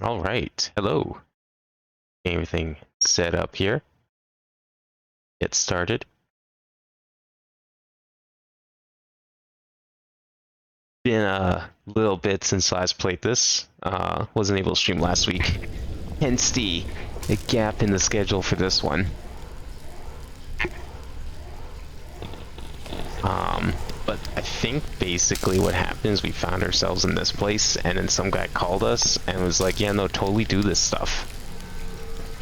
All right, hello. Everything set up here. Get started. Been a little bit since last played this. Wasn't able to stream last week. Hence the gap in the schedule for this one. But I think basically what happened is we found ourselves in this place, and then some guy called us and was like, yeah, no, totally do this stuff.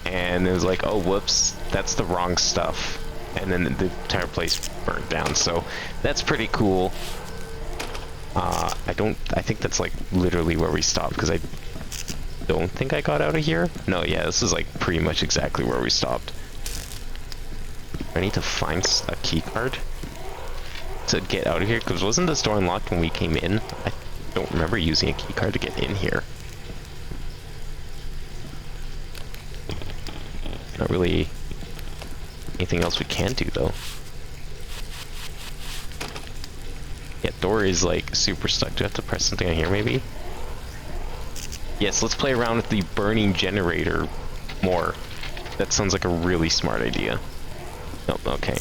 And it was like, oh, whoops, that's the wrong stuff. And then the entire place burned down, so that's pretty cool. I think that's like literally where we stopped, because I don't think I got out of here. No, yeah, this is like pretty much exactly where we stopped. I need to find a key card to get out of here, because wasn't this door unlocked when we came in? I don't remember using a key card to get in here. Not really anything else we can do though. Yeah, door is like super stuck. Do I have to press something on here maybe? Yes, let's play around with the burning generator more. That sounds like a really smart idea. Oh, okay.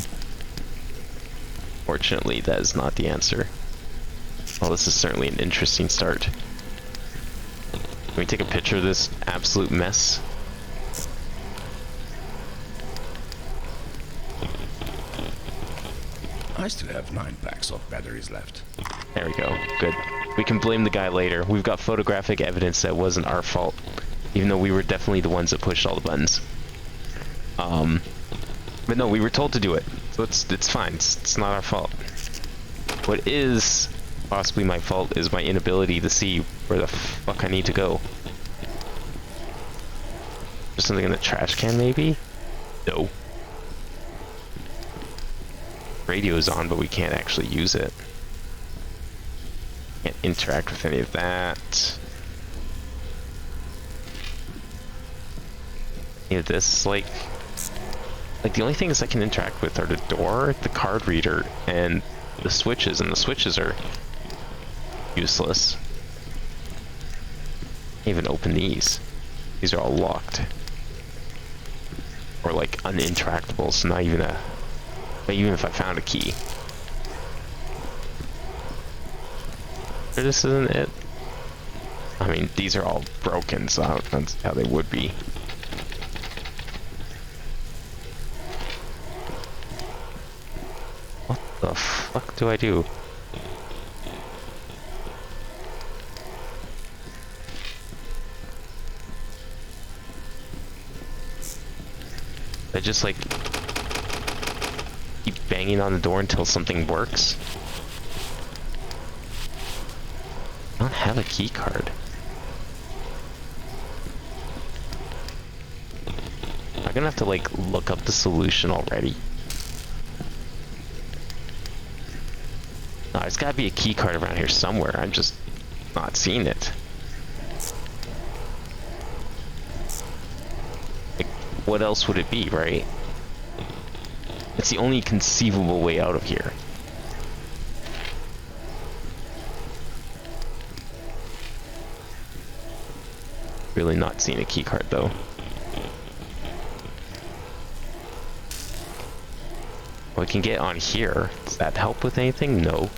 Fortunately, that is not the answer. Well, this is certainly an interesting start. Can we take a picture of this absolute mess? I still have 9 packs of batteries left. There we go. Good. We can blame the guy later. We've got photographic evidence that it wasn't our fault, even though we were definitely the ones that pushed all the buttons. But no, we were told to do it, so it's fine. It's not our fault. What is possibly my fault is my inability to see where the fuck I need to go. There's something in the trash can, maybe? No. Radio's on, but we can't actually use it. Can't interact with any of that. Any of this, like the only things I can interact with are the door, the card reader, and the switches are useless. Can't even open these. These are all locked. Or like uninteractable, so not even if I found a key. Or this isn't it. I mean, these are all broken, so that's how they would be. What the fuck do I do? I just like keep banging on the door until something works. I don't have a key card. I'm gonna have to like look up the solution already. No, there's gotta be a key card around here somewhere. I'm just not seeing it. Like, what else would it be, right? It's the only conceivable way out of here. Really not seeing a key card though. Well, we can get on here. Does that help with anything? No.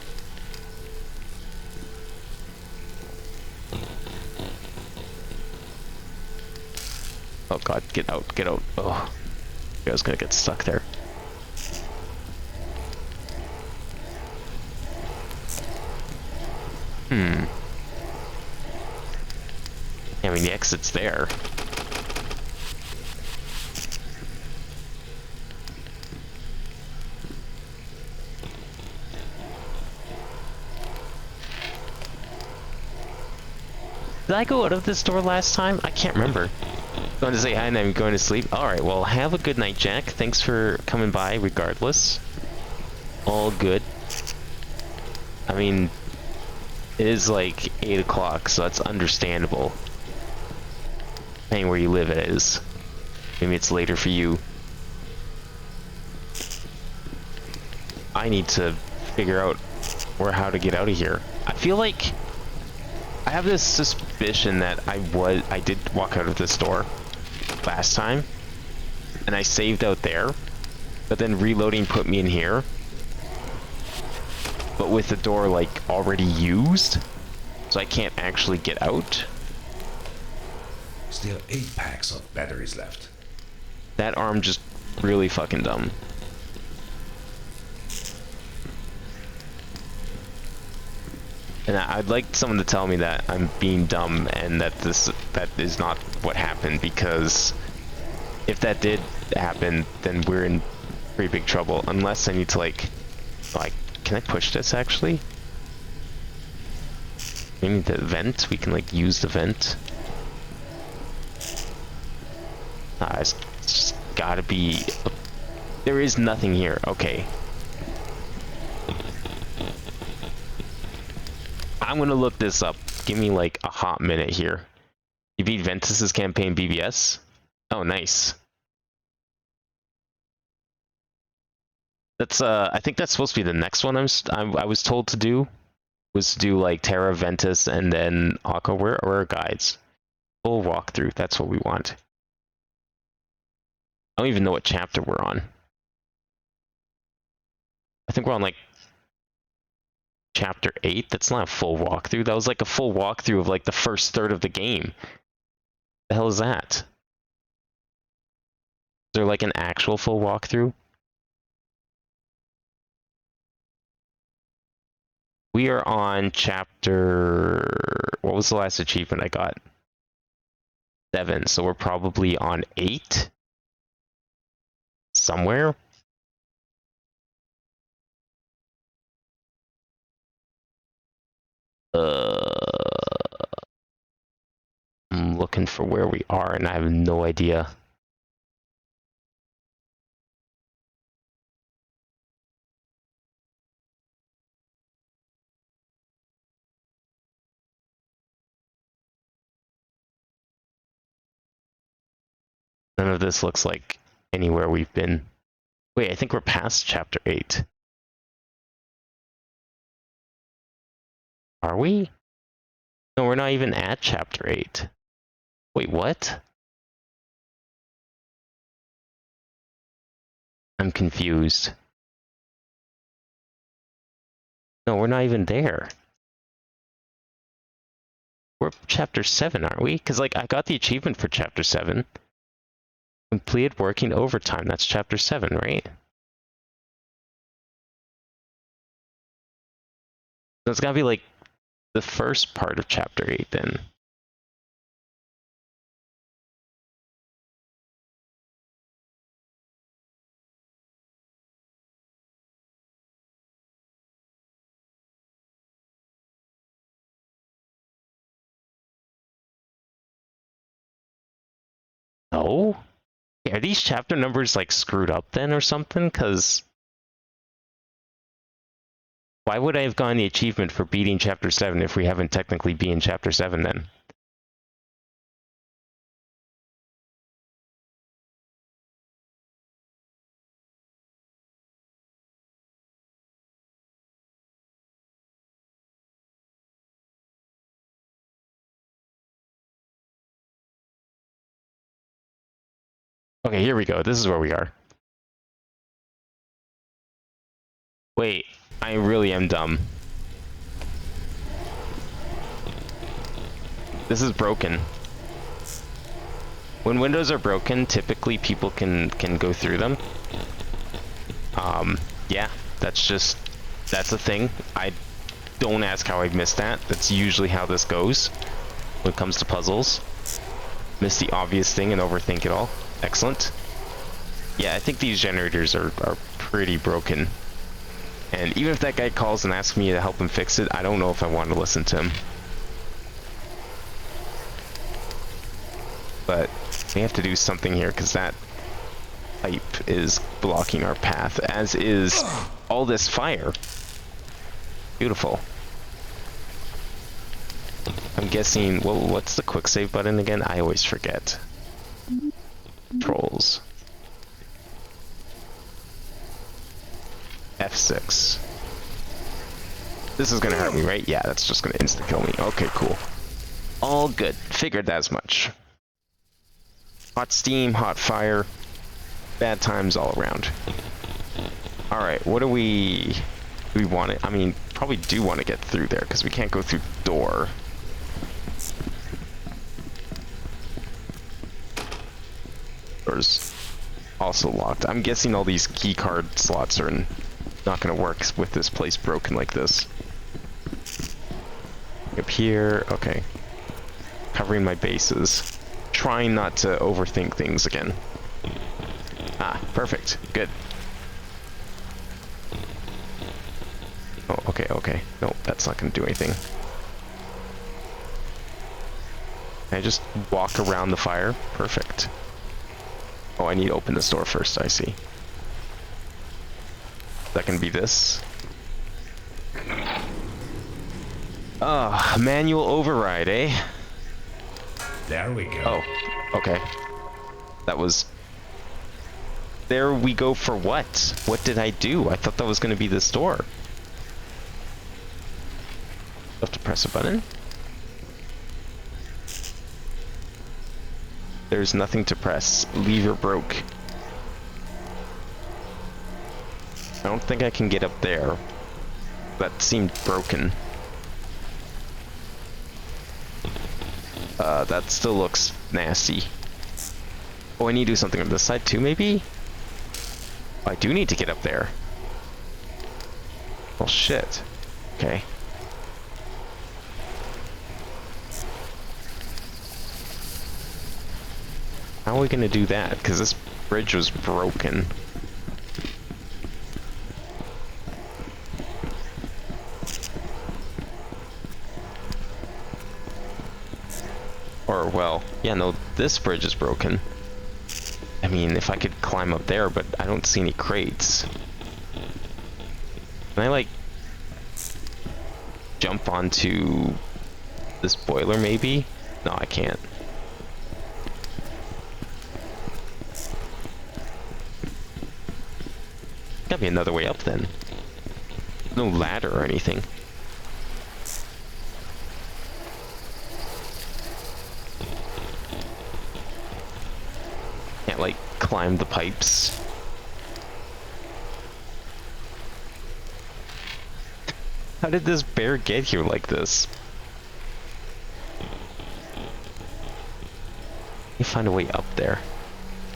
Oh god, get out, get out. Oh, I was gonna get stuck there. I mean, the exit's there. Did I go out of this door last time? I can't remember. Going to say hi and I'm going to sleep. Alright, well, have a good night, Jack. Thanks for coming by regardless. All good. I mean, it is like 8 o'clock, so that's understandable. Depending where you live, it is. Maybe it's later for you. I need to figure out how to get out of here. I feel like I have this suspicion that I did walk out of this door last time, and I saved out there, but then reloading put me in here, but with the door like already used, so I can't actually get out. Still 8 packs of batteries left. That arm just really fucking dumb. And I'd like someone to tell me that I'm being dumb and that that is not what happened, because if that did happen, then we're in pretty big trouble. Unless I need to like, can I push this actually? Maybe the vent, we can like use the vent. It's just gotta be, there is nothing here, okay. I'm gonna look this up. Give me like a hot minute here. You beat Ventus's campaign BBS? Oh, nice. That's I think that's supposed to be the next one I was told to do. Was to do like Terra, Ventus, and then Aqua. Where are our guides? Full walkthrough. That's what we want. I don't even know what chapter we're on. I think we're on like chapter 8. That's not a full walkthrough. That was like a full walkthrough of like the first third of the game. The hell is that? Is there like an actual full walkthrough? We are on chapter... What was the last achievement I got? 7, so we're probably on 8? Somewhere? I'm looking for where we are and I have no idea. None of this looks like anywhere we've been. Wait, I think we're past chapter 8. Are we? No, we're not even at chapter 8. Wait, what? I'm confused. No, we're not even there. We're chapter 7, aren't we? Because, like, I got the achievement for chapter 7. Completed working overtime. That's chapter 7, right? So it's gotta be, like, the first part of chapter 8, then. No? Are these chapter numbers, like, screwed up, then, or something? Because... why would I have gotten the achievement for beating chapter 7 if we haven't technically been in chapter 7, then? Okay, here we go. This is where we are. Wait, I really am dumb. This is broken. When windows are broken, typically people can go through them. Yeah, that's a thing. I don't ask how I missed that. That's usually how this goes when it comes to puzzles. Miss the obvious thing and overthink it all. Excellent. Yeah, I think these generators are pretty broken. And even if that guy calls and asks me to help him fix it, I don't know if I want to listen to him. But we have to do something here because that pipe is blocking our path, as is all this fire. Beautiful. I'm guessing, well, what's the quick save button again? I always forget. Controls. F6. This is gonna hurt me, right? Yeah, that's just gonna insta-kill me. Okay, cool. All good. Figured as much. Hot steam, hot fire. Bad times all around. Alright, what do we want it? I mean, probably do want to get through there, because we can't go through the door. Door's also locked. I'm guessing all these key card slots are not going to work with this place broken like this. Up here, okay. Covering my bases. Trying not to overthink things again. Ah, perfect. Good. Oh, okay, okay. No, that's not going to do anything. Can I just walk around the fire? Perfect. Oh, I need to open this door first, I see. That can be this. Ah, manual override, eh? There we go. Oh, okay. That was... There we go for what? What did I do? I thought that was going to be this door. Have to press a button? There's nothing to press. Lever broke. I don't think I can get up there. That seemed broken. That still looks nasty. Oh, I need to do something on this side too, maybe? I do need to get up there. Well, shit. Okay. How are we gonna do that? Because this bridge was broken. Or, well, yeah, no, this bridge is broken. I mean, if I could climb up there, but I don't see any crates. Can I, like, jump onto this boiler, maybe? No, I can't. Gotta be another way up, then. No ladder or anything. Can't, like, climb the pipes. How did this bear get here like this? Let me find a way up there.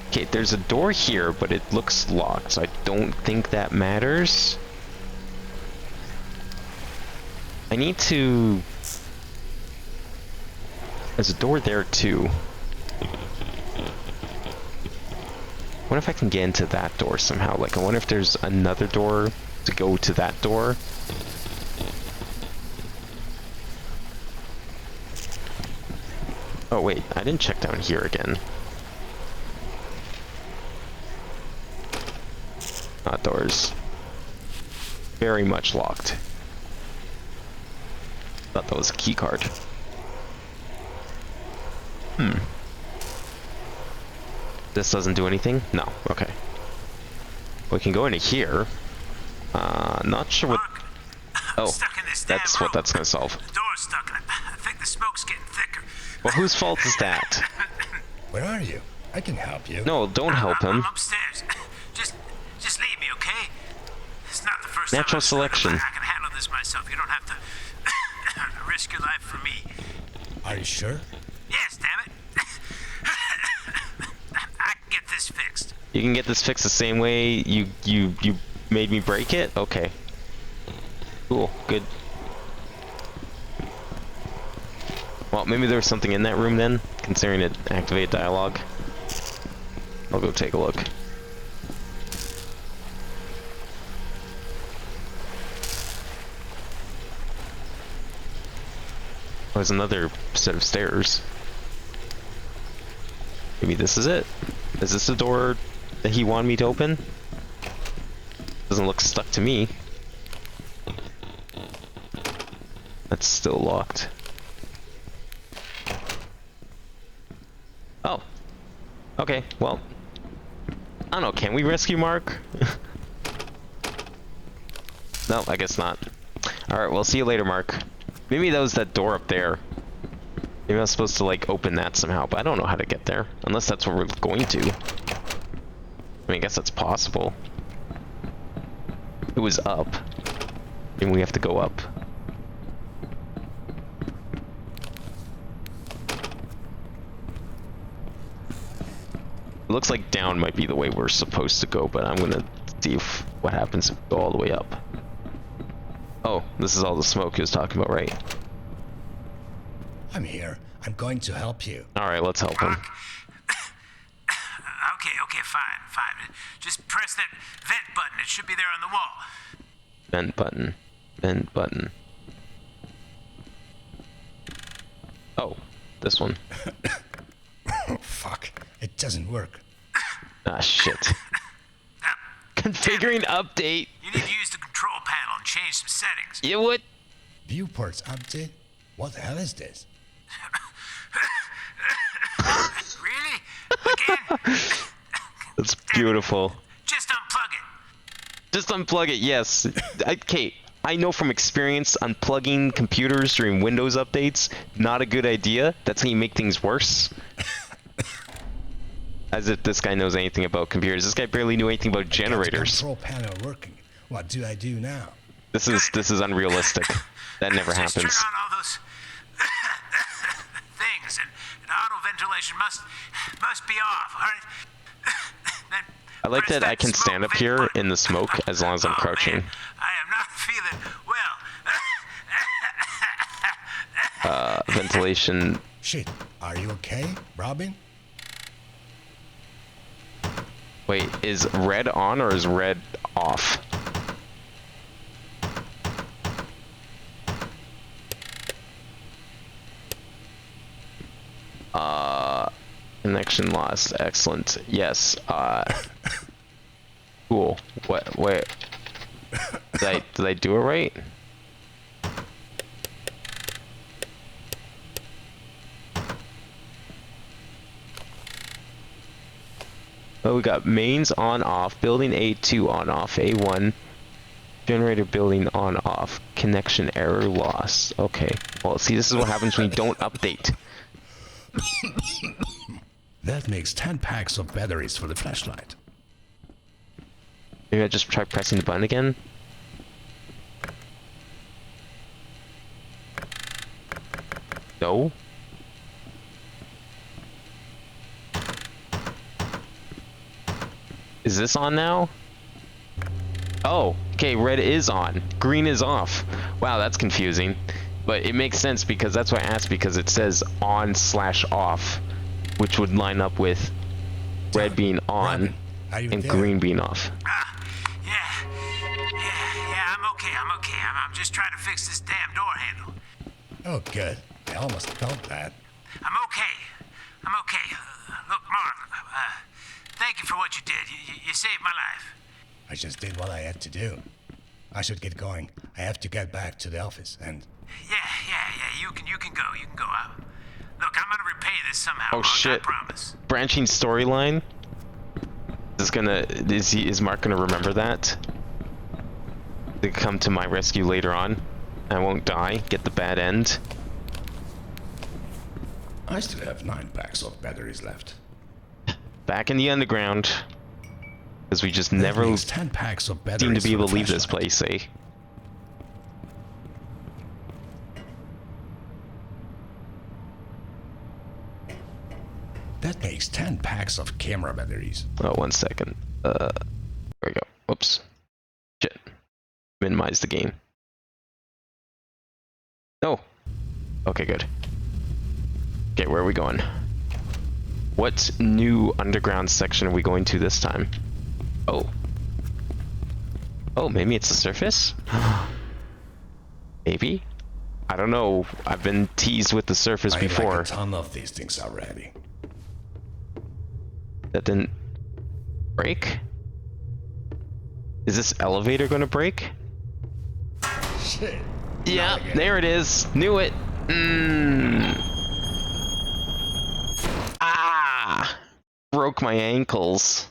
Okay, there's a door here, but it looks locked, so I don't think that matters. I need to... There's a door there, too. I wonder if I can get into that door somehow. Like, I wonder if there's another door to go to that door. Oh, wait. I didn't check down here again. That door's very much locked. Thought that was a key card. This doesn't do anything? No. Okay. We can go into here. Not sure what... Oh, that's what that's gonna solve. The door's stuck. I think the smoke's getting thicker. Well, whose fault is that? Where are you? I can help you. No, don't help him. I'm upstairs. Just leave me, okay? It's not the first Natural time I've selection. I can handle this myself. You don't have to risk your life for me. Are you sure? Yes, damn it. I can get this fixed. You can get this fixed the same way you made me break it? Okay. Cool. Good. Well, maybe there was something in that room then, considering it activated dialogue. I'll go take a look. Oh, there's another set of stairs. Maybe this is it. Is this the door that he wanted me to open? Doesn't look stuck to me. That's still locked. Oh. Okay, well. I don't know, can we rescue Mark? No, I guess not. Alright, well, see you later, Mark. Maybe that was that door up there. Maybe I'm supposed to like open that somehow, but I don't know how to get there. Unless that's where we're going to. I mean, I guess that's possible. It was up. And we have to go up. It looks like down might be the way we're supposed to go, but I'm gonna see if, what happens if we go all the way up. Oh, this is all the smoke he was talking about, right? I'm here. I'm going to help you. Alright, let's help him. Okay, fine. Just press that vent button. It should be there on the wall. Vent button. Vent button. Oh, this one. Oh, fuck. It doesn't work. Ah, shit. Configuring update. You need to use the control panel and change some settings. You would? Viewports update? What the hell is this? Really? Again? That's beautiful. Just unplug it. Just unplug it, yes. Okay, I know from experience, unplugging computers during Windows updates, not a good idea. That's how you make things worse. As if this guy knows anything about computers. This guy barely knew anything about generators. Control panel working. What do I do now? This is unrealistic. That never Just happens. turn on all those things, and auto ventilation must be off. All right. Then I like press that I can smoke stand up vent here button. in the smoke as long as I'm Oh, crouching. man, I am not feeling well. Ventilation. Shit. Are you okay, Robin? Wait, is red on or is red off? Connection lost. Excellent. Yes. Cool. What? Wait. Did I do it right? Oh, we got mains on off, building A2 on off, A1, generator building on off, connection error loss. Okay. Well, see, this is what happens when you don't update. That makes 10 packs of batteries for the flashlight. Maybe I just try pressing the button again. No. Is this on now? Oh, okay, red is on. Green is off. Wow, that's confusing. But it makes sense because that's why I asked, because it says on/off, which would line up with red being on Robin, are you and there? green being off. Yeah, I'm okay. I'm just trying to fix this damn door handle. Oh, good. I almost felt that. I'm okay. Look, Mark, thank you for what you did. You saved my life. I just did what I had to do. I should get going. I have to get back to the office and... Yeah. You can go. Look, I'm gonna repay this somehow. Oh, Mark, shit. I promise. Branching storyline. Is Mark gonna remember that? To come to my rescue later on. I won't die. Get the bad end. I still have 9 packs of batteries left. Back in the underground. Because we just That never makes 10 packs of batteries seem to be for able the to leave this flashlight. place, eh? That makes 10 packs of camera batteries. Oh, 1 second. There we go. Whoops. Shit. Minimize the game. No. Okay, good. Okay, where are we going? What new underground section are we going to this time? Oh. Oh, maybe it's the surface? Maybe? I don't know. I've been teased with the surface I before. like a ton of these things already. That didn't break? Is this elevator gonna break? Shit. Yeah, Not again. there it is. Knew it. Ah! Broke my ankles.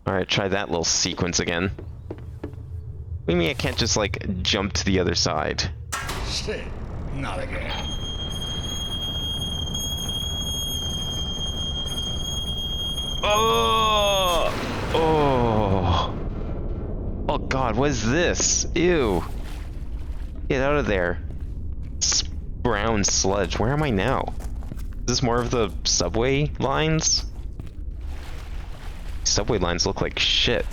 Alright, try that little sequence again. What do you mean I can't just, like, jump to the other side? Shit. Not again. Oh! Oh! Oh god, what is this? Ew! Get out of there. Brown sludge. Where am I now? Is this more of the subway lines? Subway lines look like shit.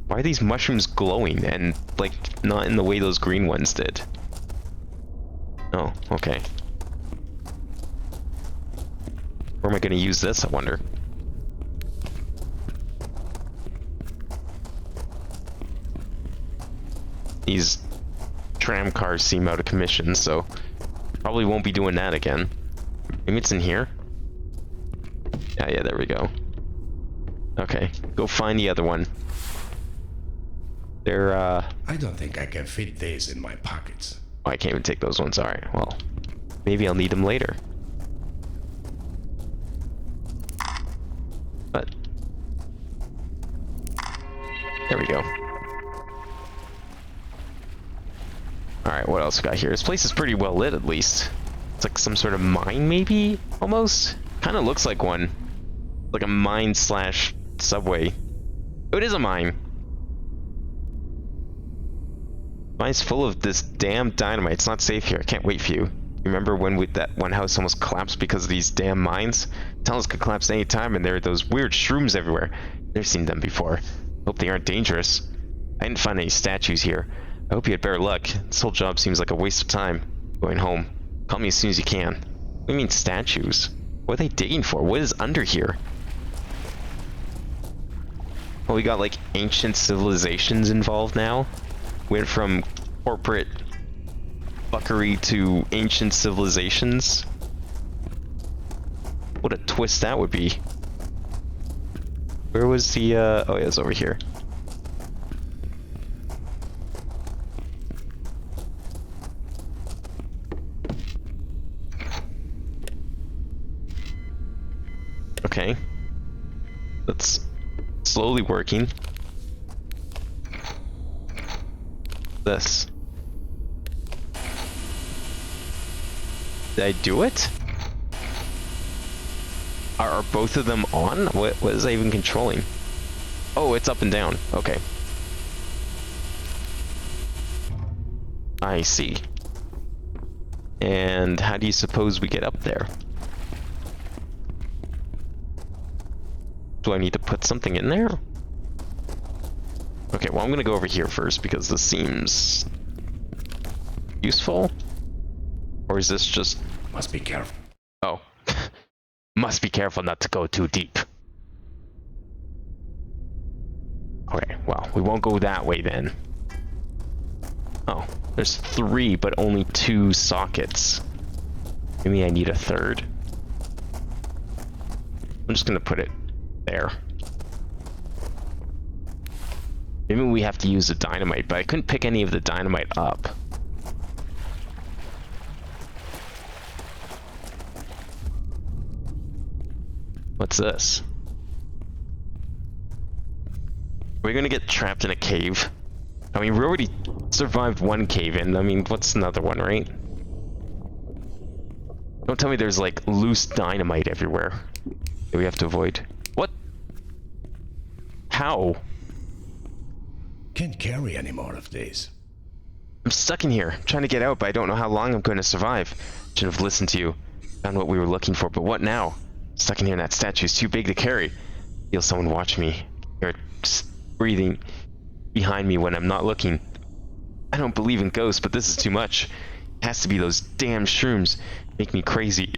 Why are these mushrooms glowing and, like, not in the way those green ones did? Oh, okay. Where am I gonna use this, I wonder? These tram cars seem out of commission, so probably won't be doing that again. Maybe it's in here? Yeah, there we go. Okay, go find the other one. They're, I don't think I can fit these in my pockets. oh, I can't even take those ones. Alright, well, maybe I'll need them later. But there we go. Alright, what else we got here? This place is pretty well lit, at least. It's like some sort of mine, maybe? Almost? Kind of looks like one. Like a mine slash subway. Oh, it is a mine. Mine's full of this damn dynamite. It's not safe here. I can't wait for you. Remember when that one house almost collapsed because of these damn mines? Tunnels could collapse any time, and there are those weird shrooms everywhere. Never seen them before. Hope they aren't dangerous. I didn't find any statues here. I hope you had better luck. This whole job seems like a waste of time. Going home. Call me as soon as you can. What do you mean statues? What are they digging for? What is under here? Well, we got like ancient civilizations involved now. Went from corporate fuckery to ancient civilizations. What a twist that would be. Where was the, oh yeah, it's over here. Okay. That's slowly working. This. Did I do it? Are both of them on? What is I even controlling? Oh, it's up and down. Okay. I see. And how do you suppose we get up there? Do I need to put something in there? Okay, well, I'm gonna go over here first because this seems useful. Or is this just... Must be careful. Oh. Must be careful not to go too deep. Okay, well, we won't go that way then. Oh, there's 3, but only 2 sockets. Maybe I need a 3rd. I'm just gonna put it there. Maybe we have to use the dynamite, but I couldn't pick any of the dynamite up. What's this? We're gonna get trapped in a cave. I mean, we already survived one cave-in. I mean, what's another one, right? Don't tell me there's like loose dynamite everywhere that we have to avoid. What? How? Can't carry any more of these. I'm stuck in here, trying to get out, but I don't know how long I'm going to survive. Should have listened to you. Found what we were looking for, but what now? Stuck in here, and that statue's too big to carry. Feel someone watch me. Hear it breathing behind me when I'm not looking. I don't believe in ghosts, but this is too much. It has to be those damn shrooms. Make me crazy.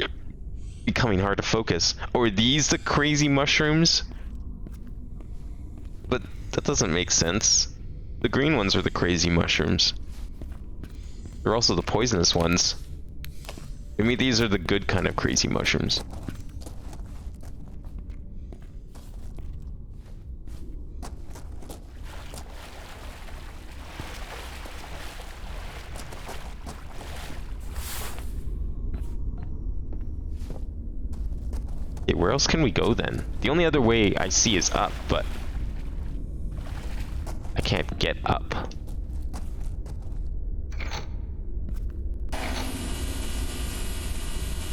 Becoming hard to focus. Or are these the crazy mushrooms? But that doesn't make sense. The green ones are the crazy mushrooms. They're also the poisonous ones. Maybe these are the good kind of crazy mushrooms. Okay, where else can we go then? The only other way I see is up, but I can't get up.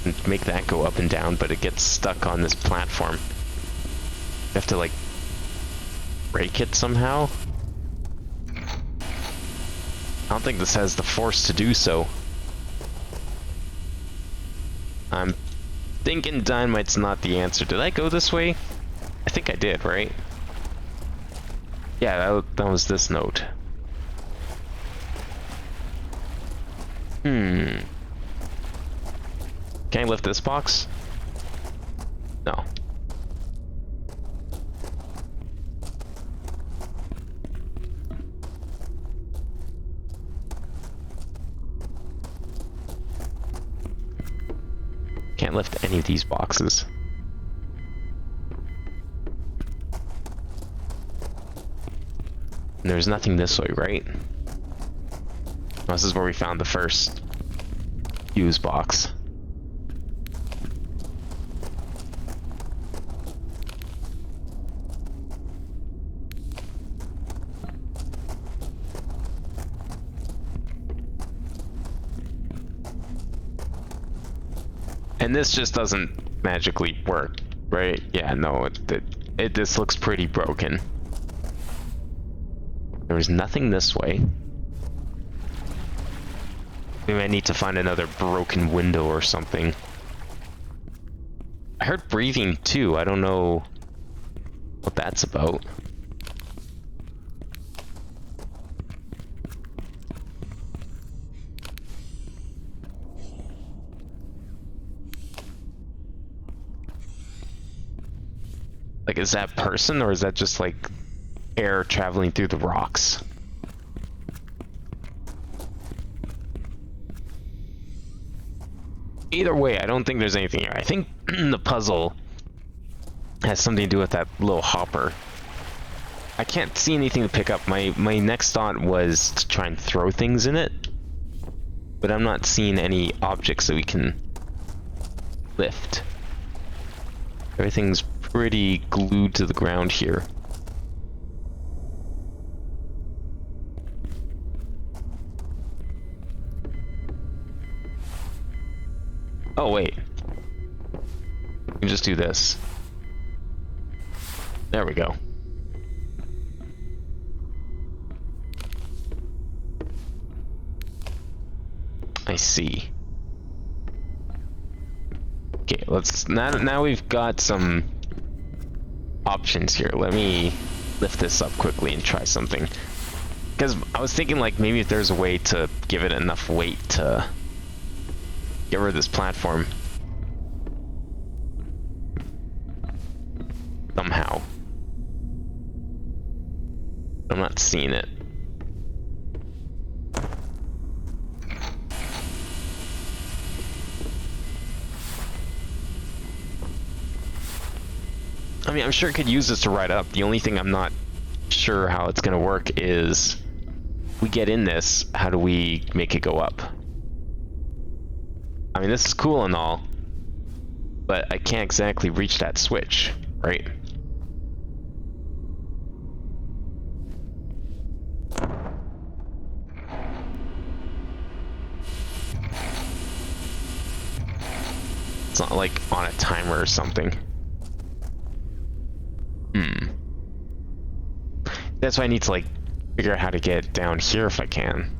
and make that go up and down, but it gets stuck on this platform. You have to, like, break it somehow? I don't think this has the force to do so. I'm thinking dynamite's not the answer. Did I go this way? I think I did, right? Yeah, that was this note. Can I lift this box? No. Can't lift any of these boxes. And there's nothing this way, right? This is where we found the first fuse box. And this just doesn't magically work, right? Yeah, no, this looks pretty broken. There's nothing this way. Maybe I need to find another broken window or something. I heard breathing too. I don't know what that's about. Like, is that person, or is that just like air traveling through the rocks? Either way, I don't think there's anything here. I think the puzzle has something to do with that little hopper. I can't see anything to pick up. My next thought was to try and throw things in it, but I'm not seeing any objects that we can lift. Everything's pretty glued to the ground here. Oh, wait. We can just do this. There we go. I see. Okay, let's now we've got some options here. Let me lift this up quickly and try something. Because I was thinking, like, maybe if there's a way to give it enough weight to get rid of this platform somehow. I'm not seeing it. I mean, I'm sure I could use this to ride up. The only thing I'm not sure how it's gonna work is, we get in this, how do we make it go up? I mean, this is cool and all, but I can't exactly reach that switch, right? It's not like on a timer or something. That's why I need to, like, figure out how to get down here if I can.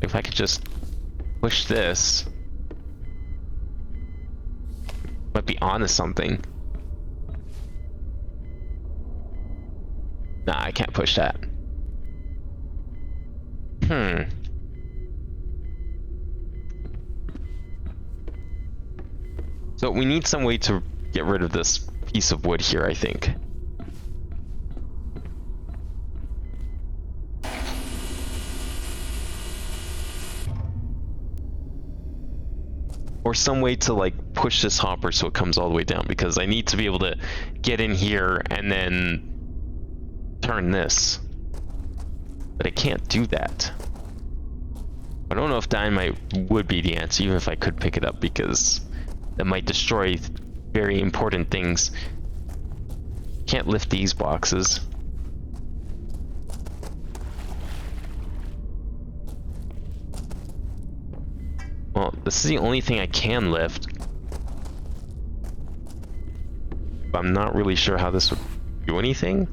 If I could just push this, might be onto something. Nah, I can't push that. So we need some way to get rid of this piece of wood here, I think. Or some way to, like, push this hopper so it comes all the way down, because I need to be able to get in here and then turn this. But I can't do that. I don't know if dynamite would be the answer, even if I could pick it up, because that might destroy very important things. Can't lift these boxes. Well, this is the only thing I can lift. But I'm not really sure how this would do anything.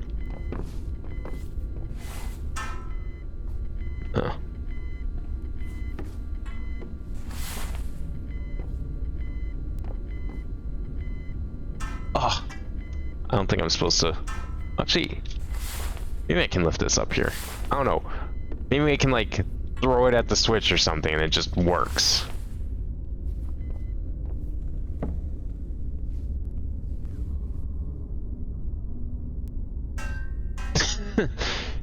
Oh. Oh. I don't think I'm supposed to. Actually, maybe I can lift this up here. I don't know. Maybe I can, like, throw it at the switch or something and it just works.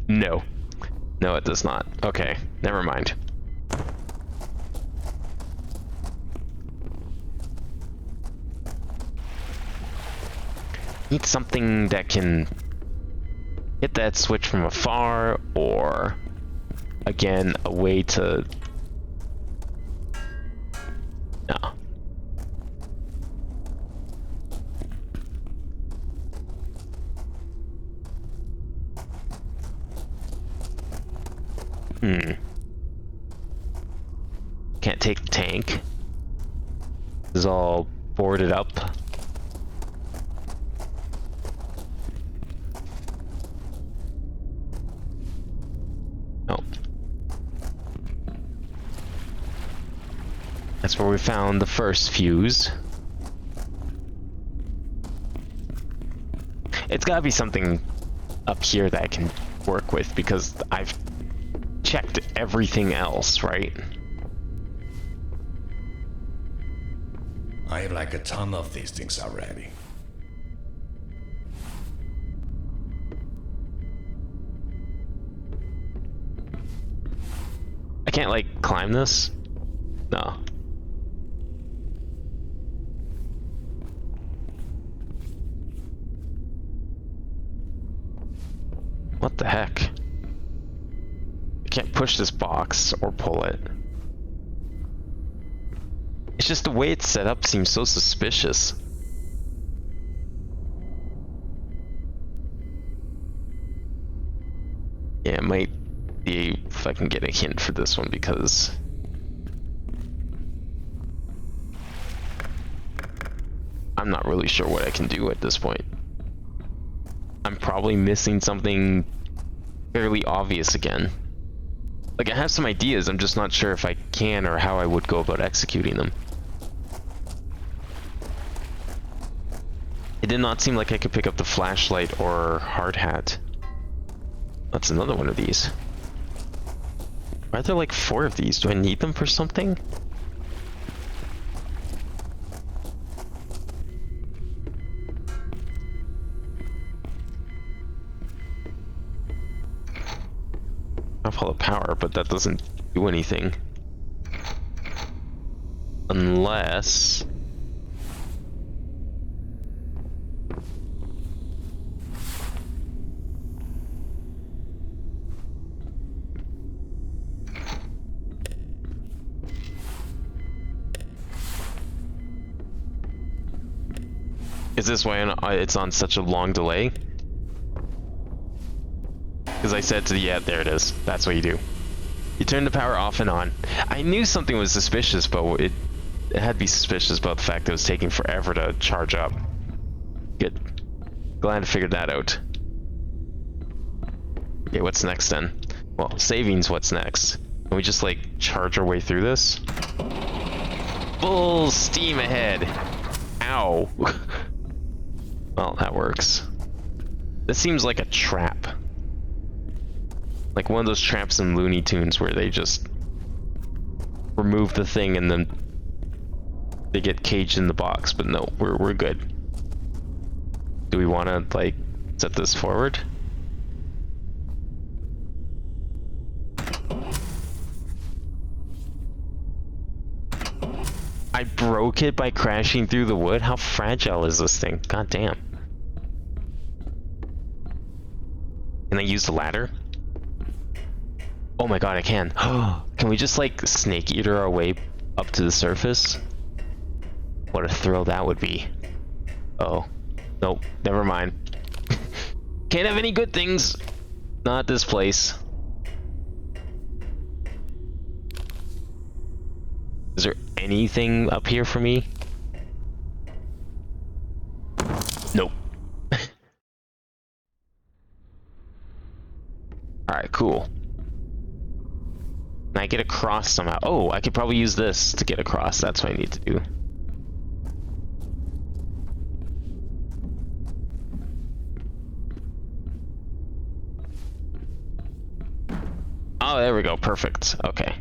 No. No, it does not. Okay, never mind. Need something that can hit that switch from afar, or again, a way to... No. Can't take the tank. This is all boarded up. Oh. That's where we found the first fuse. It's gotta be something up here that I can work with, because I've checked everything else, right? I have like a ton of these things already. I can't, like, climb this? No. What the heck? I can't push this box or pull it. It's just the way it's set up seems so suspicious. Yeah, it might be if I can get a hint for this one, because I'm not really sure what I can do at this point. I'm probably missing something fairly obvious again. Like, I have some ideas, I'm just not sure if I can or how I would go about executing them. It did not seem like I could pick up the flashlight or hard hat. That's another one of these. Why are there like 4 of these? Do I need them for something? I'll follow power, but that doesn't do anything. Unless... Is this why it's on such a long delay? Because I said to the, yeah, there it is. That's what you do. You turn the power off and on. I knew something was suspicious, but it had to be suspicious about the fact that it was taking forever to charge up. Good. Glad I figured that out. Okay, what's next then? Well, saving's what's next. Can we just, like, charge our way through this? Full steam ahead! Ow! Well, that works. This seems like a trap. Like one of those traps in Looney Tunes where they just remove the thing and then they get caged in the box, but no, we're good. Do we want to, like, set this forward? I broke it by crashing through the wood? How fragile is this thing? God damn. Can I use the ladder? Oh my god, I can. Can we just, like, snake eater our way up to the surface? What a thrill that would be. Oh. Nope. Never mind. Can't have any good things. Not this place. Is there anything up here for me? Nope. Alright, cool. Can I get across somehow? Oh, I could probably use this to get across. That's what I need to do. Oh, there we go. Perfect. Okay.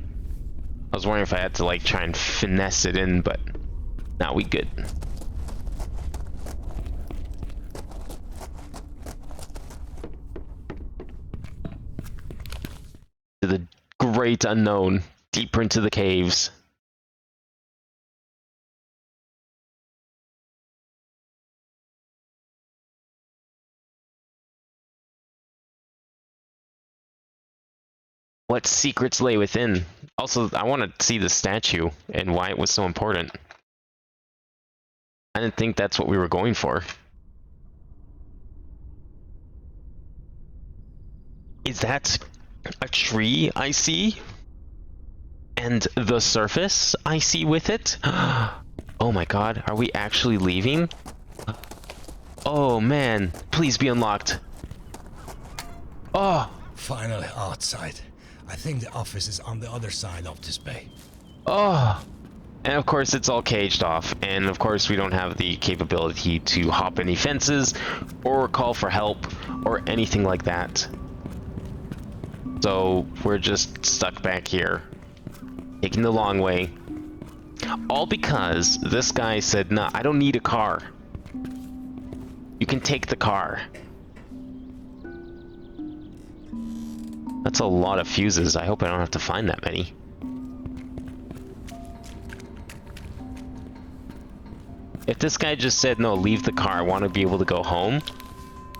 I was wondering if I had to, like, try and finesse it in, but now we good. To the great unknown, deeper into the caves. What secrets lay within? Also, I want to see the statue and why it was so important. I didn't think that's what we were going for. Is that a tree I see? And the surface I see with it? Oh my god, are we actually leaving? Oh man, please be unlocked. Oh, Finally outside. I think the office is on the other side of this bay. oh. And of course it's all caged off, and of course we don't have the capability to hop any fences, or call for help, or anything like that. So we're just stuck back here, taking the long way. All because this guy said, nah, I don't need a car. You can take the car. That's a lot of fuses. I hope I don't have to find that many. If this guy just said, no, leave the car, I want to be able to go home,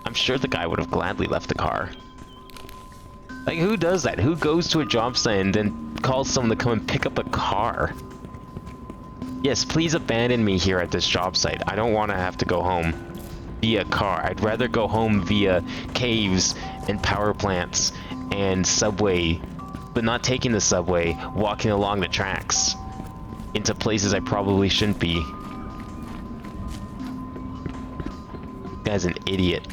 I'm sure the guy would have gladly left the car. Like, who does that? Who goes to a job site and then calls someone to come and pick up a car? Yes, please abandon me here at this job site. I don't want to have to go home via car. I'd rather go home via caves and power plants and subway, but not taking the subway, walking along the tracks into places I probably shouldn't be. Guy's an idiot.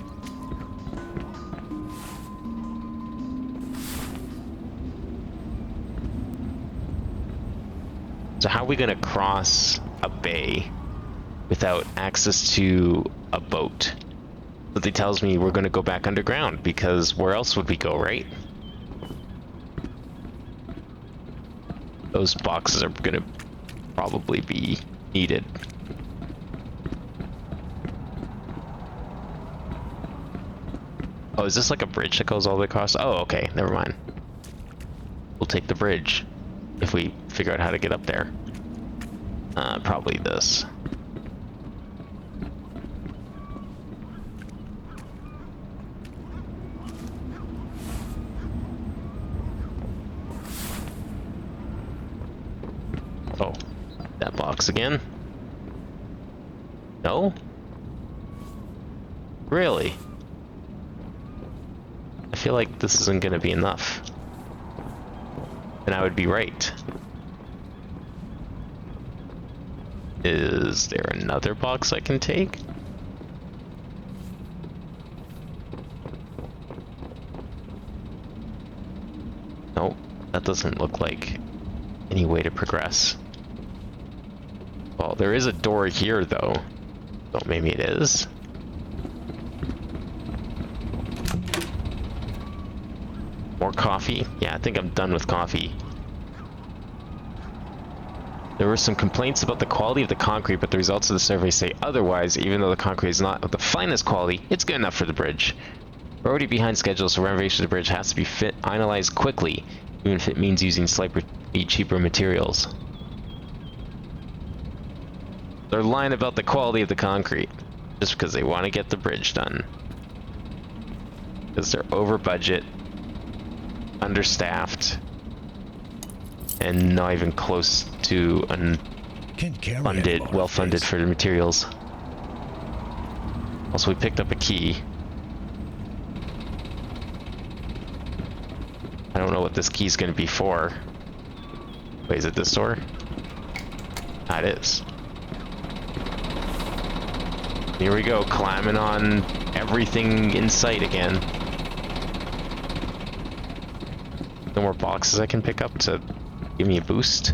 So how are we gonna cross a bay without access to a boat? But it tells me we're gonna go back underground, because where else would we go, right? Those boxes are gonna probably be needed. Oh, is this like a bridge that goes all the way across? Oh, okay, never mind. We'll take the bridge if we figure out how to get up there. Probably this. Oh, that box again? No? Really? I feel like this isn't gonna be enough. And I would be right. Is there another box I can take? Nope, that doesn't look like any way to progress. Well, there is a door here though. So maybe it is. More coffee? Yeah, I think I'm done with coffee. There were some complaints about the quality of the concrete, but the results of the survey say otherwise. Even though the concrete is not of the finest quality, it's good enough for the bridge. We're already behind schedule, so renovation of the bridge has to be finalized quickly, even if it means using slightly cheaper materials. They're lying about the quality of the concrete, just because they want to get the bridge done. Because they're over budget, understaffed, and not even close to well-funded for the materials. Also, we picked up a key. I don't know what this key's gonna be for. Wait, is it this door? Ah, it is. Here we go, climbing on everything in sight again. No more boxes I can pick up to give me a boost.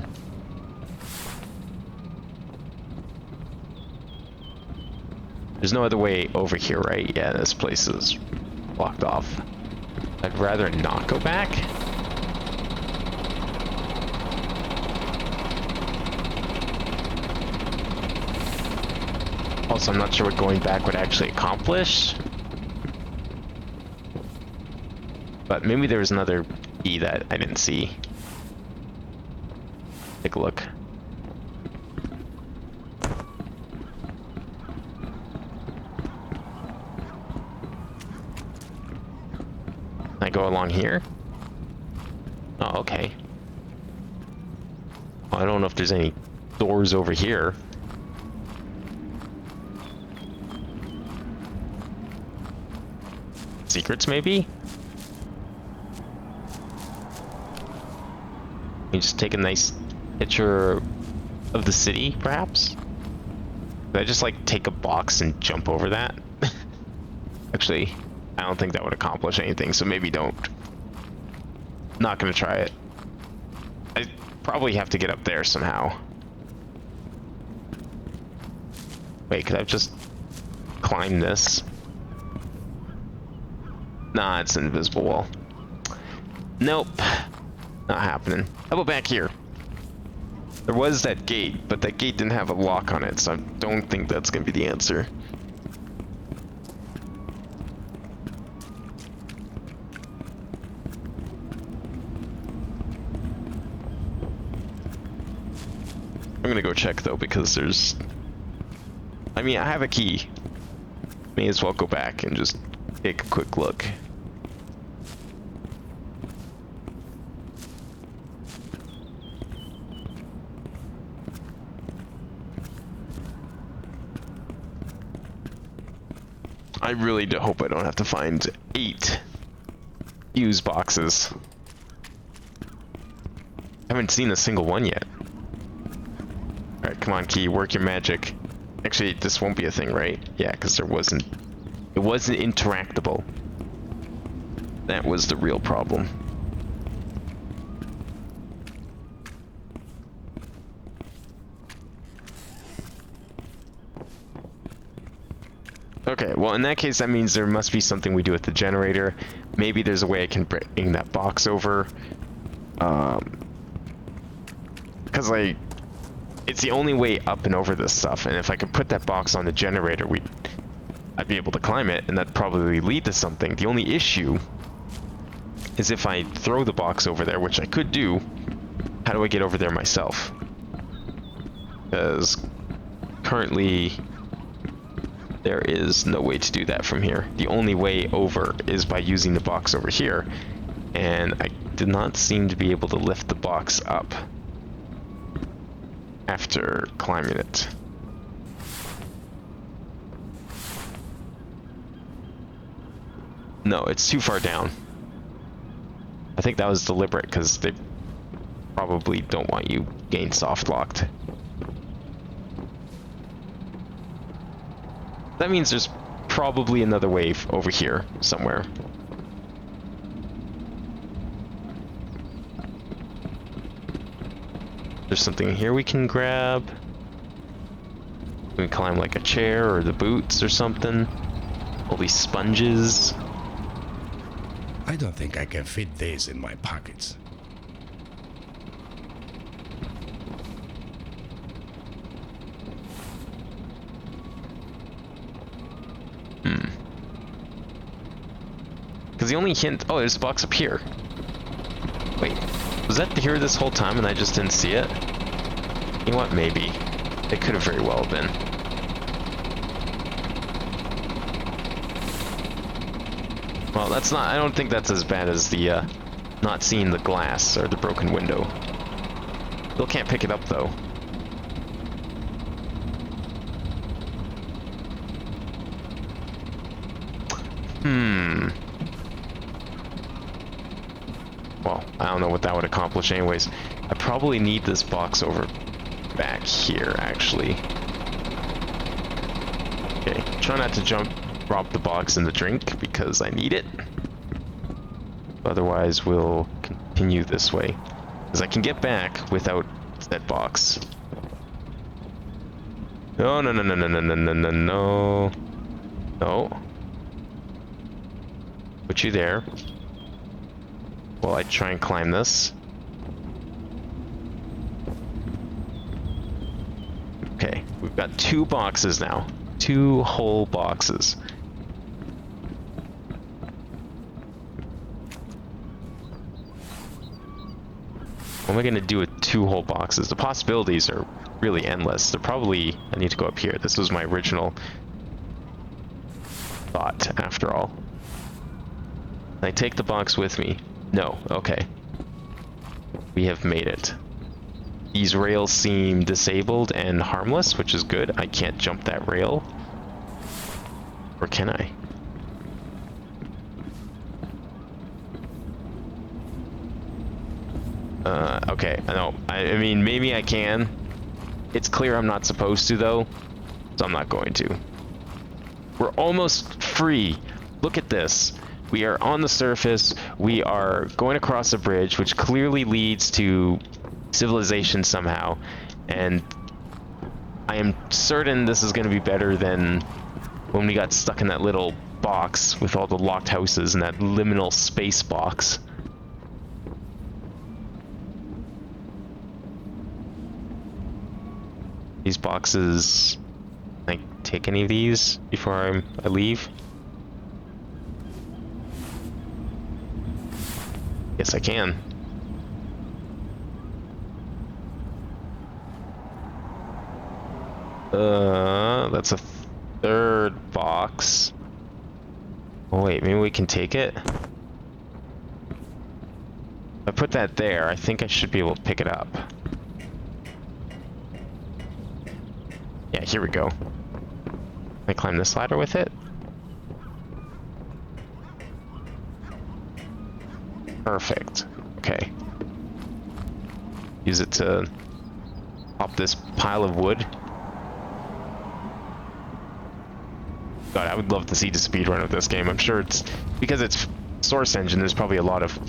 There's no other way over here, right? Yeah, this place is blocked off. I'd rather not go back. Also, I'm not sure what going back would actually accomplish. But maybe there was another key that I didn't see. Take a look. Can I go along here? Oh, okay. Well, I don't know if there's any doors over here. Secrets, maybe? You just take a nice picture of the city, perhaps? Could I just, like, take a box and jump over that? Actually, I don't think that would accomplish anything, so maybe don't. Not gonna try it. I probably have to get up there somehow. Wait, could I just climb this? Nah, it's an invisible wall. Nope. Not happening. How about back here? There was that gate, but that gate didn't have a lock on it, so I don't think that's gonna be the answer. I'm gonna go check though, because there's... I mean, I have a key. May as well go back and just take a quick look. I really do hope I don't have to find 8 fuse boxes. I haven't seen a single one yet. Alright, come on, key, work your magic. Actually, this won't be a thing, right? Yeah, because it wasn't interactable. That was the real problem. Okay, well in that case that means there must be something we do with the generator. Maybe there's a way I can bring that box over. Because it's the only way up and over this stuff, and if I could put that box on the generator, I'd be able to climb it, and that'd probably lead to something. The only issue is if I throw the box over there, which I could do, how do I get over there myself? Because currently there is no way to do that from here. The only way over is by using the box over here, and I did not seem to be able to lift the box up after climbing it. No, it's too far down. I think that was deliberate because they probably don't want you getting soft locked. That means there's probably another wave over here somewhere. There's something here we can grab. We can climb like a chair or the boots or something. All these sponges. I don't think I can fit these in my pockets. Because the only hint... Oh, there's a box up here. Wait, was that here this whole time and I just didn't see it? You know what? Maybe. It could have very well been. Well, that's not... I don't think that's as bad as the, not seeing the glass or the broken window. Still can't pick it up, though. Well, I don't know what that would accomplish anyways. I probably need this box over back here, actually. Okay, try not to drop the box in the drink because I need it. Otherwise, we'll continue this way. Because I can get back without that box. No, no, no, no, no, no, no, no, no, no. No. Put you there. While I try and climb this. Okay, we've got 2 boxes now. 2 whole boxes. What am I gonna do with 2 whole boxes? The possibilities are really endless. They're probably... I need to go up here. This was my original thought, after all. Can I take the box with me? No. Okay. We have made it. These rails seem disabled and harmless, which is good. I can't jump that rail. Or can I? Okay. No. I mean, maybe I can. It's clear I'm not supposed to, though. So I'm not going to. We're almost free. Look at this. We are on the surface. We are going across a bridge, which clearly leads to civilization somehow. And I am certain this is going to be better than when we got stuck in that little box with all the locked houses and that liminal space box. These boxes... Can I take any of these before I leave? Yes, I can. That's a 3rd box. Oh wait, maybe we can take it? If I put that there, I think I should be able to pick it up. Yeah, here we go. Can I climb this ladder with it? Perfect. Okay. Use it to pop this pile of wood. God, I would love to see the speedrun of this game. I'm sure it's... Because it's Source Engine, there's probably a lot of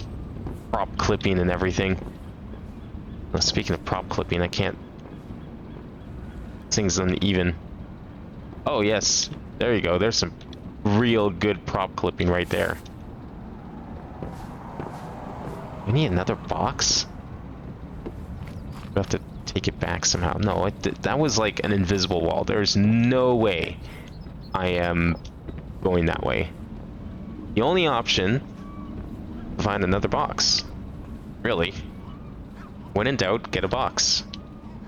prop clipping and everything. Speaking of prop clipping, I can't... This thing's uneven. Oh, yes. There you go. There's some real good prop clipping right there. We need another box? We have to take it back somehow. No, that was like an invisible wall. There's no way I am going that way. The only option is to find another box. Really. When in doubt, get a box.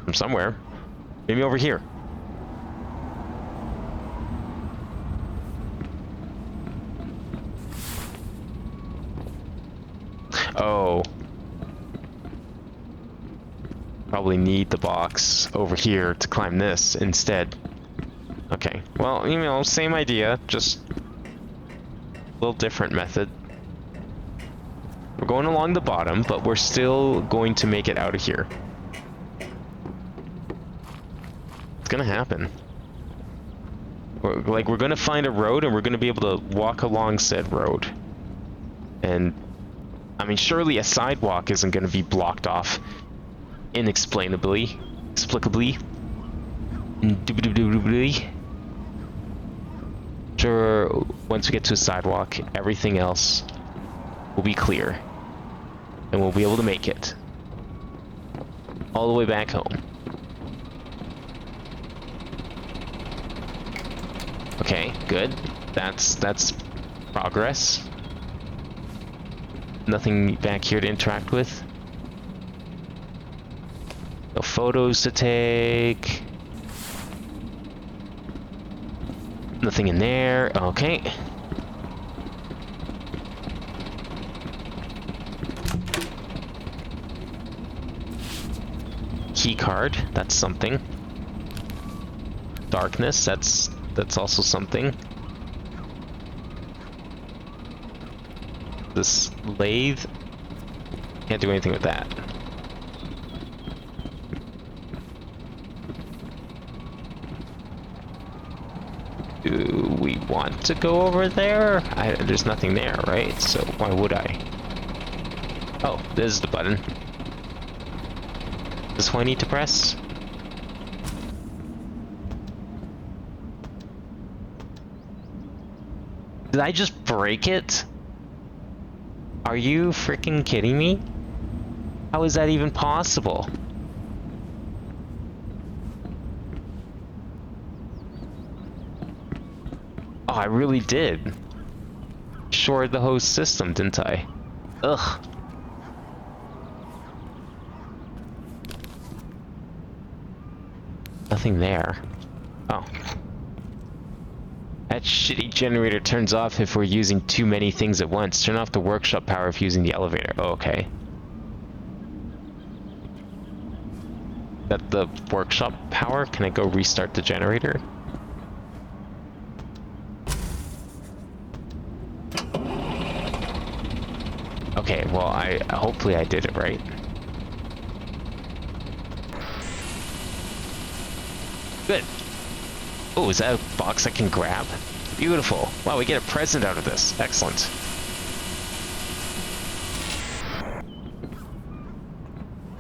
From somewhere. Maybe over here. Oh. Probably need the box over here to climb this instead. Okay, well, you know, same idea, just a little different method. We're going along the bottom, but we're still going to make it out of here. It's gonna happen. We're gonna find a road and we're gonna be able to walk along said road. And I mean, surely a sidewalk isn't going to be blocked off inexplicably. Indubitably. Sure, once we get to a sidewalk, everything else will be clear. And we'll be able to make it. All the way back home. Okay, good. That's progress. Nothing back here to interact with. No photos to take. Nothing in there. Okay. Key card. That's something. Darkness. That's also something. This lathe, can't do anything with that. Do we want to go over there? There's nothing there, right? So why would I? Oh, this is the button. This one I need to press? Did I just break it? Are you freaking kidding me? How is that even possible? Oh, I really did. Shored the whole system, didn't I? Ugh. Nothing there. Oh. That shitty generator turns off if we're using too many things at once. Turn off the workshop power if using the elevator. Oh, okay. Is that the workshop power? Can I go restart the generator? Okay, well, hopefully I did it right. Good. Oh, is that a box I can grab? Beautiful. Wow, we get a present out of this. Excellent.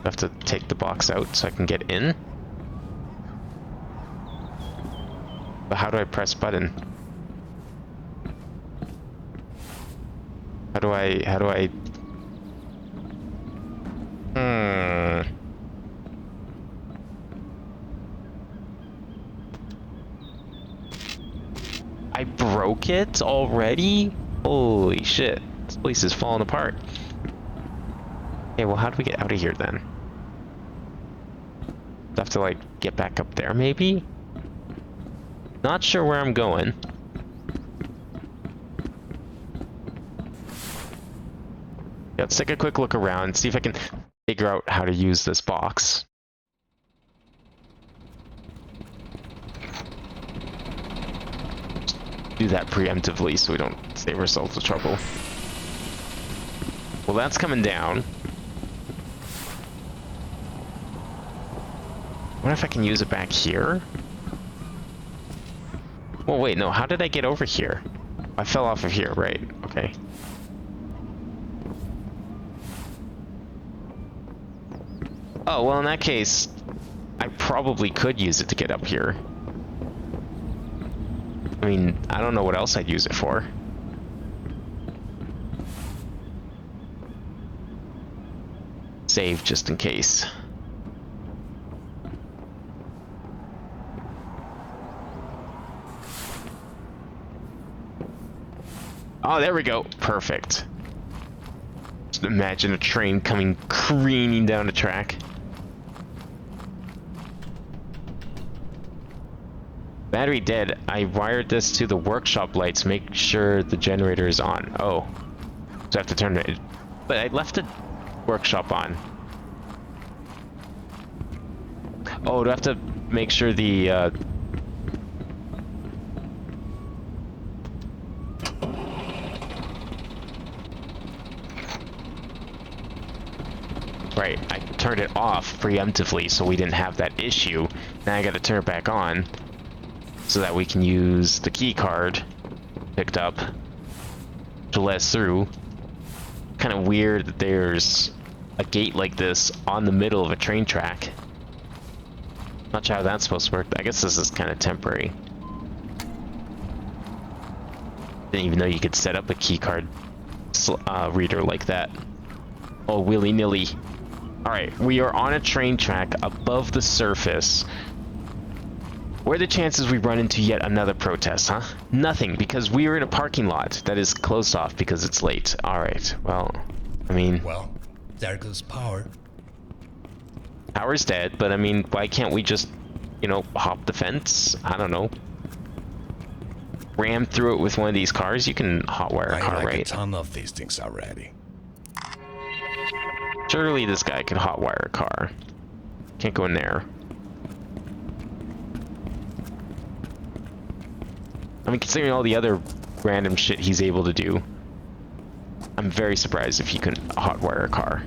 I have to take the box out so I can get in. But how do I press button? How do I... I broke it already? Holy shit. This place is falling apart. Okay, well, how do we get out of here then? Do I have to, like, get back up there, maybe? Not sure where I'm going. Yeah, let's take a quick look around, see if I can figure out how to use this box. Do that preemptively so we don't save ourselves the trouble. Well, that's coming down. I wonder if I can use it back here? Well, wait, no, how did I get over here? I fell off of here, right, okay. Oh, well, in that case, I probably could use it to get up here. I mean, I don't know what else I'd use it for. Save just in case. Oh, there we go. Perfect. Just imagine a train coming careening down the track. Battery dead. I wired this to the workshop lights. Make sure the generator is on. Oh. So I have to turn it. But I left the workshop on. Oh, do I have to make sure the... Right, I turned it off preemptively so we didn't have that issue. Now I gotta turn it back on so that we can use the key card picked up to let us through. Kind of weird that there's a gate like this on the middle of a train track. Not sure how that's supposed to work. I guess this is kind of temporary. Didn't even know you could set up a key card reader like that. Oh, willy-nilly. Alright, we are on a train track above the surface. What are the chances we run into yet another protest, huh? Nothing, because we are in a parking lot that is closed off because it's late. Alright, well, I mean... Well, there goes power. Power's dead, but I mean, why can't we just, you know, hop the fence? I don't know. Ram through it with one of these cars? You can hotwire a car, I like right? a ton of these things already. Surely this guy can hotwire a car. Can't go in there. I mean, considering all the other random shit he's able to do. I'm very surprised if he couldn't hotwire a car.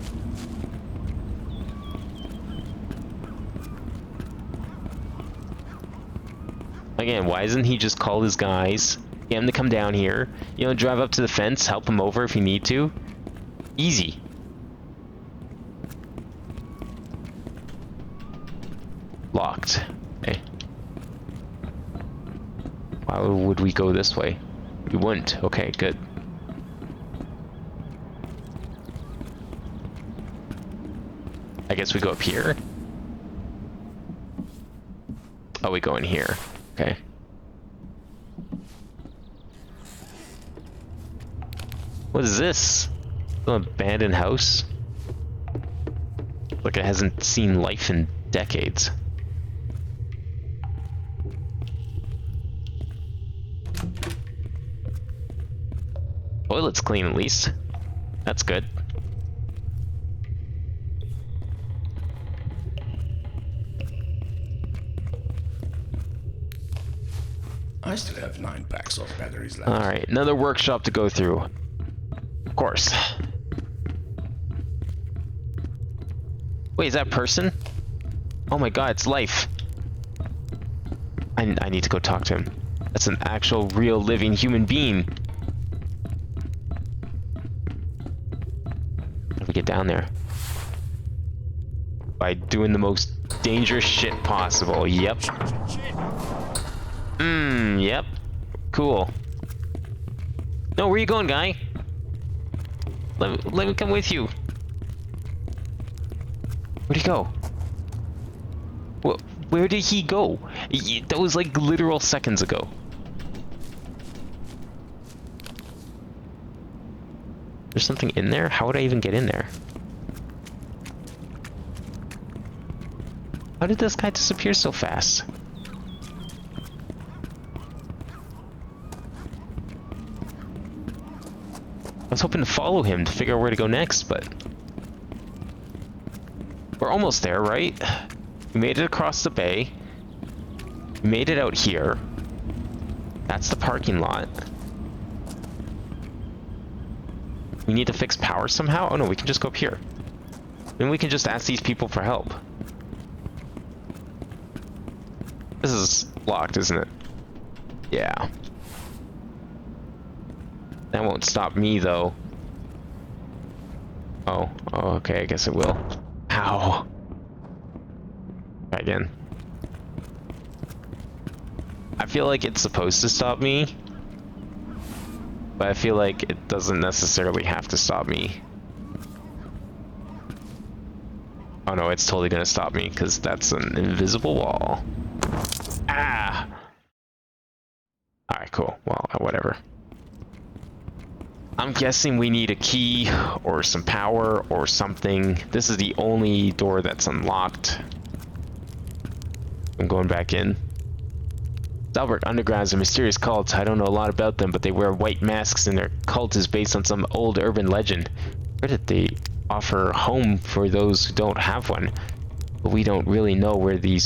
Again, why doesn't he just call his guys, get him to come down here, you know, drive up to the fence, help him over if you need to? Easy. Locked. Okay. Why would we go this way? We wouldn't. Okay, good. I guess we go up here. Oh, we go in here. Okay. What is this? An abandoned house? Like it hasn't seen life in decades. Toilet's clean at least. That's good. I still have 9 packs of batteries left. Alright, another workshop to go through. Of course. Wait, is that a person? Oh my god, it's Life. I need to go talk to him. That's an actual, real, living human being. How do we get down there? By doing the most dangerous shit possible. Yep. Yep. Cool. No, where you going, guy? Let me come with you. Where'd he go? Where did he go? That was like literal seconds ago. There's something in there? How would I even get in there? How did this guy disappear so fast? I was hoping to follow him to figure out where to go next, but... We're almost there, right? We made it across the bay. We made it out here. That's the parking lot. We need to fix power somehow? Oh no, we can just go up here. Then we can just ask these people for help. This is locked, isn't it? Yeah. That won't stop me, though. Oh, okay, I guess it will. Ow. Try again. I feel like it's supposed to stop me, but I feel like it doesn't necessarily have to stop me. Oh no, it's totally gonna stop me, because that's an invisible wall. Ah! Alright, cool. Well, whatever. I'm guessing we need a key, or some power, or something. This is the only door that's unlocked. I'm going back in. Zalberg Underground is a mysterious cult. I don't know a lot about them, but they wear white masks and their cult is based on some old urban legend. Where did they offer home for those who don't have one? But we don't really know where they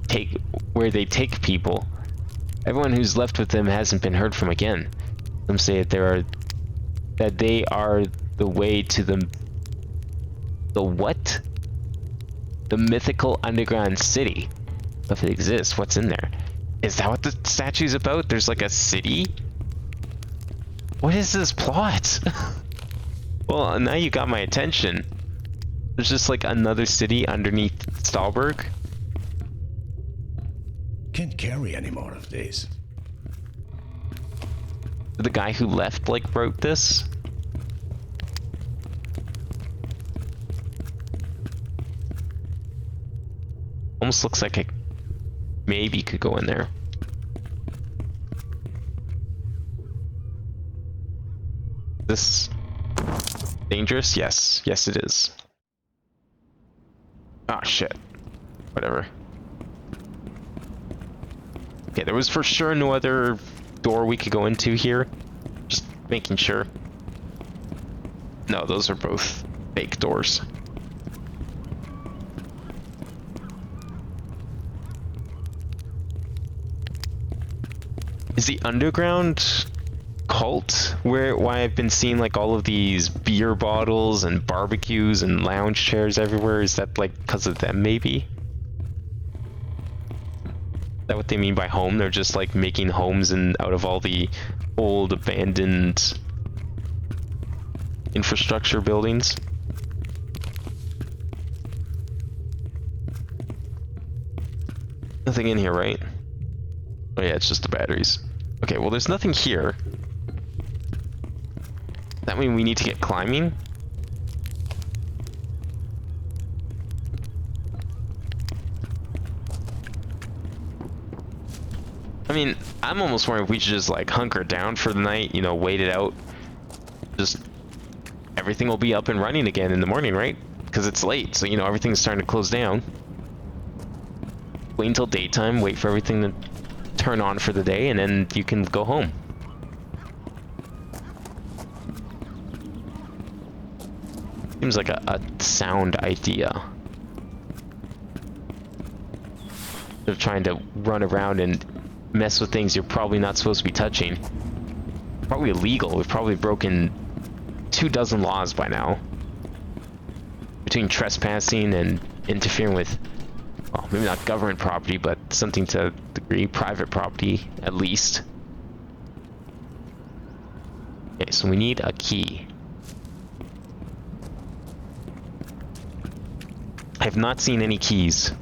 take people. Everyone who's left with them hasn't been heard from again. Some say that they are the way to the what? The mythical underground city. If it exists, what's in there? Is that what the statue's about? There's like a city? What is this plot? Well, now you got my attention. There's just like another city underneath Stahlberg. Can't carry any more of these. The guy who left like wrote this? Almost looks like I maybe could go in there. This dangerous? Yes. Yes, it is. Ah, shit. Whatever. Okay, there was for sure no other door we could go into here. Just making sure. No, those are both fake doors. Is the underground cult why I've been seeing like all of these beer bottles and barbecues and lounge chairs everywhere? Is that like because of them maybe? Is that what they mean by home? They're just like making homes and out of all the old abandoned infrastructure buildings. Nothing in here, right? Oh yeah, it's just the batteries. Okay, well there's nothing here. That mean we need to get climbing? I mean, I'm almost wondering if we should just like hunker down for the night, you know, wait it out. Just everything will be up and running again in the morning, right? Because it's late, so you know everything's starting to close down. Wait until daytime, wait for everything to turn on for the day, and then you can go home. Seems like a sound idea. Of trying to run around and mess with things you're probably not supposed to be touching. Probably illegal. We've probably broken 24 laws by now. Between trespassing and interfering with, well, maybe not government property, but something to a degree, private property, at least. Okay, so we need a key. I have not seen any keys.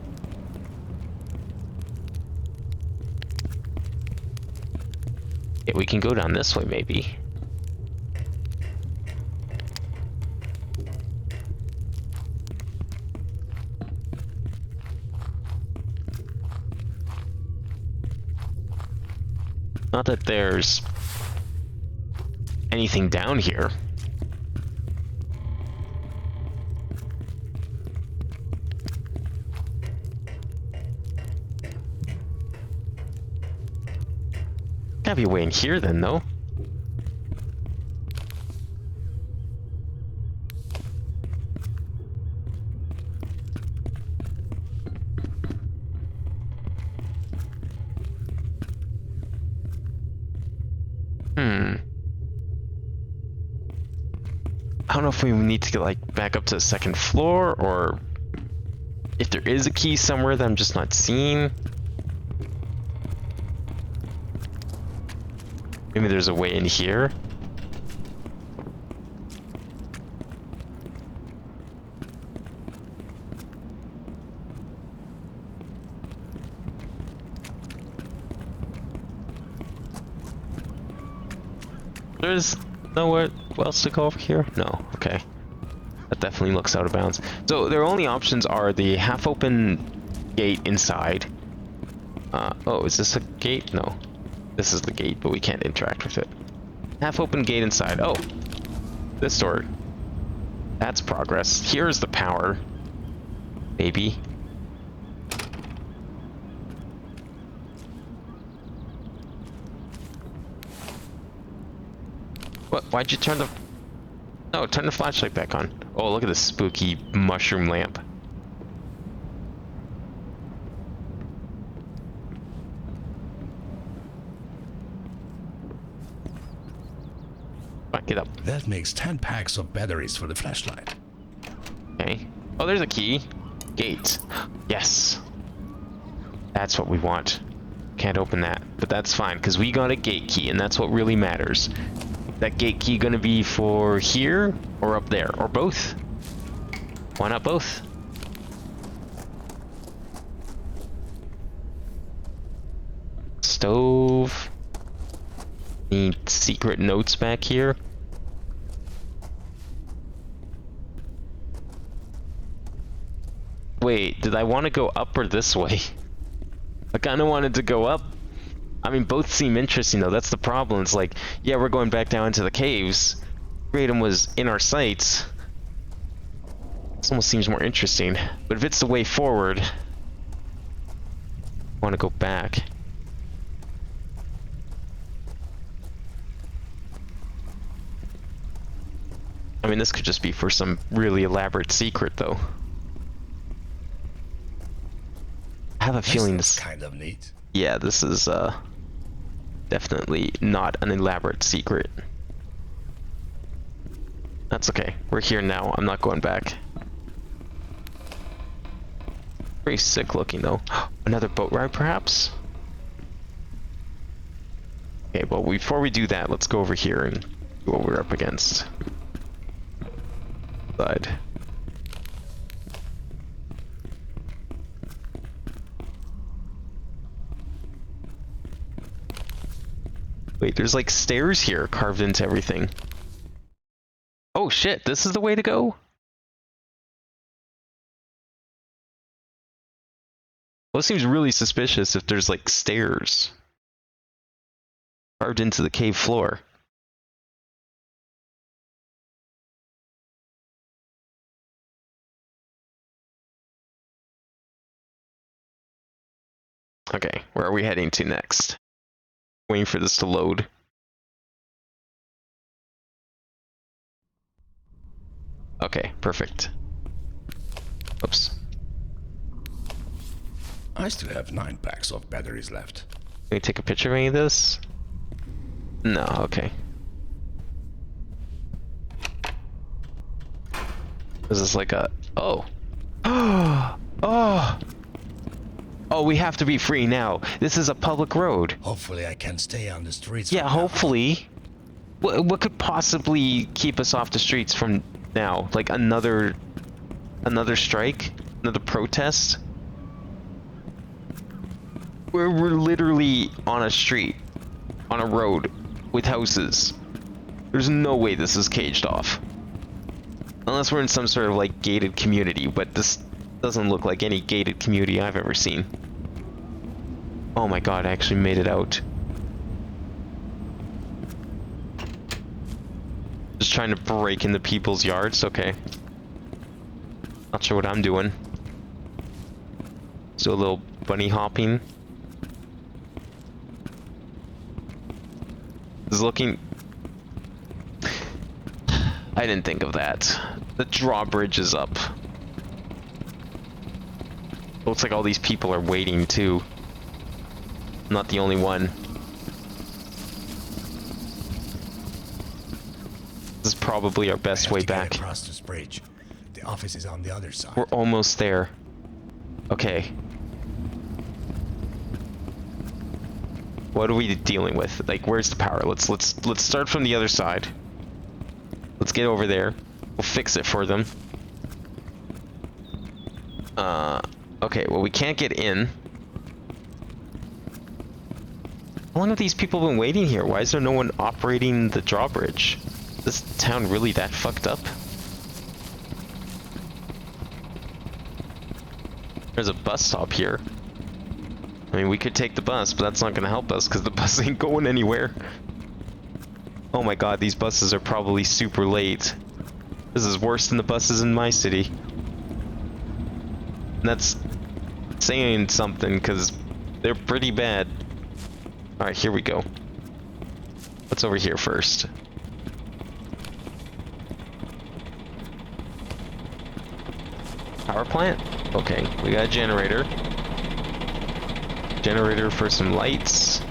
Yeah, we can go down this way, maybe. Not that there's anything down here. Gotta be a way in here then, though. I don't know if we need to get like back up to the second floor, or if there is a key somewhere that I'm just not seeing. Maybe there's a way in here. There's nowhere else to go over here? No, okay. That definitely looks out of bounds. So their only options are the half-open gate inside. Oh, is this a gate? No. This is the gate, but we can't interact with it. Half-open gate inside. Oh, this door. That's progress. Here's the power. Maybe. What? Why'd you turn the... No, turn the flashlight back on. Oh, look at this spooky mushroom lamp. Get up. That makes 10 packs of batteries for the flashlight. Okay. Oh, there's a key. Gate. Yes. That's what we want. Can't open that, but that's fine, because we got a gate key, and that's what really matters. That gate key gonna be for here, or up there, or both? Why not both? Stove. Need secret notes back here. Wait, did I want to go up or this way? I kind of wanted to go up. I mean, both seem interesting though. That's the problem. It's like, yeah, we're going back down into the caves. Kratom was in our sights. This almost seems more interesting. But if it's the way forward, I want to go back. I mean, this could just be for some really elaborate secret, though. I have a feeling this... kind of neat. Yeah, this is, Definitely not an elaborate secret. That's okay. We're here now. I'm not going back. Pretty sick looking though. Another boat ride perhaps? Okay, well before we do that, let's go over here and see what we're up against. Side. Wait, there's like stairs here carved into everything. Oh shit, this is the way to go? Well, it seems really suspicious if there's like stairs carved into the cave floor. Okay, where are we heading to next? Waiting for this to load. Okay, perfect. Oops. I still have 9 packs of batteries left. Can we take a picture of any of this? No, okay. This is like a... Oh. Oh! Oh, we have to be free now. This is a public road. Hopefully I can stay on the streets. Yeah, from now on. hopefully. What could possibly keep us off the streets from now? Like another strike? Another protest? We're literally on a street, on a road, with houses. There's no way this is caged off. Unless we're in some sort of like gated community, but this doesn't look like any gated community I've ever seen. Oh my god, I actually made it out. Just trying to break into people's yards, okay. Not sure what I'm doing. So a little bunny hopping. This is looking... I didn't think of that. The drawbridge is up. Looks like all these people are waiting too. I'm not the only one. This is probably our best way back. Across this bridge. The office is on the other side. We're almost there. Okay. What are we dealing with? Like, where's the power? Let's start from the other side. Let's get over there. We'll fix it for them. Okay, well we can't get in. How long have these people been waiting here? Why is there no one operating the drawbridge? Is this town really that fucked up? There's a bus stop here. I mean, we could take the bus, but that's not gonna help us because the bus ain't going anywhere. Oh my god, these buses are probably super late. This is worse than the buses in my city. And that's saying something because they're pretty bad. Alright, here we go. What's over here first? Power plant? Okay, we got a generator. Generator for some lights.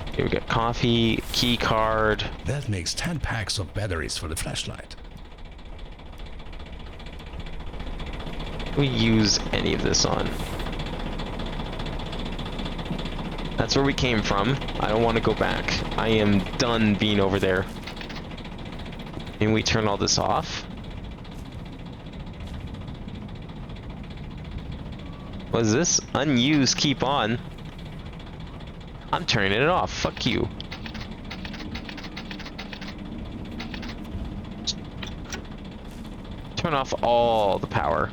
Okay, we got coffee, key card. That makes 10 packs of batteries for the flashlight. We use any of this on. That's where we came from. I don't want to go back. I am done being over there. Can we turn all this off? What is this? Unused, keep on. I'm turning it off. Fuck you. Turn off all the power.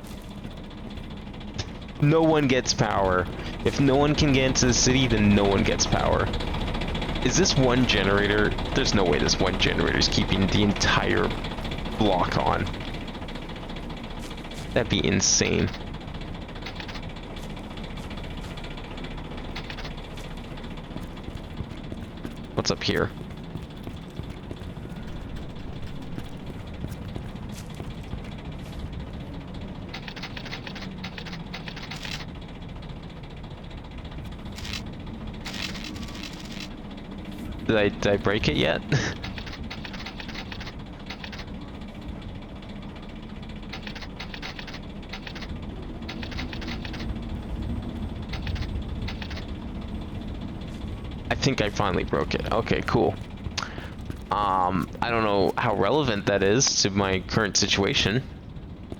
No one gets power. If no one can get into the city, then no one gets power. Is this one generator? There's no way this one generator is keeping the entire block on. That'd be insane. What's up here? Did I break it yet? I think I finally broke it. Okay, cool. I don't know how relevant that is to my current situation,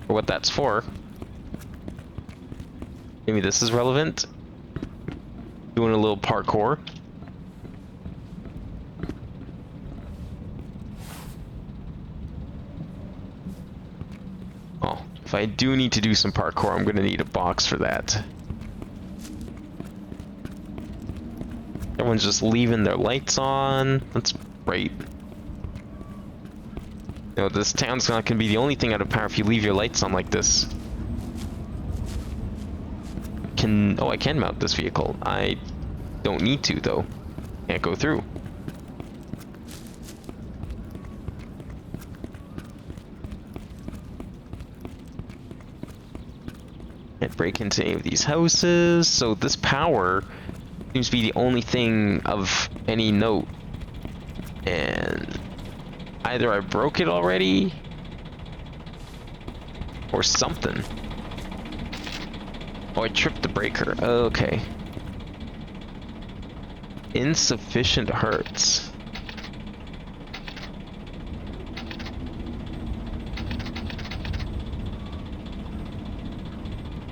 or what that's for. Maybe this is relevant. Doing a little parkour. Oh, if I do need to do some parkour, I'm gonna need a box for that. Everyone's just leaving their lights on. That's great. You know, this town's not gonna be the only thing out of power if you leave your lights on like this. Oh, I can mount this vehicle. I don't need to, though. Can't go through. Can't break into any of these houses. So this power seems to be the only thing of any note. And either I broke it already or something. Oh, I tripped the breaker. Okay. Insufficient hertz.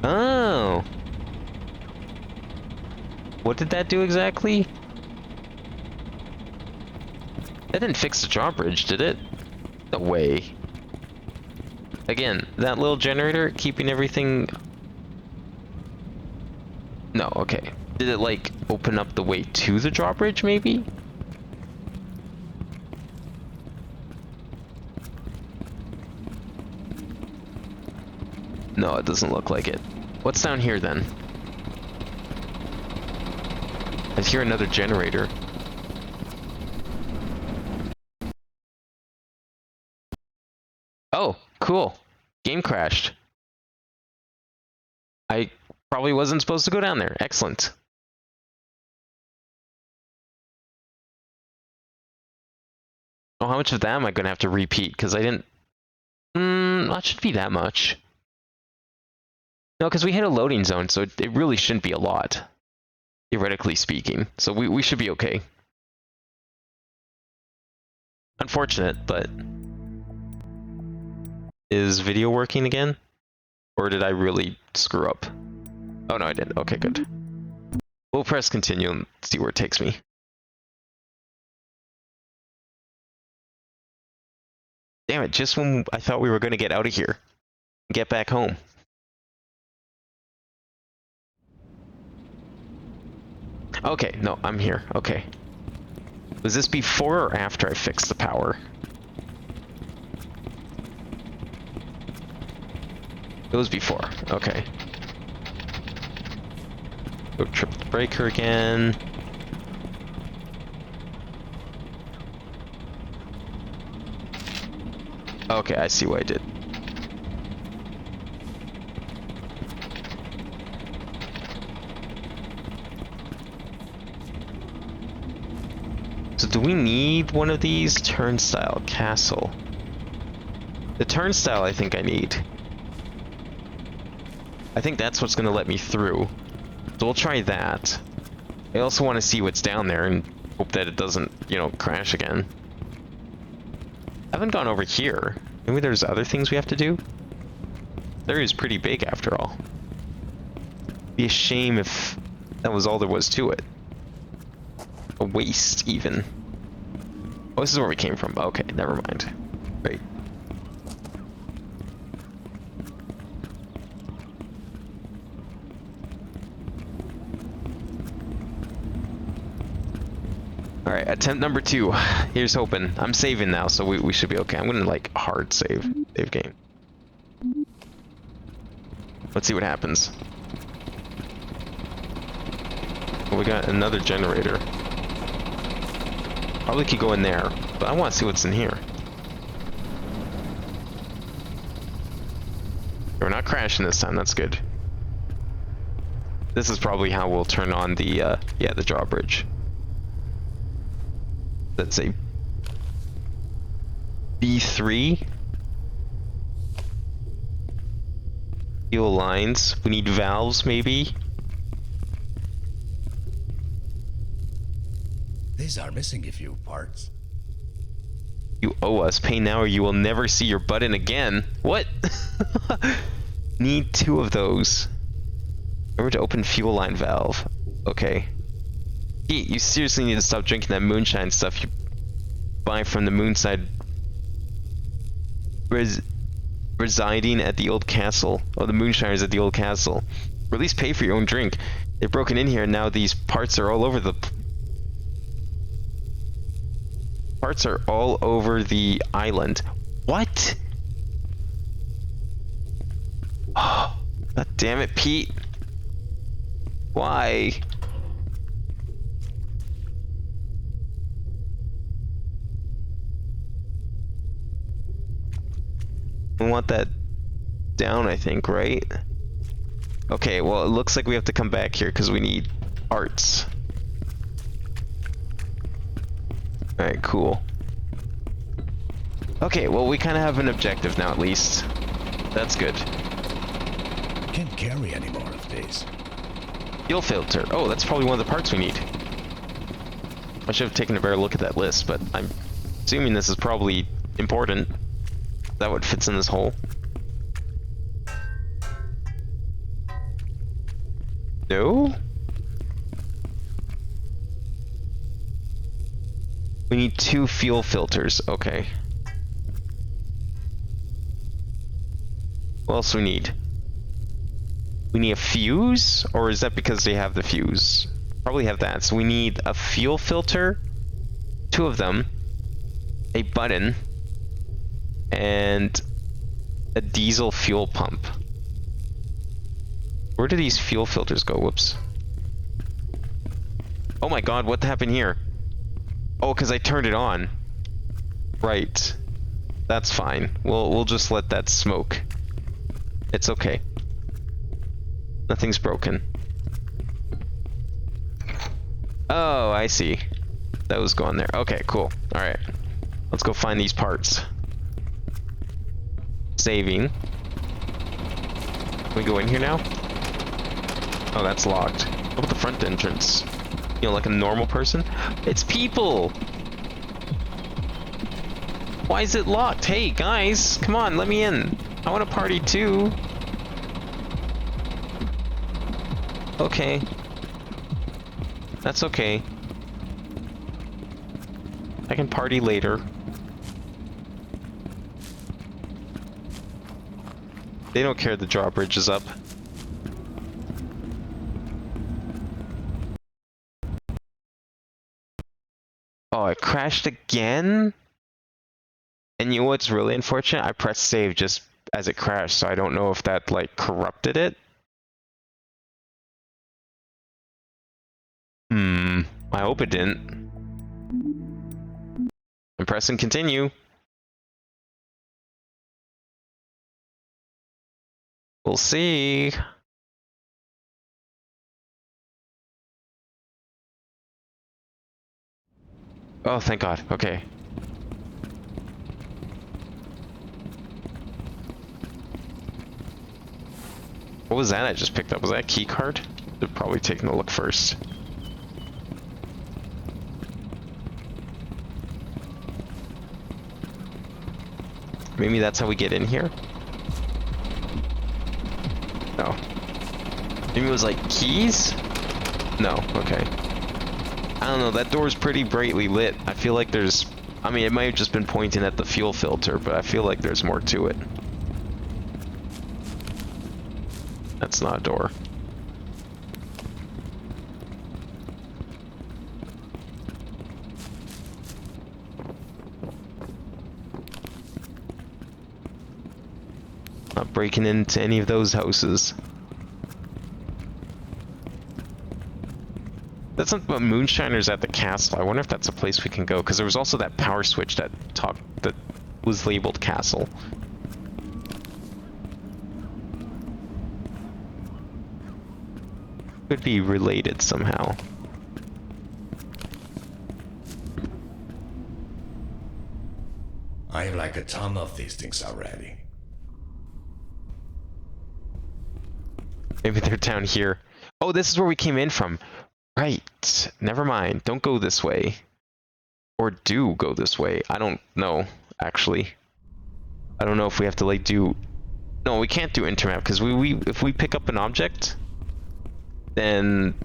Oh. What did that do exactly? That didn't fix the drawbridge, did it? No way. Again, that little generator keeping everything... No, okay. Did it, like, open up the way to the drawbridge, maybe? No, it doesn't look like it. What's down here, then? I hear another generator. Oh, cool. Game crashed. I probably wasn't supposed to go down there. Excellent. Oh, how much of that am I going to have to repeat? Because I didn't... that should be that much. No, because we hit a loading zone, so it really shouldn't be a lot. Theoretically speaking. So we should be okay. Unfortunate, but... Is video working again? Or did I really screw up? Oh no, I didn't. Okay, good. We'll press continue and see where it takes me. Damn it, just when I thought we were going to get out of here. Get back home. Okay, no, I'm here. Okay. Was this before or after I fixed the power? It was before. Okay. Go trip the breaker again. Okay, I see what I did. So do we need one of these? Turnstile castle. The turnstile I think I need. I think that's what's going to let me through. So we'll try that. I also want to see what's down there and hope that it doesn't, you know, crash again. I haven't gone over here. Maybe there's other things we have to do? The area is pretty big after all. Be a shame if that was all there was to it. A waste, even. Oh, this is where we came from. Okay, never mind. Great. Alright, attempt number 2. Here's hoping. I'm saving now, so we should be okay. I'm gonna, like, hard save game. Let's see what happens. Well, we got another generator. Probably could go in there, but I want to see what's in here. We're not crashing this time, that's good. This is probably how we'll turn on the, yeah, the drawbridge. That's a B3. Fuel lines. We need valves, maybe. These are missing a few parts. You owe us. Pay now or you will never see your button again. What? Need 2 of those. Remember to open fuel line valve. Okay. Pete, you seriously need to stop drinking that moonshine stuff you buy from the moonside residing at the old castle. Oh, the moonshiners at the old castle. Or at least pay for your own drink. They've broken in here and now these parts are all over the... Parts are all over the island. What? Oh, God damn it, Pete. Why? We want that down, I think, right? Okay, well, it looks like we have to come back here because we need parts. Alright, cool. Okay, well, we kind of have an objective now, at least. That's good. Can't carry any more of these. Fuel filter. Oh, that's probably one of the parts we need. I should have taken a better look at that list, but I'm assuming this is probably important. Is that what fits in this hole? No? We need 2 fuel filters. Okay. What else we need? We need a fuse? Or is that because they have the fuse? Probably have that. So we need a fuel filter, 2 of them, a button, and a diesel fuel pump. Where do these fuel filters go? Whoops. Oh my god, what happened here? Oh, because I turned it on. Right. That's fine. We'll just let that smoke. It's okay. Nothing's broken. Oh, I see. That was going there. Okay, cool. Alright. Let's go find these parts. Saving. Can we go in here now? Oh, that's locked. What about the front entrance? You know, like a normal person? It's people! Why is it locked? Hey, guys! Come on, let me in! I want to party too! Okay. That's okay. I can party later. They don't care the drawbridge is up. Oh, I crashed again? And you know what's really unfortunate? I pressed save just as it crashed, so I don't know if that, like, corrupted it. I hope it didn't. I'm pressing continue. We'll see. Oh, thank God. Okay. What was that I just picked up? Was that a key card? They're probably taking a look first. Maybe that's how we get in here? No. Maybe it was like keys? No, okay. I don't know, that door's pretty brightly lit. I feel like there's... I mean, it might have just been pointing at the fuel filter, but I feel like there's more to it. That's not a door. Not breaking into any of those houses. That's something about moonshiners at the castle. I wonder if that's a place we can go, because there was also that power switch that was labeled castle. Could be related somehow. have like a ton of these things already. Maybe they're down here. Oh, this is where we came in from. Right. Never mind. Don't go this way. Or do go this way. I don't know, actually. I don't know if we have to, like, do... No, we can't do intermap, because if we pick up an object, then...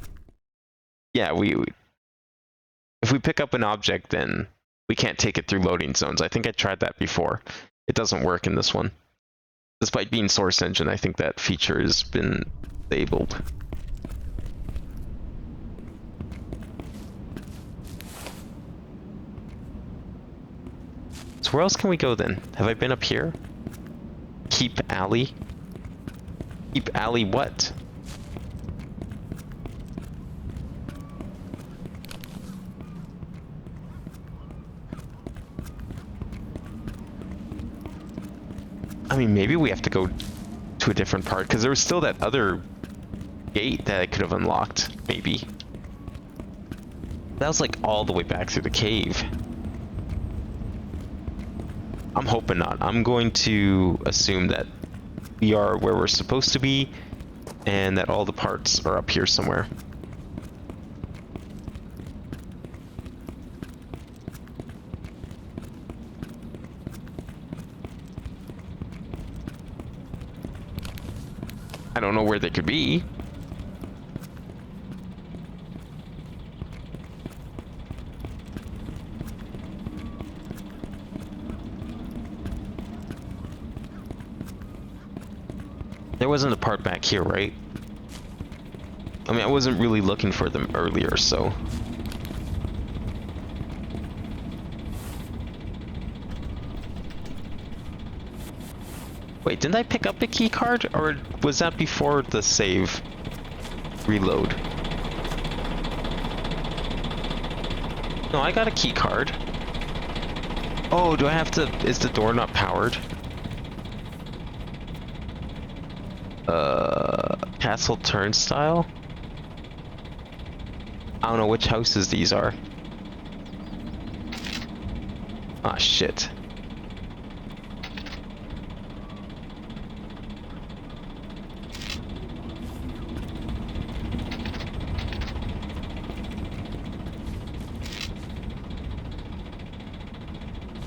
Yeah, if we pick up an object, then we can't take it through loading zones. I think I tried that before. It doesn't work in this one. Despite being Source Engine, I think that feature has been disabled. So where else can we go then? Have I been up here? Keep Alley? Keep Alley what? I mean, maybe we have to go to a different part, because there was still that other gate that I could have unlocked, maybe. That was like all the way back through the cave. I'm hoping not. I'm going to assume that we are where we're supposed to be, and that all the parts are up here somewhere. I don't know where they could be. There wasn't a part back here, right? I mean, I wasn't really looking for them earlier, so... Wait, didn't I pick up a key card, or was that before the save reload? No, I got a key card. Oh, do I have to... Is the door not powered? Castle Turnstile? I don't know which houses these are. Ah, shit.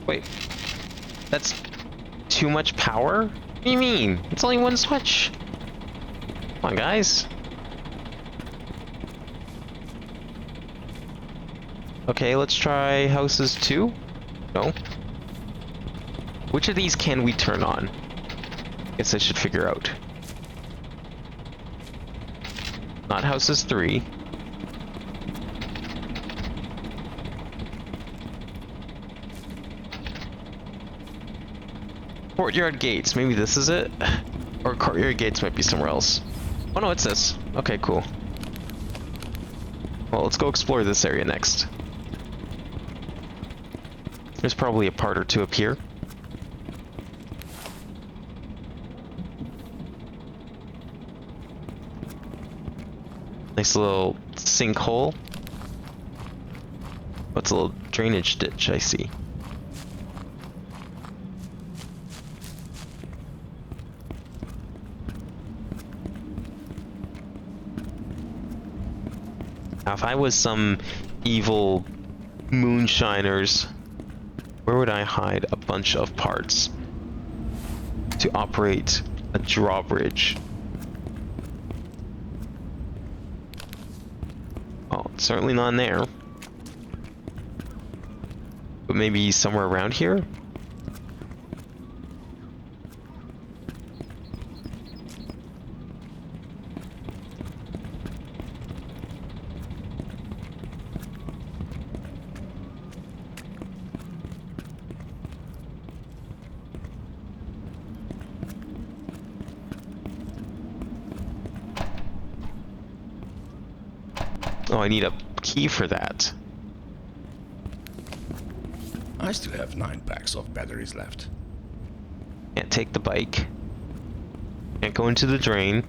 Wait. That's too much power? What do you mean? It's only one switch. Come on, guys. Okay, let's try houses 2. No. Which of these can we turn on? Guess I should figure out. Not houses 3. Courtyard gates. Maybe this is it? Or courtyard gates might be somewhere else. Oh no, it's this. Okay, cool. Well, let's go explore this area next. There's probably a part or two up here. Nice little sinkhole. What's a little drainage ditch I see? Now, if I was some evil moonshiners, where would I hide a bunch of parts to operate a drawbridge? Oh, it's certainly not in there. But maybe somewhere around here? Oh, I need a key for that. I still have 9 packs of batteries left. Can't take the bike. Can't go into the drain.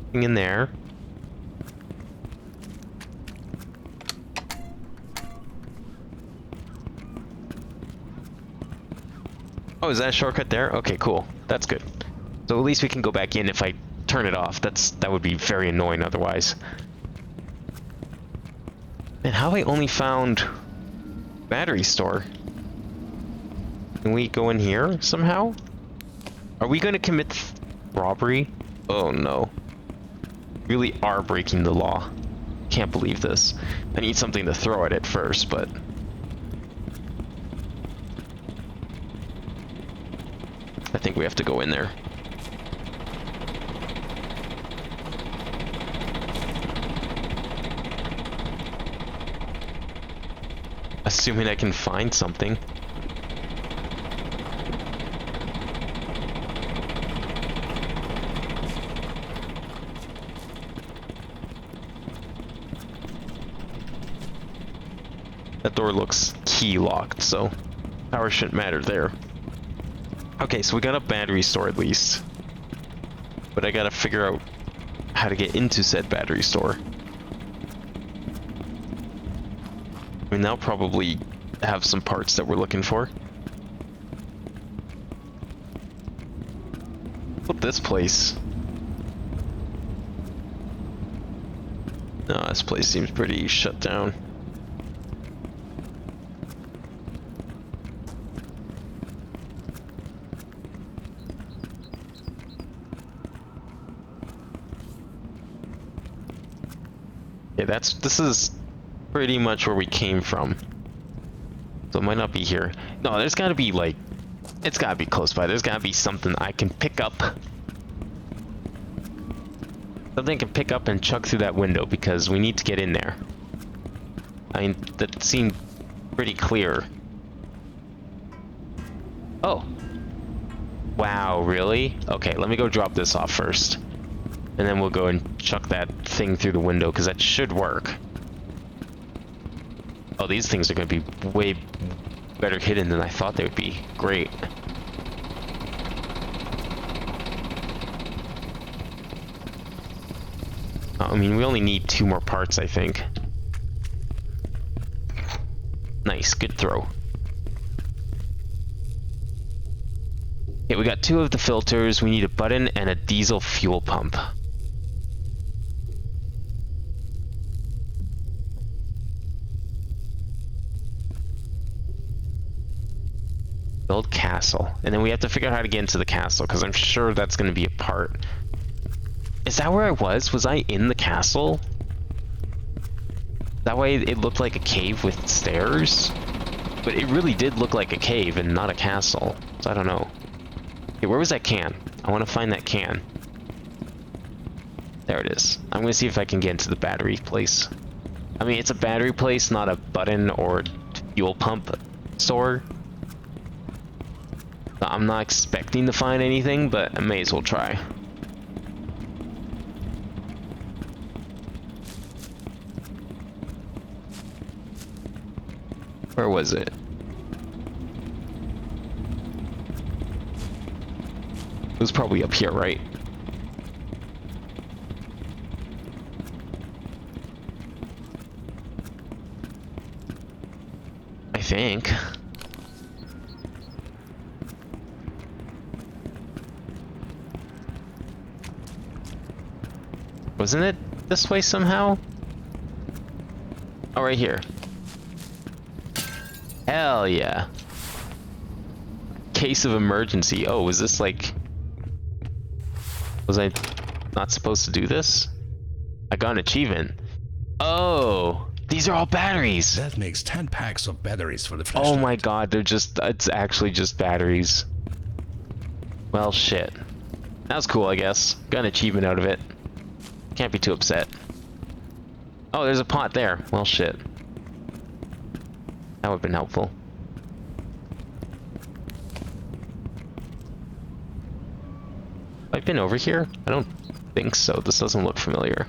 Nothing in there. Oh, is that a shortcut there? Okay, cool. That's good. So at least we can go back in if I turn it off. That would be very annoying otherwise. And how have I only found battery store? Can we go in here somehow? Are we going to commit robbery? Oh no. Really are breaking the law. Can't believe this. I need something to throw at it first, but... I think we have to go in there. Assuming I can find something. That door looks key locked, so power shouldn't matter there. Okay, so we got a battery store at least. But I gotta figure out how to get into said battery store. I mean, they'll probably have some parts that we're looking for. Look, this place. No, this place seems pretty shut down. Yeah, this is pretty much where we came from. So it might not be here. No, there's gotta be like, it's gotta be close by. There's gotta be something I can pick up. Something I can pick up and chuck through that window because we need to get in there. I mean, that seemed pretty clear. Oh. Wow, really? Okay, let me go drop this off first. And then we'll go and chuck that thing through the window, because that should work. Oh, these things are going to be way better hidden than I thought they would be. Great. I mean, we only need 2 more parts, I think. Nice, good throw. Okay, we got 2 of the filters. We need a button and a diesel fuel pump. Build castle. And then we have to figure out how to get into the castle, because I'm sure that's going to be a part. Is that where I was? Was I in the castle? That way it looked like a cave with stairs? But it really did look like a cave and not a castle. So I don't know. Okay, where was that can? I want to find that can. There it is. I'm going to see if I can get into the battery place. I mean, it's a battery place, not a button or fuel pump store. I'm not expecting to find anything, but I may as well try. Where was it? It was probably up here, right? I think. Wasn't it this way somehow? Oh, right here. Hell yeah. Case of emergency. Oh, was this like... Was I not supposed to do this? I got an achievement. Oh, these are all batteries. That makes 10 packs of batteries for the flashlight. Oh my god, it's actually just batteries. Well, shit. That was cool, I guess. Got an achievement out of it. Can't be too upset. Oh, there's a pot there. Well, shit. That would have been helpful. Have I been over here? I don't think so. This doesn't look familiar.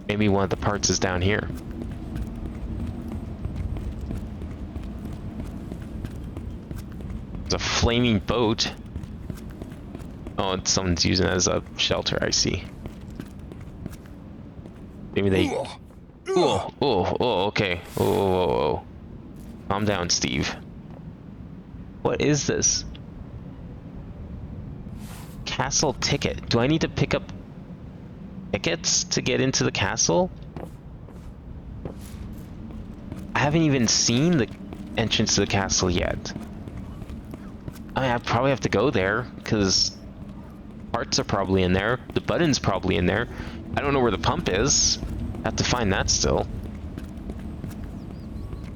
Maybe one of the parts is down here. There's a flaming boat. Oh, someone's using it as a shelter, I see. Maybe they... Oh, okay. Oh. Calm down, Steve. What is this? Castle ticket. Do I need to pick up tickets to get into the castle? I haven't even seen the entrance to the castle yet. I mean, I probably have to go there, because parts are probably in there. The button's probably in there. I don't know where the pump is. I have to find that still.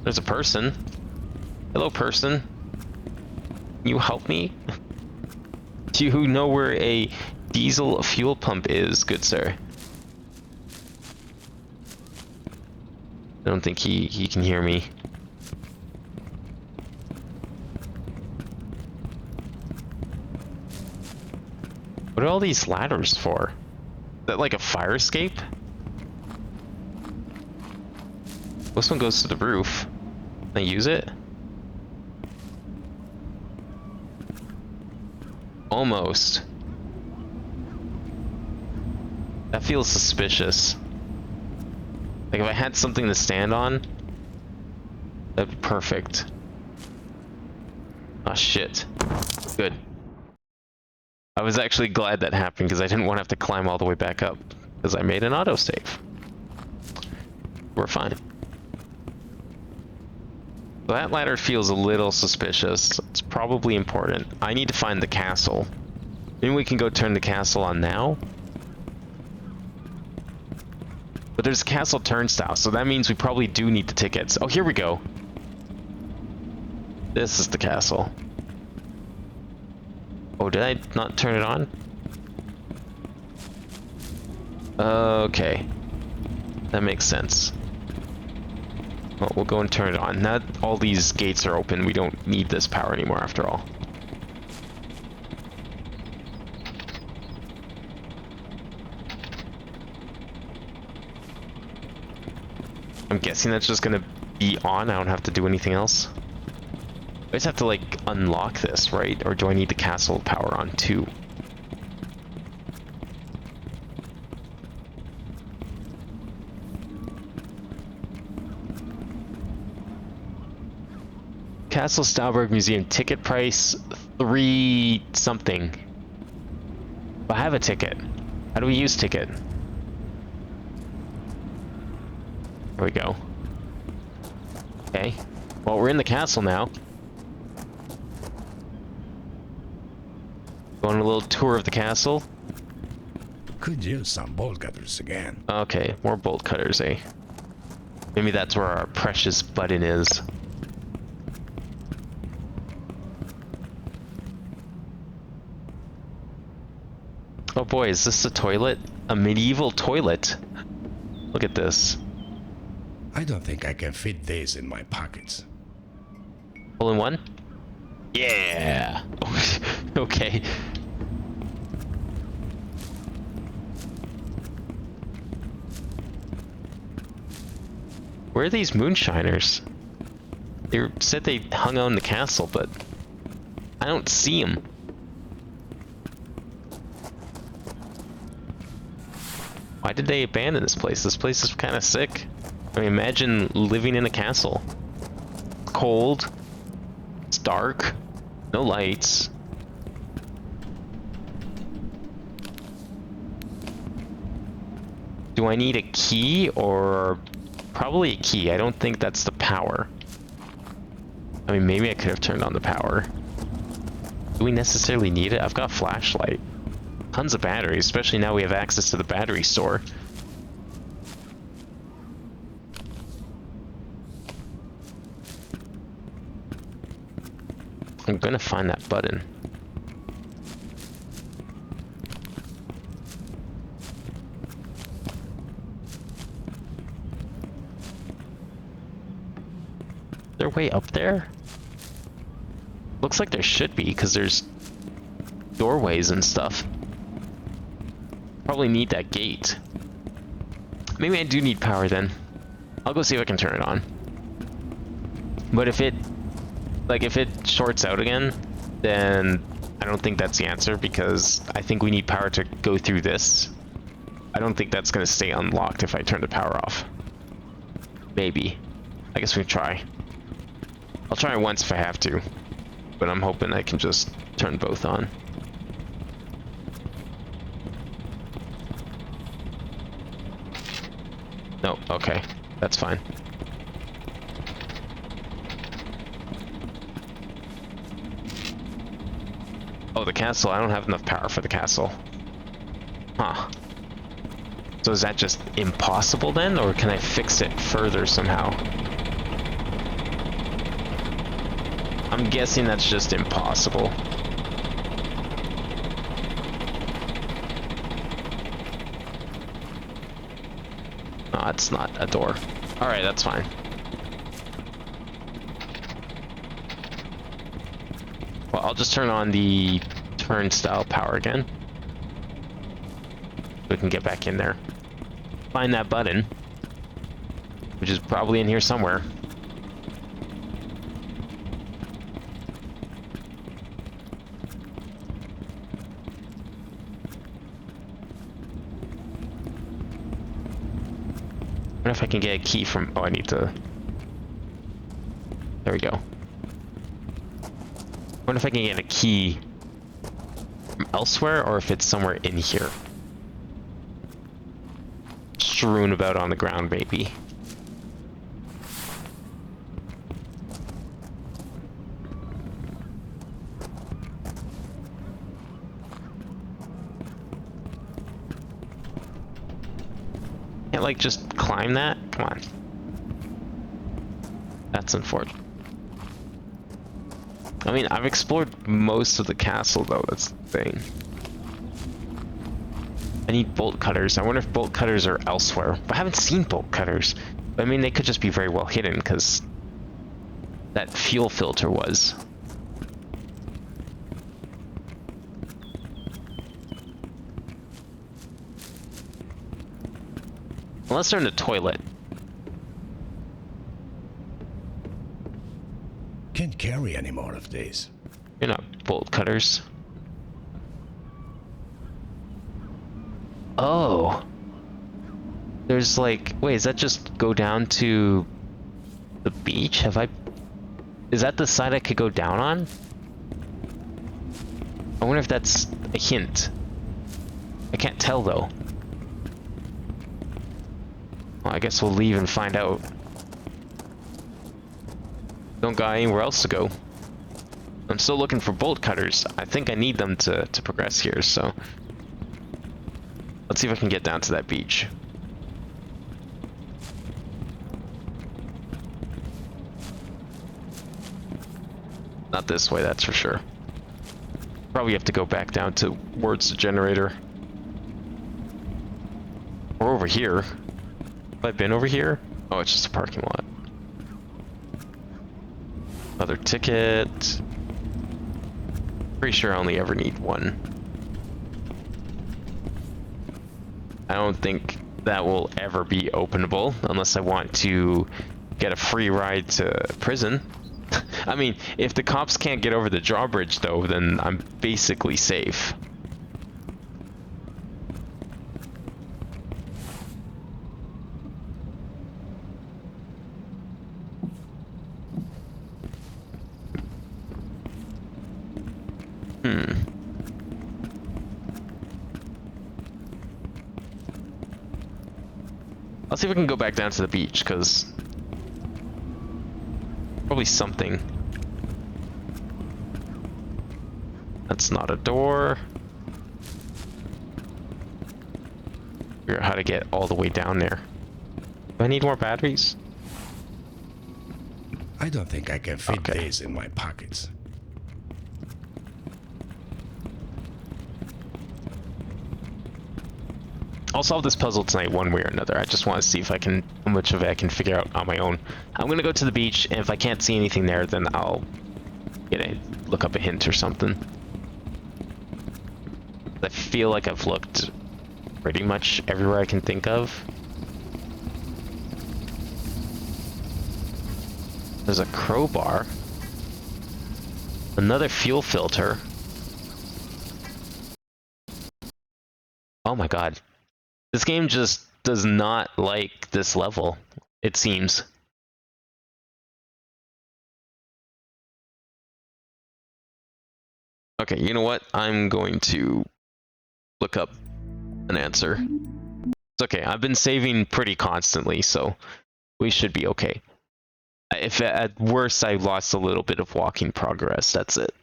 There's a person. Hello, person. Can you help me? Do you know where a diesel fuel pump is, good sir? I don't think he can hear me. What are all these ladders for? Is that like a fire escape? This one goes to the roof. Can I use it? Almost. That feels suspicious. Like if I had something to stand on, that'd be perfect. Oh shit. Good. I was actually glad that happened because I didn't want to have to climb all the way back up because I made an autosave. We're fine. So that ladder feels a little suspicious. It's probably important. I need to find the castle. Maybe we can go turn the castle on now. But there's a castle turnstile, so that means we probably do need the tickets. Oh, here we go. This is the castle. Oh, did I not turn it on? Okay. That makes sense. Well, we'll go and turn it on. Now all these gates are open, we don't need this power anymore after all. I'm guessing that's just gonna be on. I don't have to do anything else. I just have to, like, unlock this, right? Or do I need the castle power on too? Castle Stauberg Museum ticket price 3 something. I have a ticket. How do we use ticket? There we go. Okay. Well, we're in the castle now. Going on a little tour of the castle. Could use some bolt cutters again. Okay, more bolt cutters, eh? Maybe that's where our precious button is. Oh boy, is this a toilet? A medieval toilet. Look at this. I don't think I can fit these in my pockets. All in one? Yeah! Okay. Where are these moonshiners? They said they hung out in the castle, but I don't see them. Why did they abandon this place? This place is kind of sick. I mean, imagine living in a castle. It's cold. It's dark. No lights. Do I need a key or probably a key? I don't think that's the power. I mean, maybe I could have turned on the power. Do we necessarily need it? I've got a flashlight. Tons of batteries, especially now we have access to the battery store. I'm gonna find that button. Is there a way up there? Looks like there should be, because there's doorways and stuff. Probably need that gate. Maybe I do need power then. I'll go see if I can turn it on. But if it shorts out again, then I don't think that's the answer because I think we need power to go through this. I don't think that's going to stay unlocked if I turn the power off. Maybe. I guess we can try. I'll try it once if I have to. But I'm hoping I can just turn both on. No, okay. That's fine. Oh, the castle. I don't have enough power for the castle. Huh. So is that just impossible then, or can I fix it further somehow? I'm guessing that's just impossible. No, it's not a door. Alright, that's fine. Well, I'll just turn on the turnstile power again. We can get back in there. Find that button, which is probably in here somewhere. I wonder if I can get a key from... Oh, I need to... There we go. I wonder if I can get a key from elsewhere, or if it's somewhere in here. Strewn about on the ground, maybe. Can't, like, just climb that? Come on. That's unfortunate. I mean, I've explored most of the castle, though. That's the thing. I need bolt cutters. I wonder if bolt cutters are elsewhere. But I haven't seen bolt cutters. I mean, they could just be very well hidden, because that fuel filter was. Unless they're in the toilet. Can't carry any more of these. You're not bolt cutters. Oh. There's like, wait, does that just go down to the beach? Have I... Is that the side I could go down on? I wonder if that's a hint. I can't tell though. Well, I guess we'll leave and find out. Don't got anywhere else to go. I'm still looking for bolt cutters. I think I need them to progress here, so... Let's see if I can get down to that beach. Not this way, that's for sure. Probably have to go back down towards the generator. Or over here. Have I been over here? Oh, it's just a parking lot. Another ticket. Pretty sure I only ever need one. I don't think that will ever be openable unless I want to get a free ride to prison. I mean, if the cops can't get over the drawbridge though, then I'm basically safe. I'll see if we can go back down to the beach, because probably something. That's not a door. Figure out how to get all the way down there. Do I need more batteries? I don't think I can fit Okay. these in my pockets. I'll solve this puzzle tonight one way or another. I just want to see if I can, how much of it I can figure out on my own. I'm gonna go to the beach, and if I can't see anything there, then I'll look up a hint or something. I feel like I've looked pretty much everywhere I can think of. There's a crowbar. Another fuel filter. Oh my god. This game just does not like this level, it seems. Okay, you know what? I'm going to look up an answer. It's okay. I've been saving pretty constantly, so we should be okay. If at worst I lost a little bit of walking progress, that's it.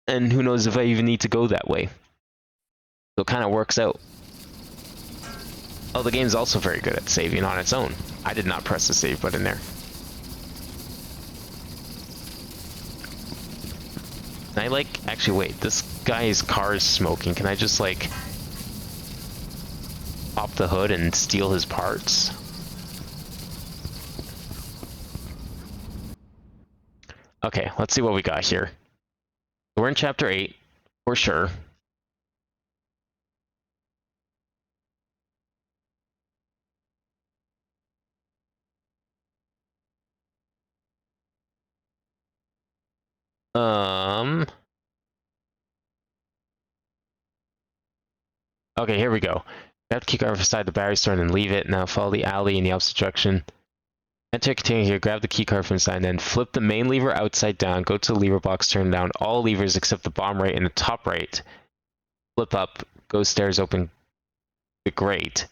And who knows if I even need to go that way. So it kind of works out. Oh, the game's also very good at saving on its own. I did not press the save button there. Can I like, actually wait, this guy's car is smoking. Can I just like pop the hood and steal his parts? Okay, let's see what we got here. We're in chapter 8, for sure. Okay, here we go. Grab the keycard beside the battery store and then leave it. Now follow the alley in the opposite direction. Enter a container here, grab the keycard from inside, and then flip the main lever outside down. Go to the lever box, turn down all levers except the bottom right and the top right. Flip up, go stairs, open the grate.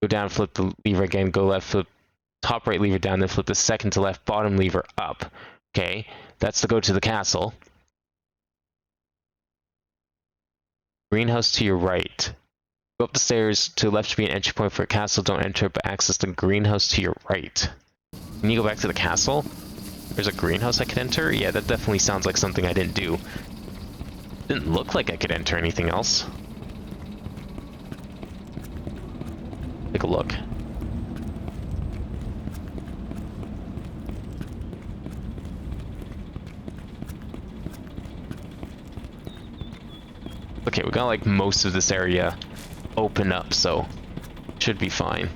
Go down, flip the lever again, go left, flip top right lever down, then flip the second to left bottom lever up. Okay, that's to go to the castle. Greenhouse to your right. Go up the stairs to the left should be an entry point for a castle. Don't enter, but access the greenhouse to your right. Can you go back to the castle? There's a greenhouse I could enter? Yeah, that definitely sounds like something I didn't do. Didn't look like I could enter anything else. Take a look. Okay, we got like most of this area open up, so should be fine.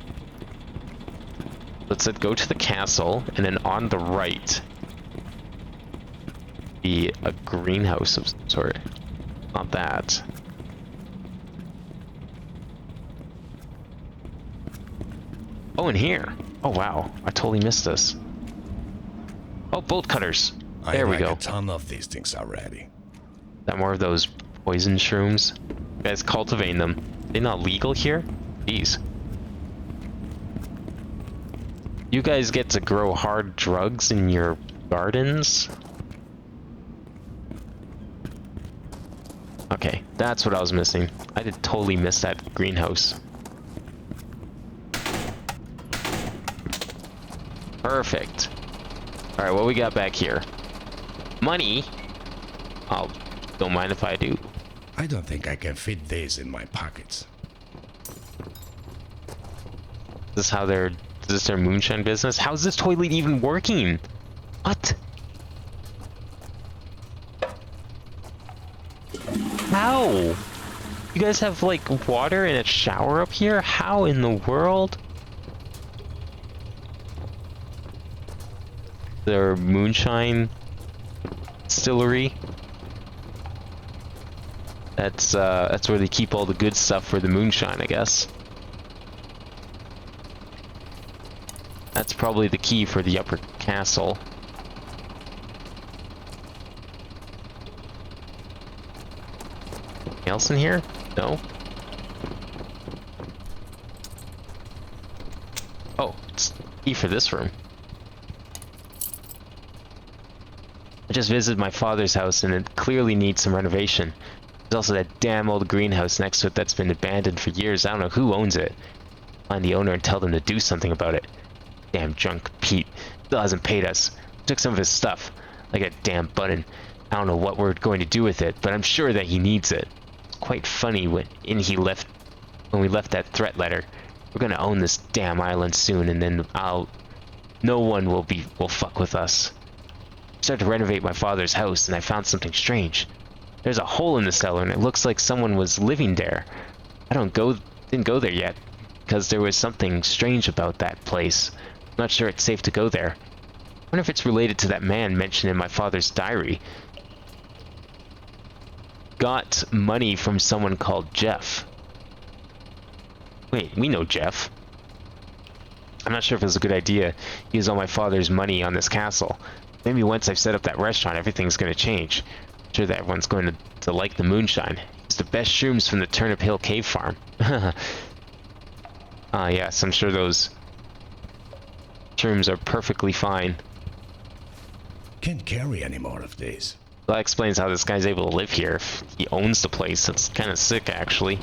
Let's go to the castle, and then on the right be a greenhouse of some sort. Not that. Oh, in here. Oh wow, I totally missed this. Oh, bolt cutters. There we go. A ton of these things already. Got more of those poison shrooms. You guys cultivating them. They not legal here? Jeez. You guys get to grow hard drugs in your gardens? Okay, that's what I was missing. I did totally miss that greenhouse. Perfect. Alright, what we got back here? Money? Oh, don't mind if I do. I don't think I can fit these in my pockets. Is this their moonshine business? How's this toilet even working? What? How? You guys have like water and a shower up here? How in the world? Their moonshine distillery. That's where they keep all the good stuff for the moonshine, I guess. That's probably the key for the upper castle. Anything else in here? No? Oh, it's the key for this room. I just visited my father's house and it clearly needs some renovation. There's also that damn old greenhouse next to it that's been abandoned for years. I don't know who owns it. Find the owner and tell them to do something about it. Damn drunk Pete. Still hasn't paid us. Took some of his stuff. Like a damn button. I don't know what we're going to do with it, but I'm sure that he needs it. It's quite funny when we left that threat letter. We're gonna own this damn island soon, and then no one will fuck with us. I started to renovate my father's house, and I found something strange. There's a hole in the cellar, and it looks like someone was living there. Didn't go there yet, because there was something strange about that place. I'm not sure it's safe to go there. I wonder if it's related to that man mentioned in my father's diary. Got money from someone called Jeff. Wait, we know Jeff. I'm not sure if it's a good idea to use all my father's money on this castle. Maybe once I've set up that restaurant, everything's going to change. I'm sure that everyone's going to like the moonshine. It's the best shrooms from the Turnip Hill Cave Farm. Yes, I'm sure those shrooms are perfectly fine. Can't carry any more of these. That explains how this guy's able to live here if he owns the place. That's kind of sick, actually.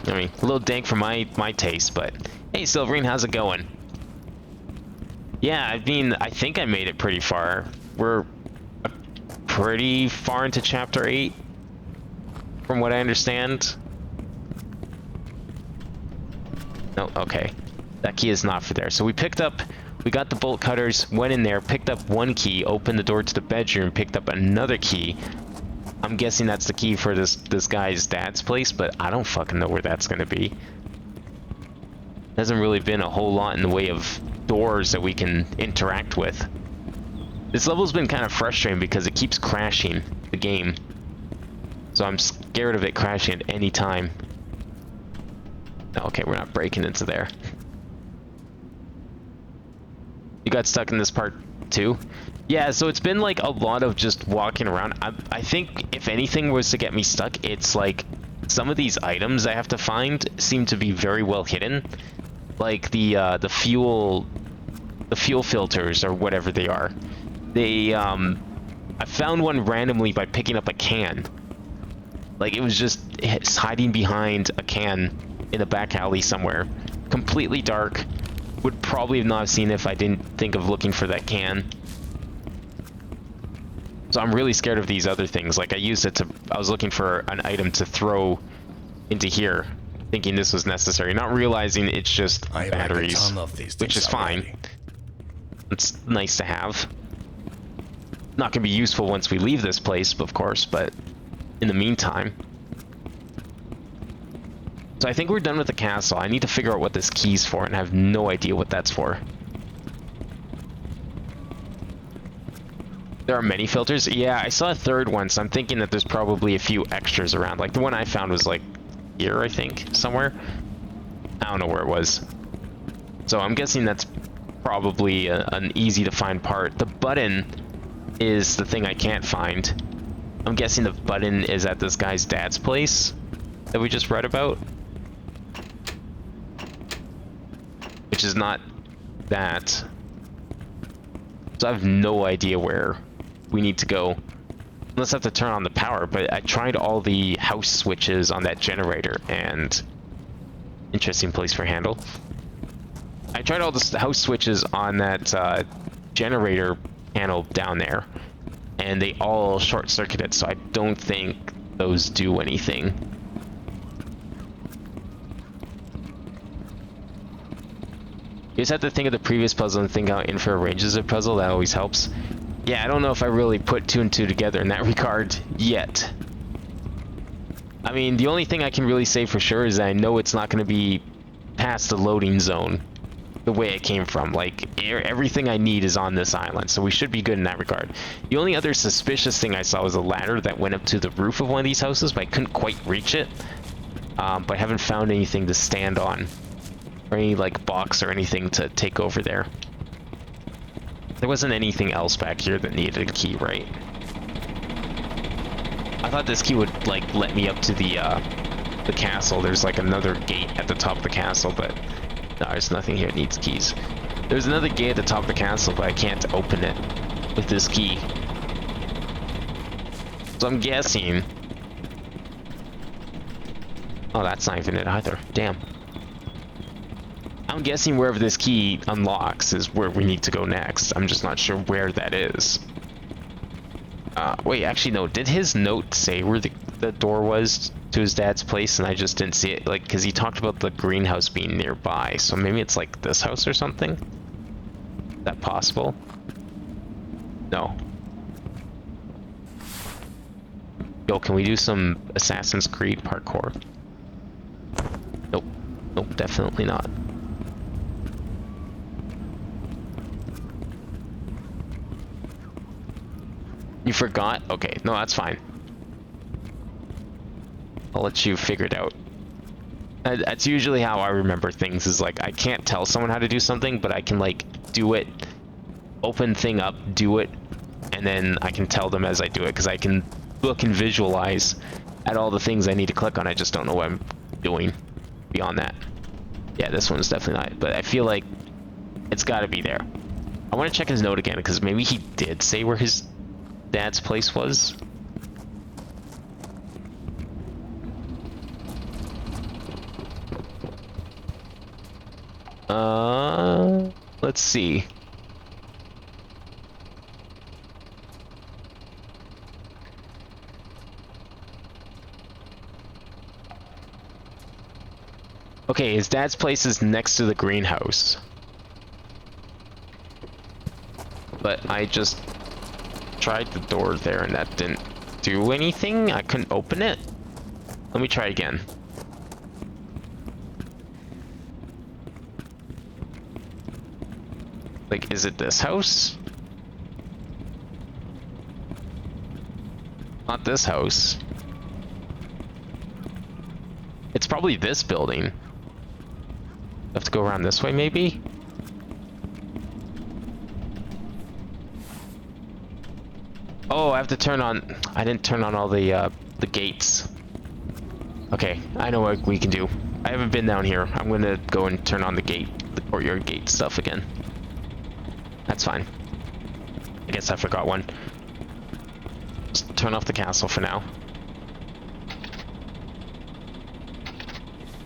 I mean, a little dank for my taste, but hey, Silverine, how's it going? Yeah, I mean, I think I made it pretty far. We're pretty far into Chapter 8, from what I understand. No, okay. That key is not for there. So we got the bolt cutters, went in there, picked up one key, opened the door to the bedroom, picked up another key. I'm guessing that's the key for this guy's dad's place, but I don't fucking know where that's gonna be. Hasn't really been a whole lot in the way of doors that we can interact with. This level's been kind of frustrating because it keeps crashing the game. So I'm scared of it crashing at any time. Okay, we're not breaking into there. You got stuck in this part too? Yeah, so it's been like a lot of just walking around. I think if anything was to get me stuck, it's like some of these items I have to find seem to be very well hidden. Like the fuel filters or whatever they are. I found one randomly by picking up a can. Like it was just hiding behind a can in a back alley somewhere. Completely dark. Would probably not have seen it if I didn't think of looking for that can. So I'm really scared of these other things. Like I was looking for an item to throw into here, thinking this was necessary, not realizing it's just batteries, like a ton of these which is already. fine. It's nice to have. Not gonna be useful once we leave this place, of course, but in the meantime. So I think we're done with the castle. I need to figure out what this key's for, and I have no idea what that's for. There are many filters? Yeah, I saw a third one, so I'm thinking that there's probably a few extras around. Like, the one I found was, like, here, I think, somewhere. I don't know where it was. So I'm guessing that's probably an easy-to-find part. The button is the thing I can't find. I'm guessing the button is at this guy's dad's place that we just read about. Which is not that. So I have no idea where we need to go. Unless I have to turn on the power, but I tried all the house switches on that generator, and interesting place for handle. I tried all the house switches on that generator panel down there, and they all short-circuited, so I don't think those do anything. You just have to think of the previous puzzle and think how INFRA arranges a puzzle. That always helps. Yeah, I don't know if I really put 2 and 2 together in that regard yet. I mean, the only thing I can really say for sure is that I know it's not going to be past the loading zone the way it came from. Like, everything I need is on this island, so we should be good in that regard. The only other suspicious thing I saw was a ladder that went up to the roof of one of these houses, but I couldn't quite reach it. But I haven't found anything to stand on, or any, like, box or anything to take over there. There wasn't anything else back here that needed a key, right? I thought this key would, like, let me up to the castle. There's, like, another gate at the top of the castle, but no, there's nothing here that needs keys. There's another gate at the top of the castle, but I can't open it with this key. So I'm guessing... Oh, that's not even it either. Damn. I'm guessing wherever this key unlocks is where we need to go next. I'm just not sure where that is. Wait, actually, no. Did his note say where the door was to his dad's place, and I just didn't see it? Like, because he talked about the greenhouse being nearby, so maybe it's like this house or something? Is that possible? No. Yo, can we do some Assassin's Creed parkour? Nope. Nope, definitely not. You forgot? Okay, no, that's fine. I'll let you figure it out. That's usually how I remember things, is like I can't tell someone how to do something, but I can like do it, open thing up, do it, and then I can tell them as I do it, because I can look and visualize at all the things I need to click on. I just don't know what I'm doing beyond that. Yeah, this one's definitely not, but I feel like it's got to be there. I want to check his note again, because maybe he did say where his dad's place was. Let's see. Okay, his dad's place is next to the greenhouse. But I just tried the door there and that didn't do anything. I couldn't open it. Let me try again. Like, is it this house? Not this house. It's probably this building. I have to go around this way, maybe? Oh, I have to turn on... I didn't turn on all the gates. Okay, I know what we can do. I haven't been down here. I'm gonna go and turn on the gate, the courtyard gate stuff again. That's fine. I guess I forgot one. Just turn off the castle for now.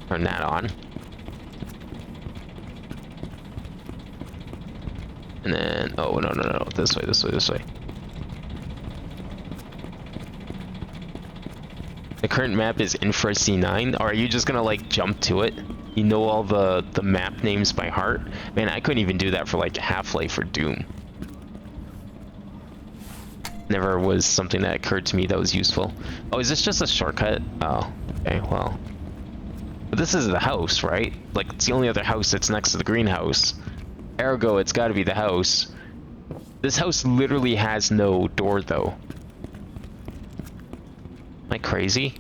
Turn that on. And then, oh, no. This way. The current map is INFRA C9. Or are you just gonna like jump to it? You know all the map names by heart? Man, I couldn't even do that for like Half-Life or Doom. Never was something that occurred to me that was useful. Oh, is this just a shortcut? Oh, okay, well. But this is the house, right? Like, it's the only other house that's next to the greenhouse. Ergo, it's gotta be the house. This house literally has no door, though. Am I crazy?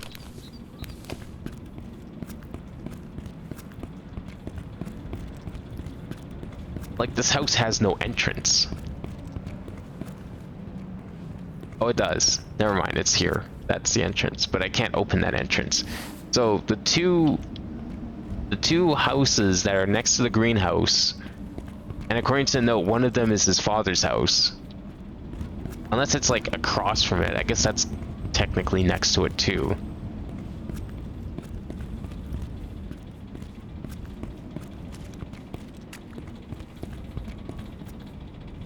Like, this house has no entrance. Oh, it does. Never mind, it's here. That's the entrance, but I can't open that entrance. So the two houses that are next to the greenhouse, and according to the note, one of them is his father's house. Unless it's like across from it. I guess that's technically next to it too.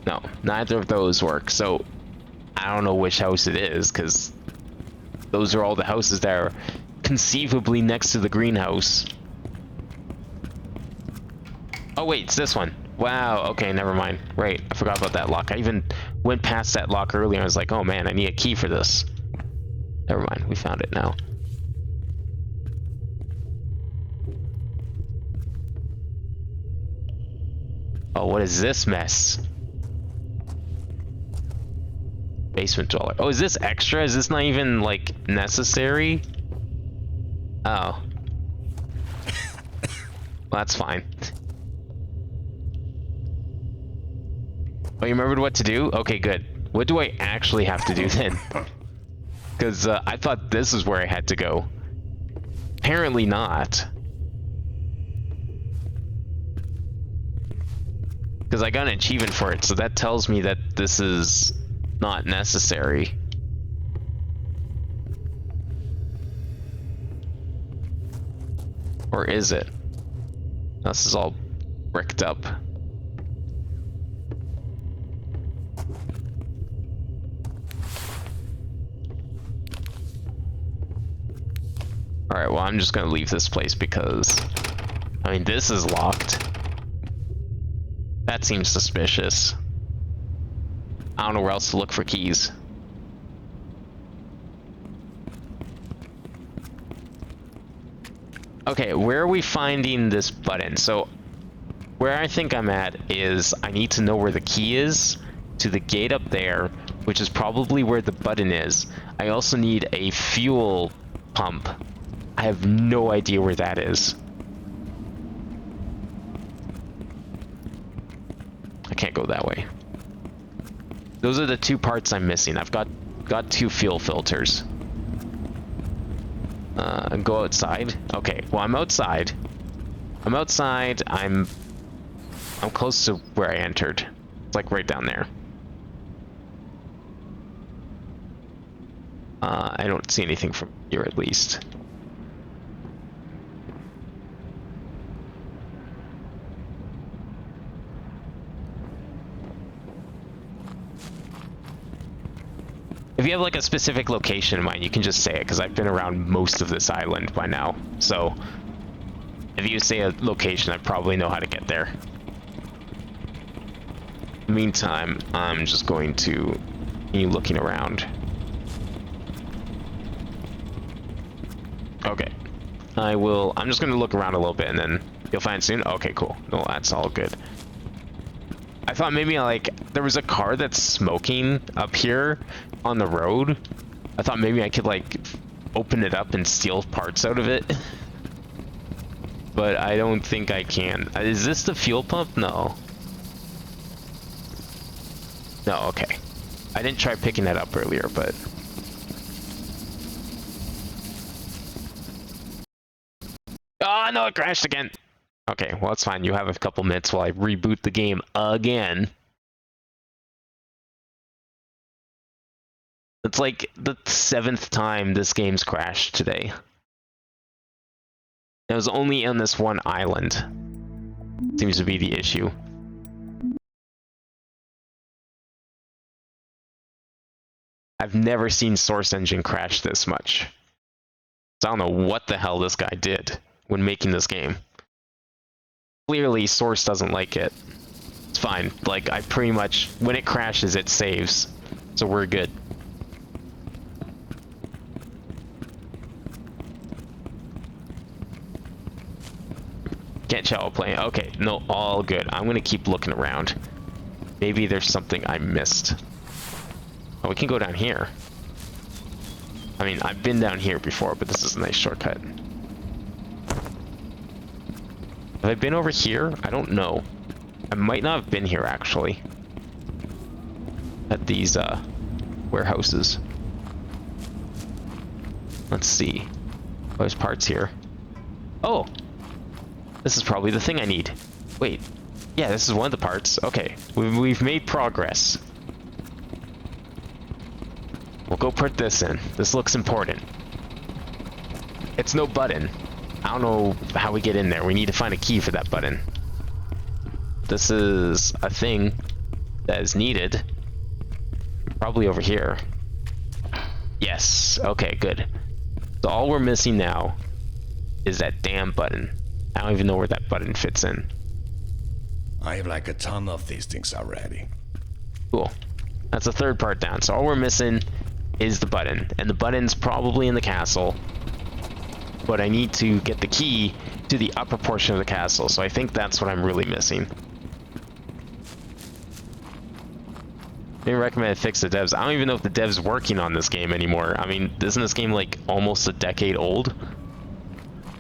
No, neither of those work. So I don't know which house it is, because those are all the houses that are conceivably next to the greenhouse. Oh wait, it's this one. Wow, okay, never mind. Right, I forgot about that lock. I even went past that lock earlier and I was like, oh man, I need a key for this. Never mind, we found it now. Oh, what is this mess? Basement dweller. Oh, is this extra? Is this not even, like, necessary? Oh. Well, that's fine. Oh, you remembered what to do? Okay, good. What do I actually have to do then? Because I thought this is where I had to go. Apparently not. Because I got an achievement for it, so that tells me that this is not necessary. Or is it? This is all bricked up. Alright, well, I'm just gonna leave this place because, I mean, this is locked. That seems suspicious. I don't know where else to look for keys. Okay, where are we finding this button? So, where I think I'm at is I need to know where the key is to the gate up there, which is probably where the button is. I also need a fuel pump I have no idea where that is. I can't go that way. Those are the two parts I'm missing. I've got two fuel filters. Go outside. Okay, well, I'm outside. I'm outside. I'm close to where I entered. It's like right down there. I don't see anything from here, at least. If you have like a specific location in mind, you can just say it, because I've been around most of this island by now. So if you say a location, I probably know how to get there. Meantime, I'm just going to continue looking around. Okay. I'm just going to look around a little bit and then you'll find soon. Okay, cool. No, that's all good. I thought maybe like there was a car that's smoking up here on the road. I thought maybe I could like open it up and steal parts out of it. But I don't think I can. Is this the fuel pump? No. No, okay. I didn't try picking that up earlier, but... Oh, no, it crashed again. Okay, well, it's fine. You have a couple minutes while I reboot the game again. It's like the 7th time this game's crashed today. It was only on this one island. Seems to be the issue. I've never seen Source Engine crash this much. So I don't know what the hell this guy did when making this game. Clearly, Source doesn't like it. It's fine. Like, I pretty much... When it crashes, it saves. So we're good. Can't tell while playing. Okay, no, all good. I'm gonna keep looking around. Maybe there's something I missed. Oh, we can go down here. I mean, I've been down here before, but this is a nice shortcut. Have I been over here? I don't know. I might not have been here, actually. At these, warehouses. Let's see. Oh, there's parts here. Oh! This is probably the thing I need. Wait. Yeah, this is one of the parts. Okay. We've made progress. We'll go put this in. This looks important. It's no button. I don't know how we get in there. We need to find a key for that button. This is a thing that is needed. Probably over here. Yes. Okay, good. So all we're missing now is that damn button. I don't even know where that button fits in. I have like a ton of these things already. Cool. That's the third part down. So all we're missing is the button. And the button's probably in the castle. But I need to get the key to the upper portion of the castle. So I think that's what I'm really missing. They recommend fix the devs. I don't even know if the devs working on this game anymore. I mean, isn't this game like almost a decade old?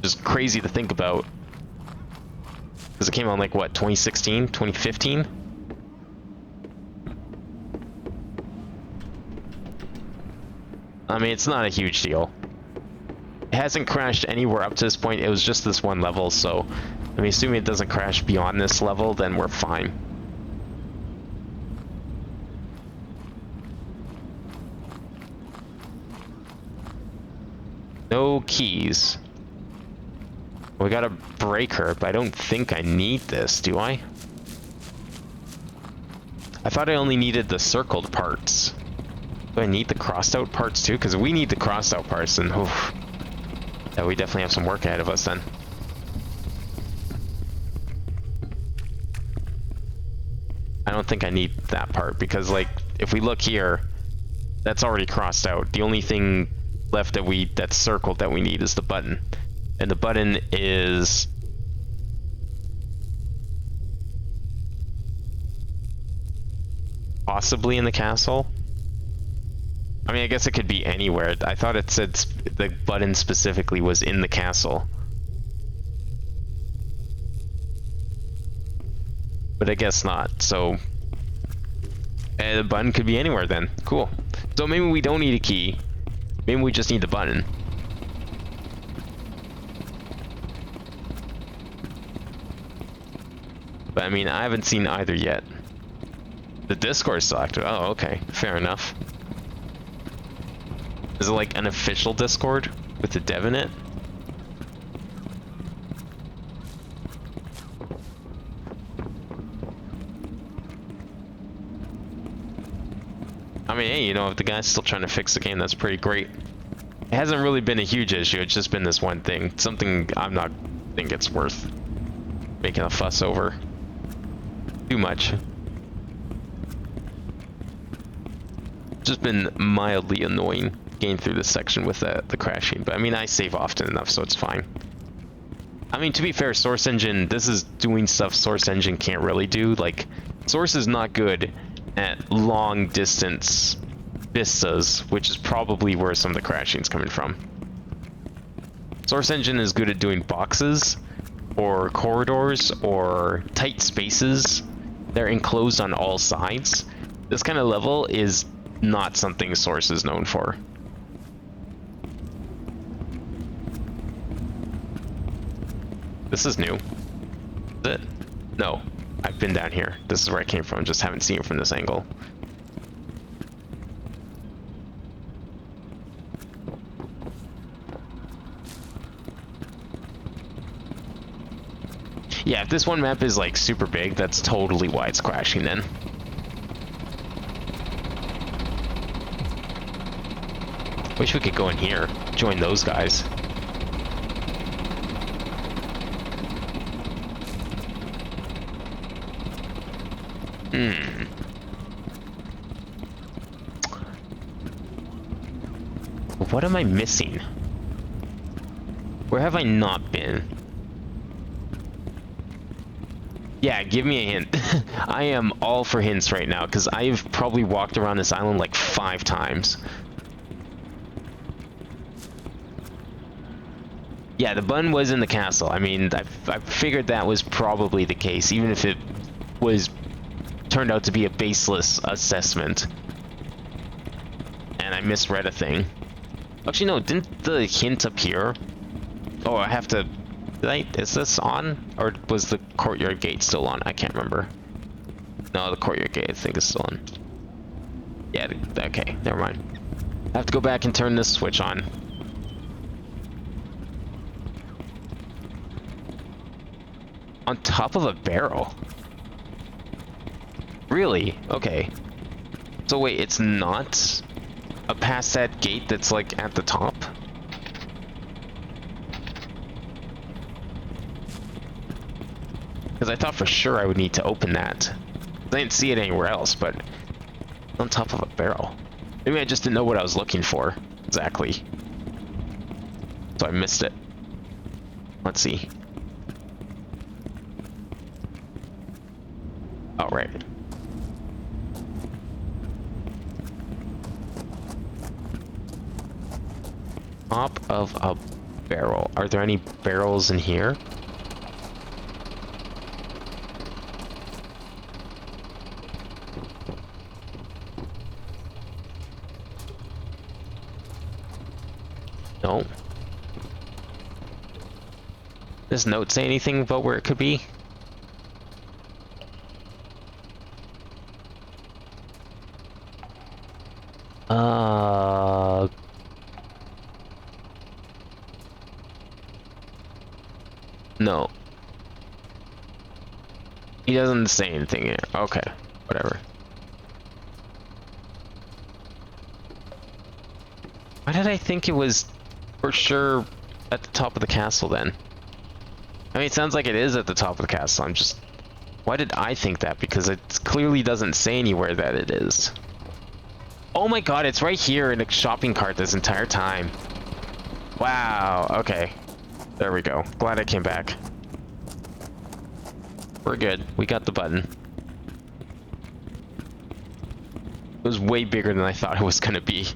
Just crazy to think about. Because it came out like what, 2016, 2015? I mean, it's not a huge deal. It hasn't crashed anywhere up to this point. It was just this one level, so I mean, assuming it doesn't crash beyond this level, then we're fine. No keys. We got a breaker, but I don't think I need this, do I? I thought I only needed the circled parts. Do I need the crossed out parts too? Because we need the crossed out parts, then oof. Yeah, we definitely have some work ahead of us then. I don't think I need that part because, like, if we look here, that's already crossed out. The only thing left that's circled that we need is the button. And the button is possibly in the castle. I mean, I guess it could be anywhere. I thought it said the button specifically was in the castle. But I guess not, so... the button could be anywhere then. Cool. So maybe we don't need a key. Maybe we just need the button. But I mean, I haven't seen either yet. The Discord's still active. Oh, okay. Fair enough. Is it like an official Discord with the dev in it? I mean, hey, you know, if the guy's still trying to fix the game, that's pretty great. It hasn't really been a huge issue, it's just been this one thing. Something I'm not think it's worth making a fuss over. Too much. Just been mildly annoying getting through this section with the crashing, but I mean, I save often enough, so it's fine. I mean, to be fair, Source Engine, this is doing stuff Source Engine can't really do. Like, Source is not good at long distance vistas, which is probably where some of the crashing is coming from. Source Engine is good at doing boxes or corridors or tight spaces. They're enclosed on all sides. This kind of level is not something Source is known for. This is new. Is it? No. I've been down here. This is where I came from, just haven't seen it from this angle. Yeah, if this one map is like super big, that's totally why it's crashing then. Wish we could go in here, join those guys. What am I missing? Where have I not been? Yeah, give me a hint. I am all for hints right now, because I've probably walked around this island like 5 times. Yeah, the button was in the castle. I mean, I figured that was probably the case, even if it was turned out to be a baseless assessment. And I misread a thing. Actually, no, didn't the hint appear? Oh, I have to... Is this on? Or was the courtyard gate still on? I can't remember. No, the courtyard gate I think is still on. Yeah, okay, never mind. I have to go back and turn this switch on. On top of a barrel? Really? Okay. So wait, it's not past that gate that's like at the top? Because I thought for sure I would need to open that. I didn't see it anywhere else, but on top of a barrel. Maybe I just didn't know what I was looking for exactly. So I missed it. Let's see. Oh, right. Top of a barrel. Are there any barrels in here? No. Does note say anything about where it could be? No. He doesn't say anything here. Okay, whatever. Why did I think it was for sure at the top of the castle then? I mean, it sounds like it is at the top of the castle. I'm just... Why did I think that? Because it clearly doesn't say anywhere that it is. Oh my god, it's right here in a shopping cart this entire time. Wow, okay. There we go. Glad I came back. We're good. We got the button. It was way bigger than I thought it was gonna be.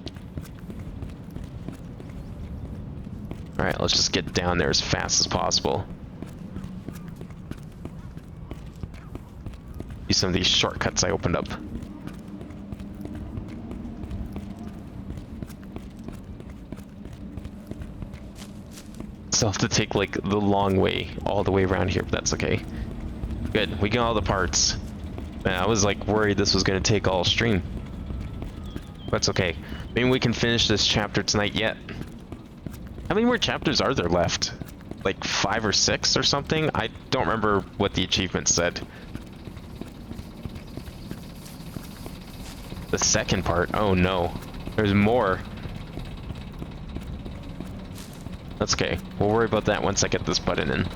Alright, let's just get down there as fast as possible. Use some of these shortcuts I opened up. So I'll have to take like the long way all the way around here, but that's okay. Good, we got all the parts. Man, I was like worried this was gonna take all stream. That's okay. Maybe we can finish this chapter tonight yet. How many more chapters are there left? Like 5 or 6 or something? I don't remember what the achievement said. The second part? Oh no. There's more. That's okay. We'll worry about that once I get this button in.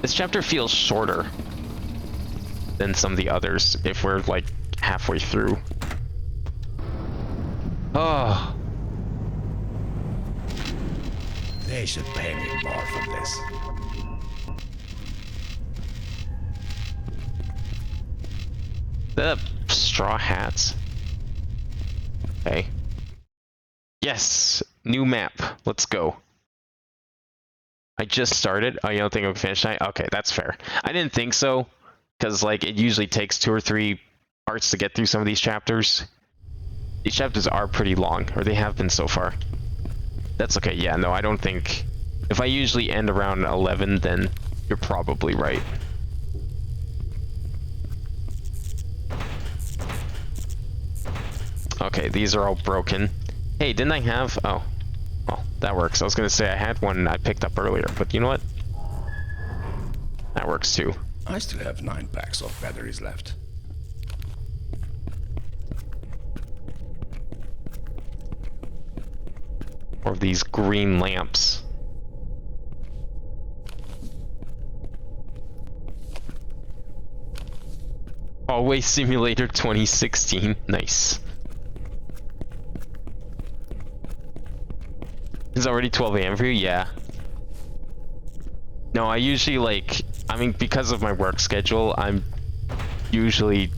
This chapter feels shorter than some of the others if we're like halfway through. Oh. They should pay me more for this. The straw hats. Okay. Yes! New map. Let's go. I just started. Oh, you don't think I'm finished tonight? Okay, that's fair. I didn't think so, because like it usually takes 2 or 3 parts to get through some of these chapters. These chapters are pretty long, or they have been so far. That's okay. Yeah, no, I don't think... If I usually end around 11, then you're probably right. Okay, these are all broken. Hey, didn't I have... Oh. Well, that works. I was gonna say I had one I picked up earlier, but you know what? That works too. I still have 9 packs of batteries left. Or these green lamps. Hallway Simulator 2016. Nice. It's already 12 a.m. for you? Yeah. No, I usually like... I mean, because of my work schedule, I'm usually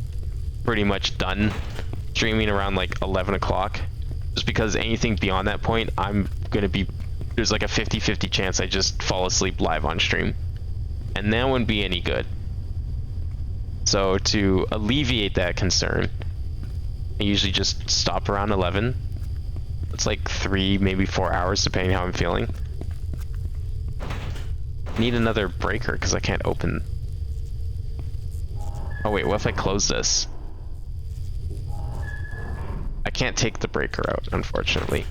pretty much done streaming around like 11 o'clock. Just because anything beyond that point, I'm gonna be... There's like a 50-50 chance I just fall asleep live on stream. And that wouldn't be any good. So to alleviate that concern, I usually just stop around 11. It's like 3, maybe 4 hours, depending how I'm feeling. Need another breaker because I can't open. Oh wait, what if I close this? I can't take the breaker out, unfortunately.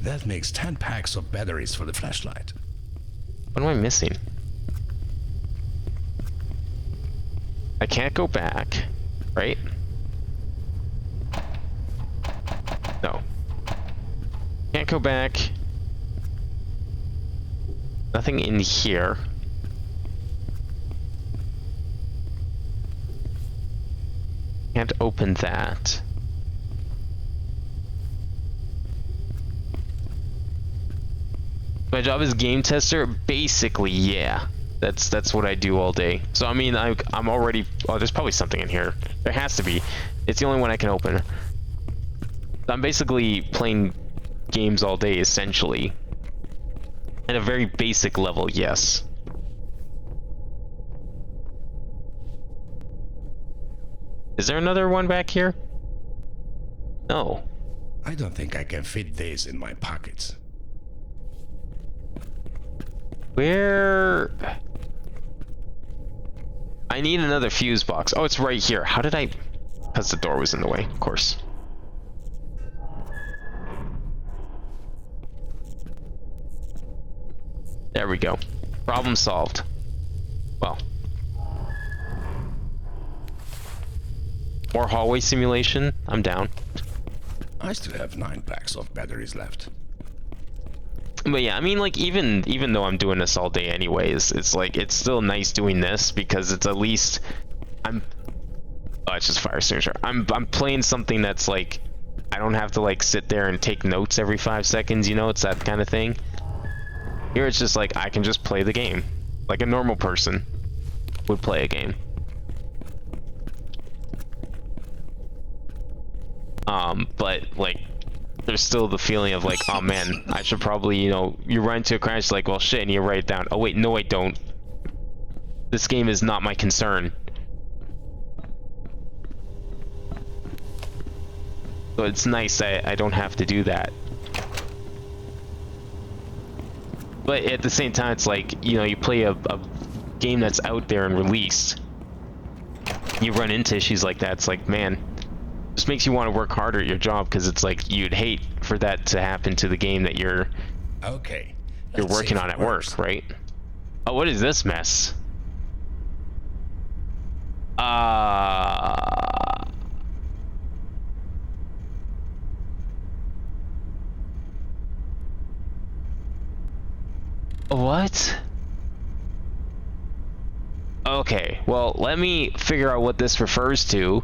That makes 10 packs of batteries for the flashlight. What am I missing? I can't go back, right? No. Can't go back. Nothing in here. Can't open that. My job is game tester? Basically, yeah. That's what I do all day. So I mean, I'm already... Oh, there's probably something in here. There has to be. It's the only one I can open. I'm basically playing games all day, essentially. At a very basic level, yes. Is there another one back here? No. I don't think I can fit these in my pockets. Where... I need another fuse box. Oh, it's right here. How did I... Because the door was in the way, of course. There we go. Problem solved. Well. More hallway simulation? I'm down. I still have 9 packs of batteries left. But yeah, I mean, like, even though I'm doing this all day anyways, it's like, it's still nice doing this because it's at least... Oh, it's just fire extinguisher. I'm playing something that's like... I don't have to, like, sit there and take notes every 5 seconds, you know? It's that kind of thing. Here it's just like, I can just play the game. Like a normal person would play a game. But like, there's still the feeling of like, oh man, I should probably, you know, you run into a crash, like, well shit, and you write it down. Oh wait, no I don't. This game is not my concern. So it's nice I don't have to do that. But at the same time, it's like, you know, you play a game that's out there and released. You run into issues like that, it's like, man, this makes you want to work harder at your job, because it's like, you'd hate for that to happen to the game that you're Okay. you're Let's see working if on it at works. work, right? Oh, what is this mess? What? Okay, well, let me figure out what this refers to,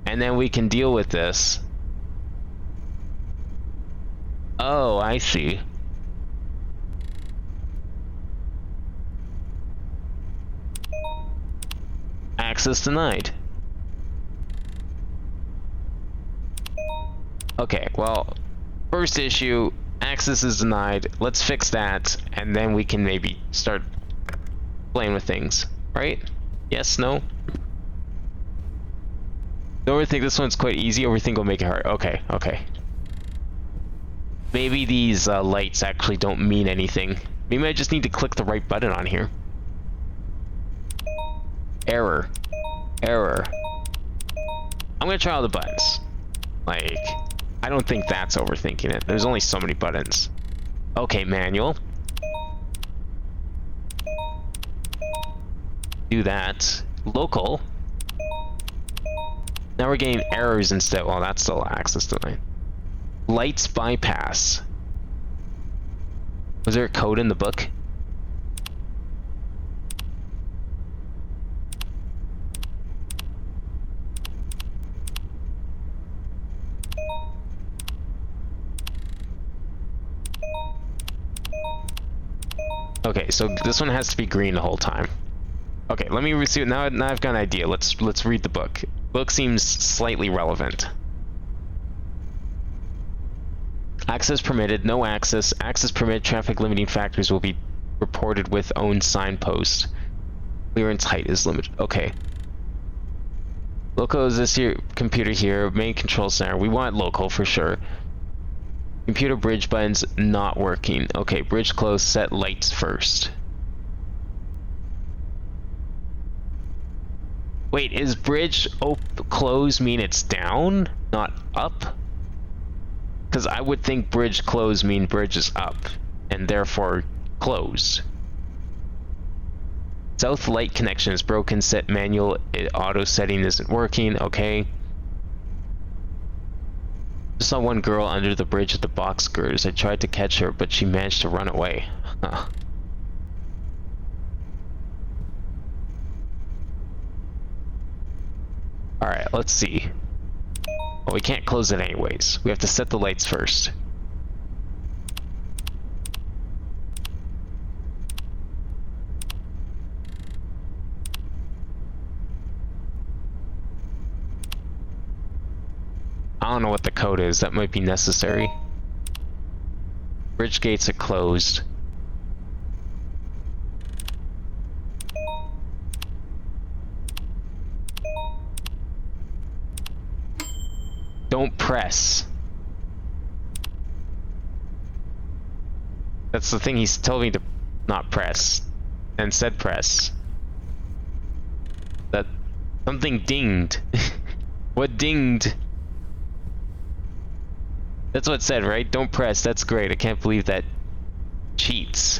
and then we can deal with this. Oh, I see. Access denied. Okay, well, first issue, access is denied. Let's fix that, and then we can maybe start playing with things, right? Yes, no? Don't overthink, this one's quite easy. Overthink will make it hard. Okay, okay. Maybe these lights actually don't mean anything. Maybe I just need to click the right button on here. Error. Error. I'm gonna try all the buttons. Like, I don't think that's overthinking it. There's only so many buttons. Okay, manual. Do that. Local. Now we're getting errors instead. Well, that's still access denied. Lights bypass. Was there a code in the book? Okay, so this one has to be green the whole time. Okay, let me see. Now I've got an idea. Let's read the book. Book seems slightly relevant. Access permitted, no access. Access permitted, traffic limiting factors will be reported with own signpost. Clearance height is limited. Okay. Local is this here, computer here, main control center. We want local for sure. Computer bridge buttons not working. Okay, bridge closed, set lights first. Wait, is bridge close mean it's down, not up? Because I would think bridge close mean bridge is up, and therefore closed. South light connection is broken, set manual, auto setting isn't working, okay. I saw one girl under the bridge at the box girders. I tried to catch her, but she managed to run away. Huh. Alright, let's see. Well, we can't close it anyways. We have to set the lights first. I don't know what the code is. That might be necessary. Bridge gates are closed. Don't press. That's the thing he's told me to not press. And said press. That something dinged. What dinged? That's what it said, right? Don't press. That's great. I can't believe that cheats.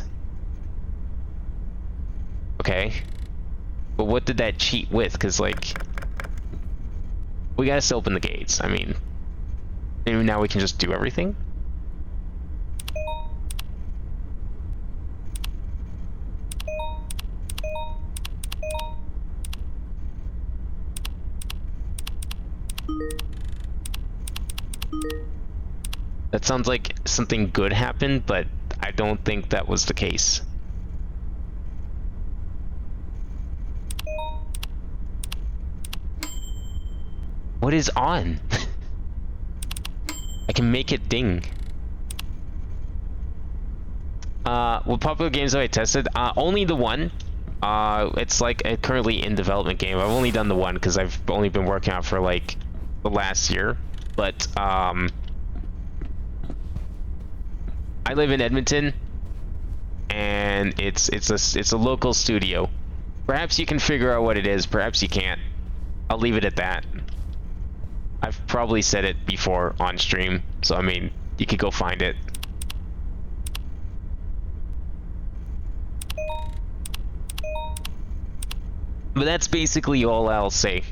Okay. But what did that cheat with? Because, like, we gotta still open the gates. I mean, maybe now we can just do everything? That sounds like something good happened, but I don't think that was the case. What is on? I can make it ding. What popular games have I tested? Only the one. It's like a currently in development game. I've only done the one because I've only been working on it for like the last year. But I live in Edmonton, and it's a local studio. Perhaps you can figure out what it is. Perhaps you can't. I'll leave it at that. I've probably said it before on stream, so I mean, you could go find it. But that's basically all I'll say.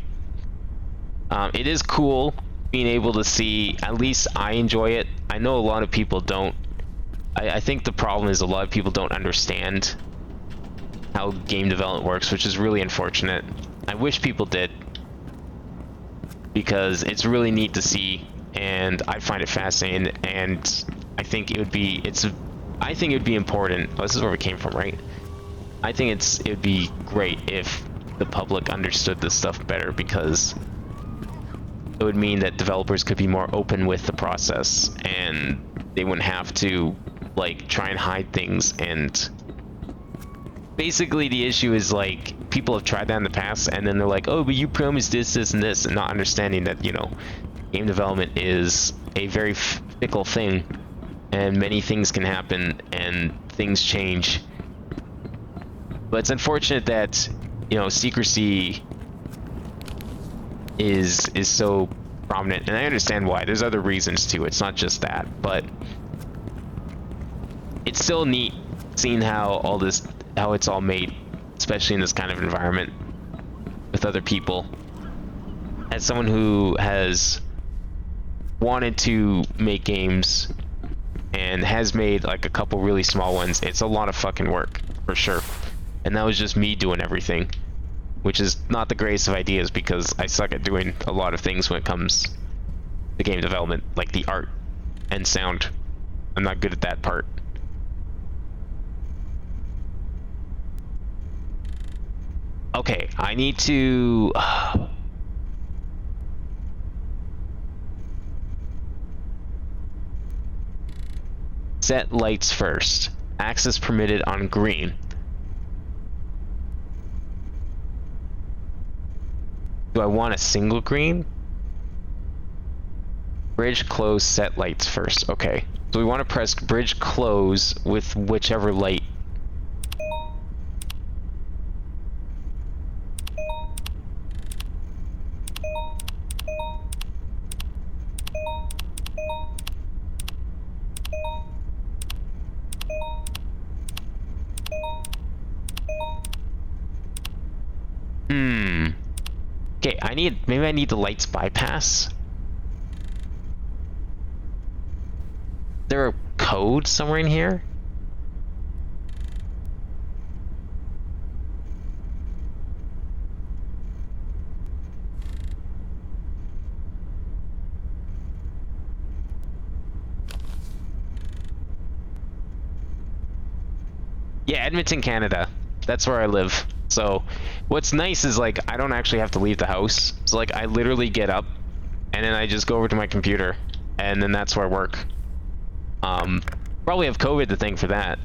It is cool being able to see, at least I enjoy it. I know a lot of people don't. I think the problem is a lot of people don't understand how game development works, which is really unfortunate. I wish people did, because it's really neat to see, and I find it fascinating, and I think it would be, I think it would be important. Oh, this is where we came from, right? I think it would be great if the public understood this stuff better, because it would mean that developers could be more open with the process, and they wouldn't have to like try and hide things. And basically the issue is like people have tried that in the past, and then they're like, oh, but you promised this, this, and this, and not understanding that, you know, game development is a very fickle thing, and many things can happen and things change. But it's unfortunate that, you know, secrecy is so prominent, and I understand why. There's other reasons too. It's not just that, but it's still neat seeing how it's all made, especially in this kind of environment with other people. As someone who has wanted to make games and has made like a couple really small ones, it's a lot of fucking work for sure. And that was just me doing everything, which is not the greatest of ideas, because I suck at doing a lot of things when it comes to game development, like the art and sound. I'm not good at that part. Okay, I need to... set lights first. Access permitted on green. Do I want a single green? Bridge close, set lights first. Okay. So we want to press bridge close with whichever light. Okay, maybe I need the lights bypass. Is there a code somewhere in here? Yeah, Edmonton, Canada. That's where I live. So what's nice is like I don't actually have to leave the house. So like I literally get up and then I just go over to my computer, and then that's where I work. Probably have COVID to thank for that,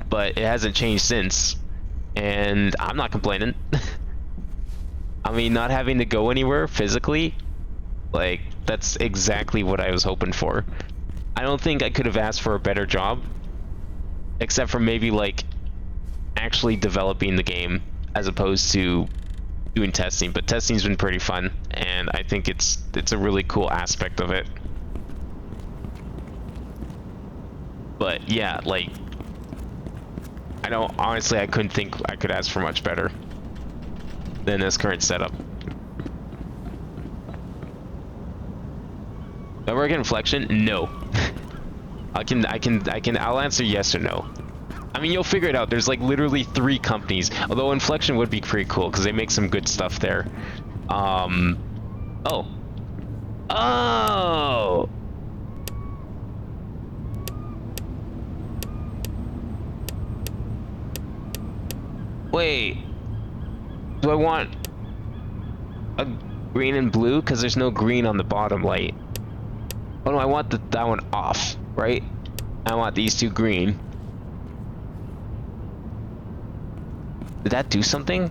but it hasn't changed since, and I'm not complaining. I mean, not having to go anywhere physically, like that's exactly what I was hoping for. I don't think I could have asked for a better job, except for maybe like actually developing the game as opposed to doing testing. But testing's been pretty fun, and I think it's a really cool aspect of it. But yeah, like I don't, honestly, I couldn't think I could ask for much better than this current setup. Do I work in Inflection? No. I'll answer yes or no. I mean, you'll figure it out. There's like literally 3 companies. Although Inflection would be pretty cool because they make some good stuff there. Oh. Oh! Wait. Do I want a green and blue? Because there's no green on the bottom light. Oh no, I want that one off, right? I want these two green. Did that do something?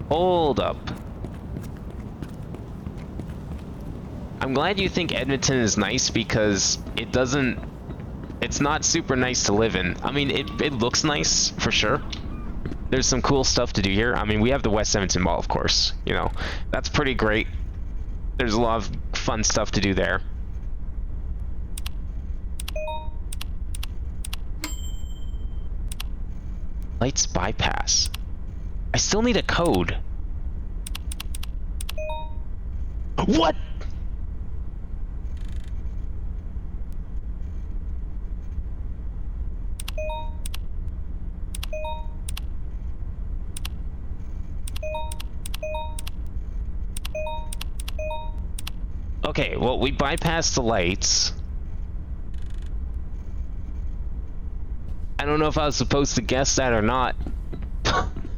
Hold up. I'm glad you think Edmonton is nice because it doesn't... It's not super nice to live in. I mean, it looks nice, for sure. There's some cool stuff to do here. I mean, we have the West Edmonton Mall, of course. You know, that's pretty great. There's a lot of fun stuff to do there. Lights bypass. I still need a code. What? Okay, well, we bypassed the lights. I don't know if I was supposed to guess that or not.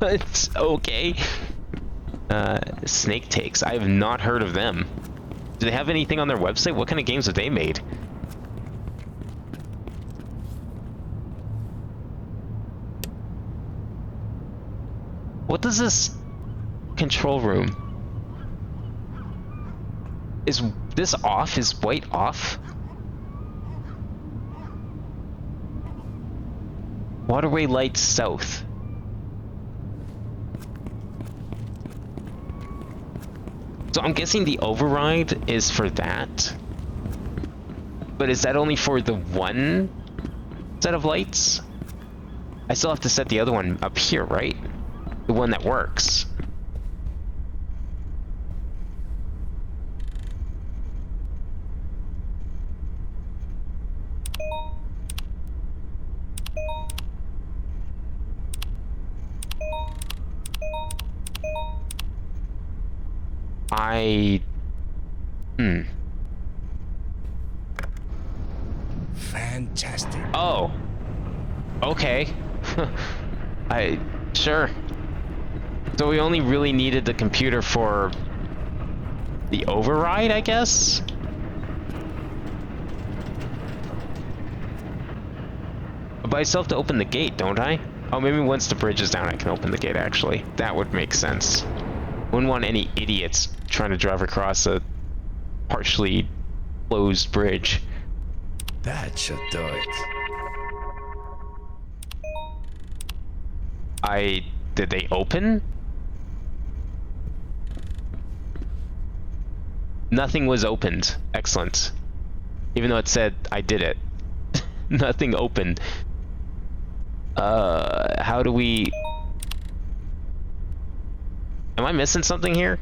It's okay. Snake Takes. I have not heard of them. Do they have anything on their website? What kind of games have they made? What does this control room? Is this off? Is white off? Waterway lights south. So I'm guessing the override is for that. But is that only for the one set of lights? I still have to set the other one up here, right? The one that works. Fantastic. Oh. Okay. Sure. So we only really needed the computer for the override, I guess? But I still have to open the gate, don't I? Oh, maybe once the bridge is down, I can open the gate, actually. That would make sense. Wouldn't want any idiots trying to drive across a partially closed bridge. That should do it. Did they open? Nothing was opened. Excellent. Even though it said I did it. Nothing opened. How do we... Am I missing something here?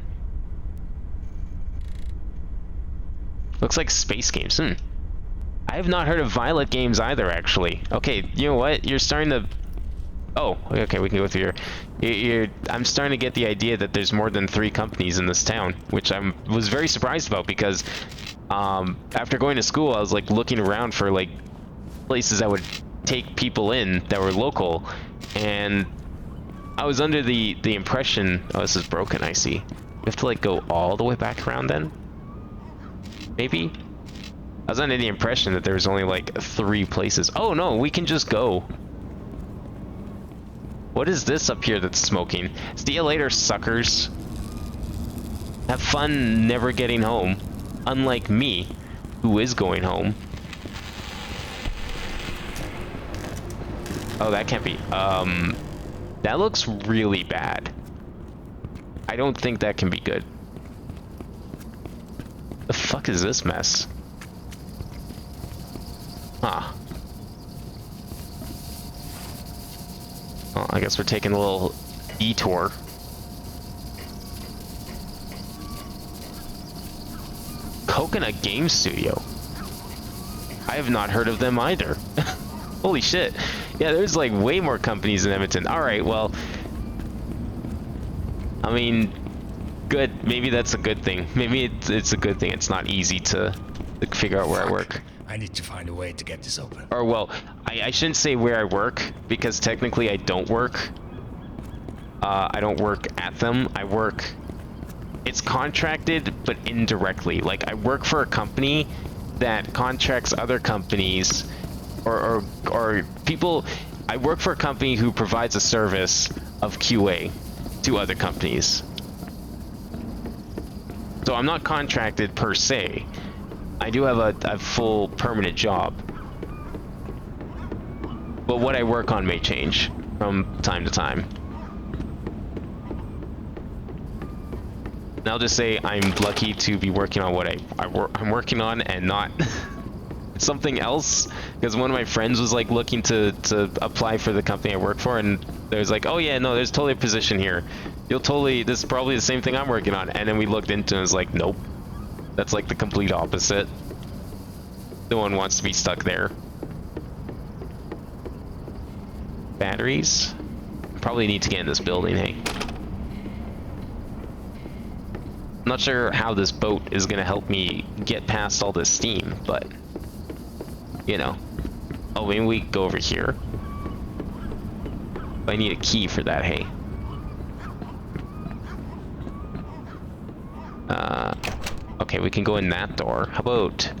Looks like space games. I have not heard of Violet games either, actually. Okay, you know what? You're starting to... Oh, okay, we can go through here. I'm starting to get the idea that there's more than 3 companies in this town, which I was very surprised about because after going to school, I was like looking around for like places that would take people in that were local, and I was under the impression... Oh, this is broken, I see. We have to like go all the way back around then? Maybe? I was under the impression that there was only like 3 places. Oh no, we can just go. What is this up here that's smoking? See you later, suckers. Have fun never getting home. Unlike me, who is going home. Oh, that can't be. That looks really bad. I don't think that can be good. The fuck is this mess? Huh. Well, I guess we're taking a little detour. Coconut Game Studio. I have not heard of them either. Holy shit. Yeah, there's like way more companies in Edmonton. Alright, well... I mean... Good. Maybe that's a good thing. Maybe it's a good thing. It's not easy to figure out where I work. I need to find a way to get this open. Or, well, I shouldn't say where I work, because technically I don't work. I don't work at them. I work... It's contracted, but indirectly. Like, I work for a company that contracts other companies or people. I work for a company who provides a service of QA to other companies. So I'm not contracted per se. I do have a full permanent job. But what I work on may change from time to time. And I'll just say I'm lucky to be working on what I'm working on and not something else, because one of my friends was like looking to apply for the company I work for, and there's like, oh yeah, no, there's totally a position here. This is probably the same thing I'm working on. And then we looked into it and it was like, nope. That's like the complete opposite. No one wants to be stuck there. Batteries? Probably need to get in this building, hey? I'm not sure how this boat is gonna help me get past all this steam, but you know. Oh, maybe we go over here. I need a key for that, hey. Okay, we can go in that door. How about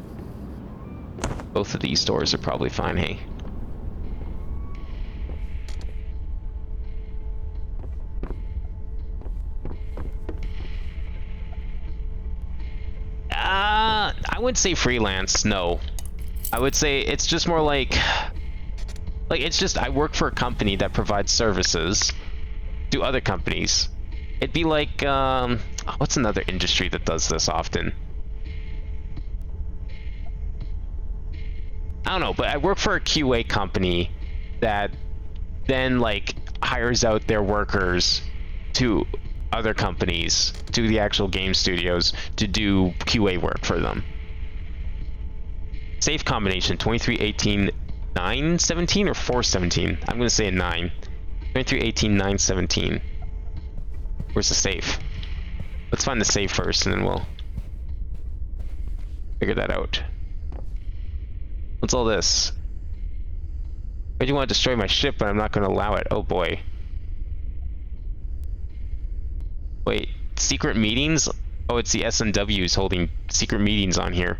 both of these doors are probably fine, hey. I wouldn't say freelance, no. I would say it's just more like it's just I work for a company that provides services to other companies. It'd be like, what's another industry that does this often? I don't know, but I work for a QA company that then like hires out their workers to other companies, to the actual game studios, to do QA work for them. Safe combination 2318 917 or 417. I'm gonna say a 9. 2318 917. Where's the safe? Let's find the safe first, and then we'll figure that out. What's all this? Why do you want to destroy my ship, but I'm not going to allow it? Oh boy. Wait, secret meetings? Oh, it's the SNWs holding secret meetings on here.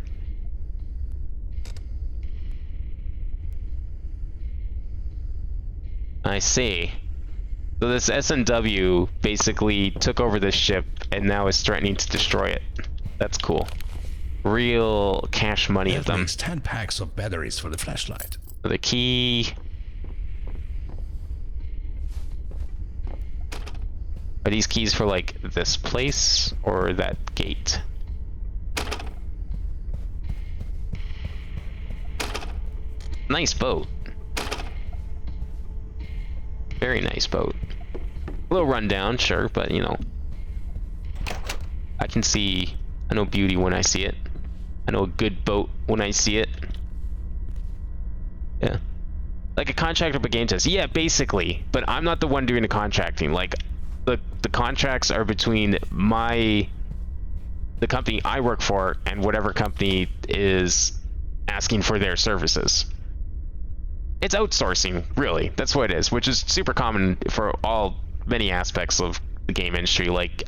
I see. So this SNW basically took over this ship and now is threatening to destroy it. That's cool. Real cash money of them. Makes 10 packs of batteries for the flashlight. The key. Are these keys for like this place or that gate? Nice boat. Very nice boat. A little rundown, sure, but you know. I know beauty when I see it. I know a good boat when I see it. Yeah. Like a contract up a game test. Yeah, basically. But I'm not the one doing the contracting. Like, the contracts are between the company I work for and whatever company is asking for their services. It's outsourcing, really. That's what it is, which is super common for many aspects of the game industry. Like,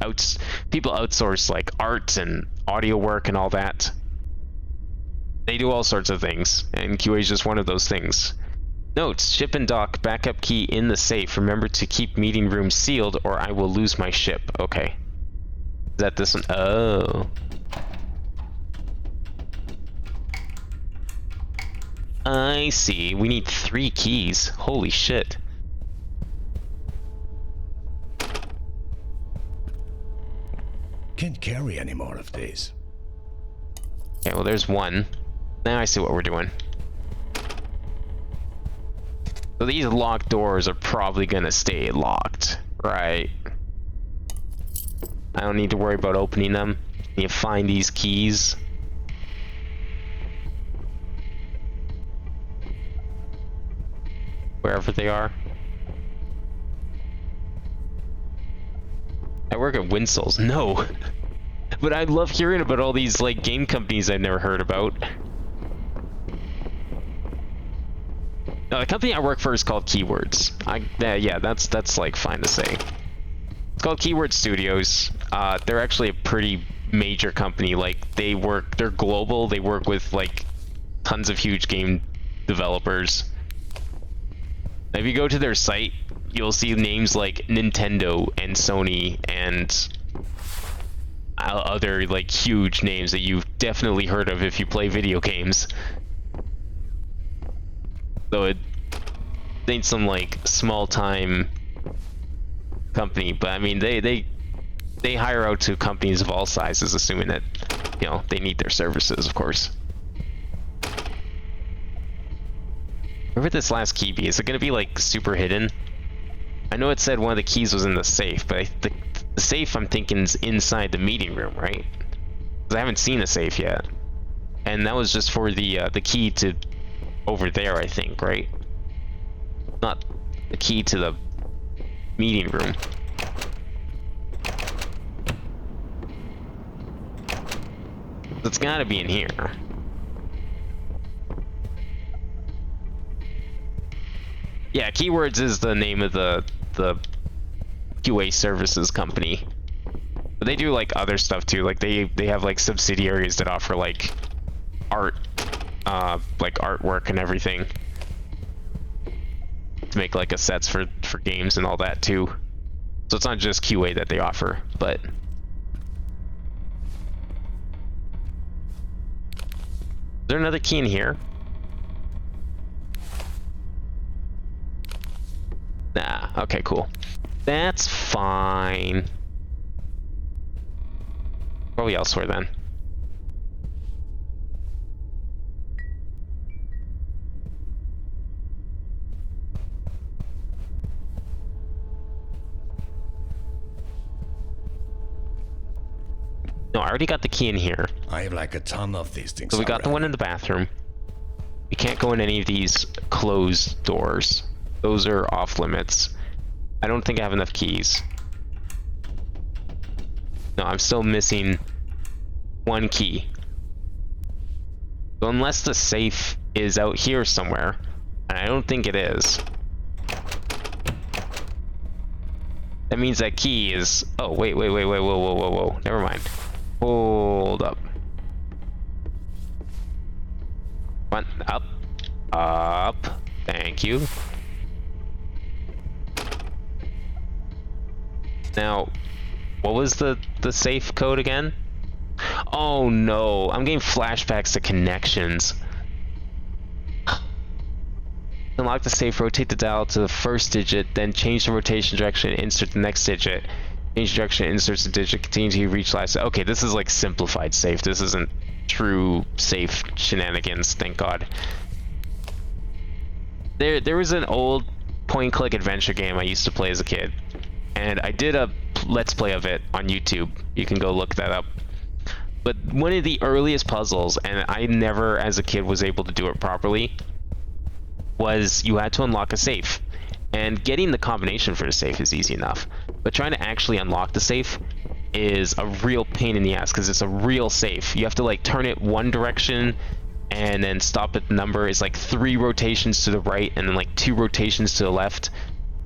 people outsource like art and audio work and all that. They do all sorts of things, and QA is just one of those things. Notes: ship and dock, backup key in the safe. Remember to keep meeting rooms sealed or I will lose my ship. Okay. Is that this one? Oh. I see. We need 3 keys. Holy shit. Can't carry any more of these. Okay, well there's one. Now I see what we're doing. So these locked doors are probably gonna stay locked, right? I don't need to worry about opening them. You find these keys. Wherever they are. I work at Winsel's. No. But I love hearing about all these like game companies I've never heard about. No, the company I work for is called Keywords. Yeah, that's like fine to say. It's called Keyword Studios. They're actually a pretty major company. Like they're global. They work with like tons of huge game developers. If you go to their site, you'll see names like Nintendo and Sony and other like huge names that you've definitely heard of if you play video games. So it ain't some like small time company, but I mean they hire out to companies of all sizes, assuming that, you know, they need their services, of course. Where would this last key be? Is it gonna be like super hidden? I know it said one of the keys was in the safe, but the safe I'm thinking is inside the meeting room, right? Because I haven't seen a safe yet, and that was just for the key to over there, I think, right? Not the key to the meeting room. It's gotta be in here. Yeah, Keywords is the name of the QA services company. But they do like other stuff too. Like they have like subsidiaries that offer like art, like artwork and everything to make like assets for games and all that too. So it's not just QA that they offer, but is there another key in here? Nah, okay, cool. That's fine. Probably elsewhere then. No, I already got the key in here. I have like a ton of these things. So we got the one in the bathroom. We can't go in any of these closed doors. Those are off limits. I don't think I have enough keys. No, I'm still missing one key. So unless the safe is out here somewhere, and I don't think it is, that means that key is... Oh, wait, whoa, never mind. Hold up. Come on, up, thank you. Now, what was the safe code again? Oh no, I'm getting flashbacks to connections. Unlock the safe, rotate the dial to the first digit, then change the rotation direction, insert the next digit. Change direction, inserts the digit, continue to reach last. Okay, this is like simplified safe. This isn't true safe shenanigans, thank God. There was an old point-and-click adventure game I used to play as a kid, and I did a let's play of it on YouTube. You can go look that up. But one of the earliest puzzles, and I never as a kid was able to do it properly, was you had to unlock a safe. And getting the combination for the safe is easy enough, but trying to actually unlock the safe is a real pain in the ass, because it's a real safe. You have to like turn it one direction and then stop at the number. Is like 3 rotations to the right and then like 2 rotations to the left,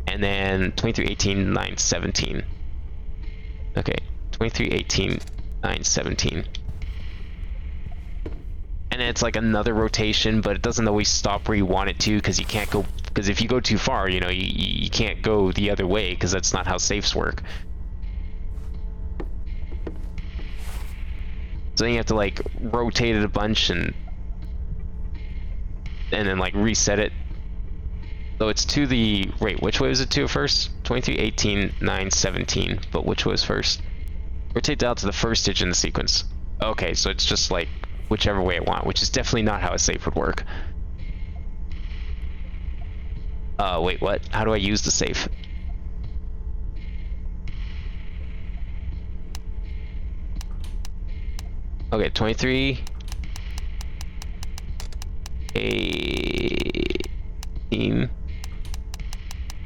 and then 23, 18, 9, 17. Okay, 23, 18, 9, 17. And then it's like another rotation, but it doesn't always stop where you want it to, because you can't go, because if you go too far, you know, you can't go the other way, because that's not how safes work. So then you have to like rotate it a bunch and then like reset it. So it's to the, wait, which way was it to first? 23, 18, 9, 17, but which was first? Rotate dial to the first digit in the sequence. Okay, so it's just like whichever way I want, which is definitely not how a safe would work. Wait, what? How do I use the safe? Okay, 23, 18,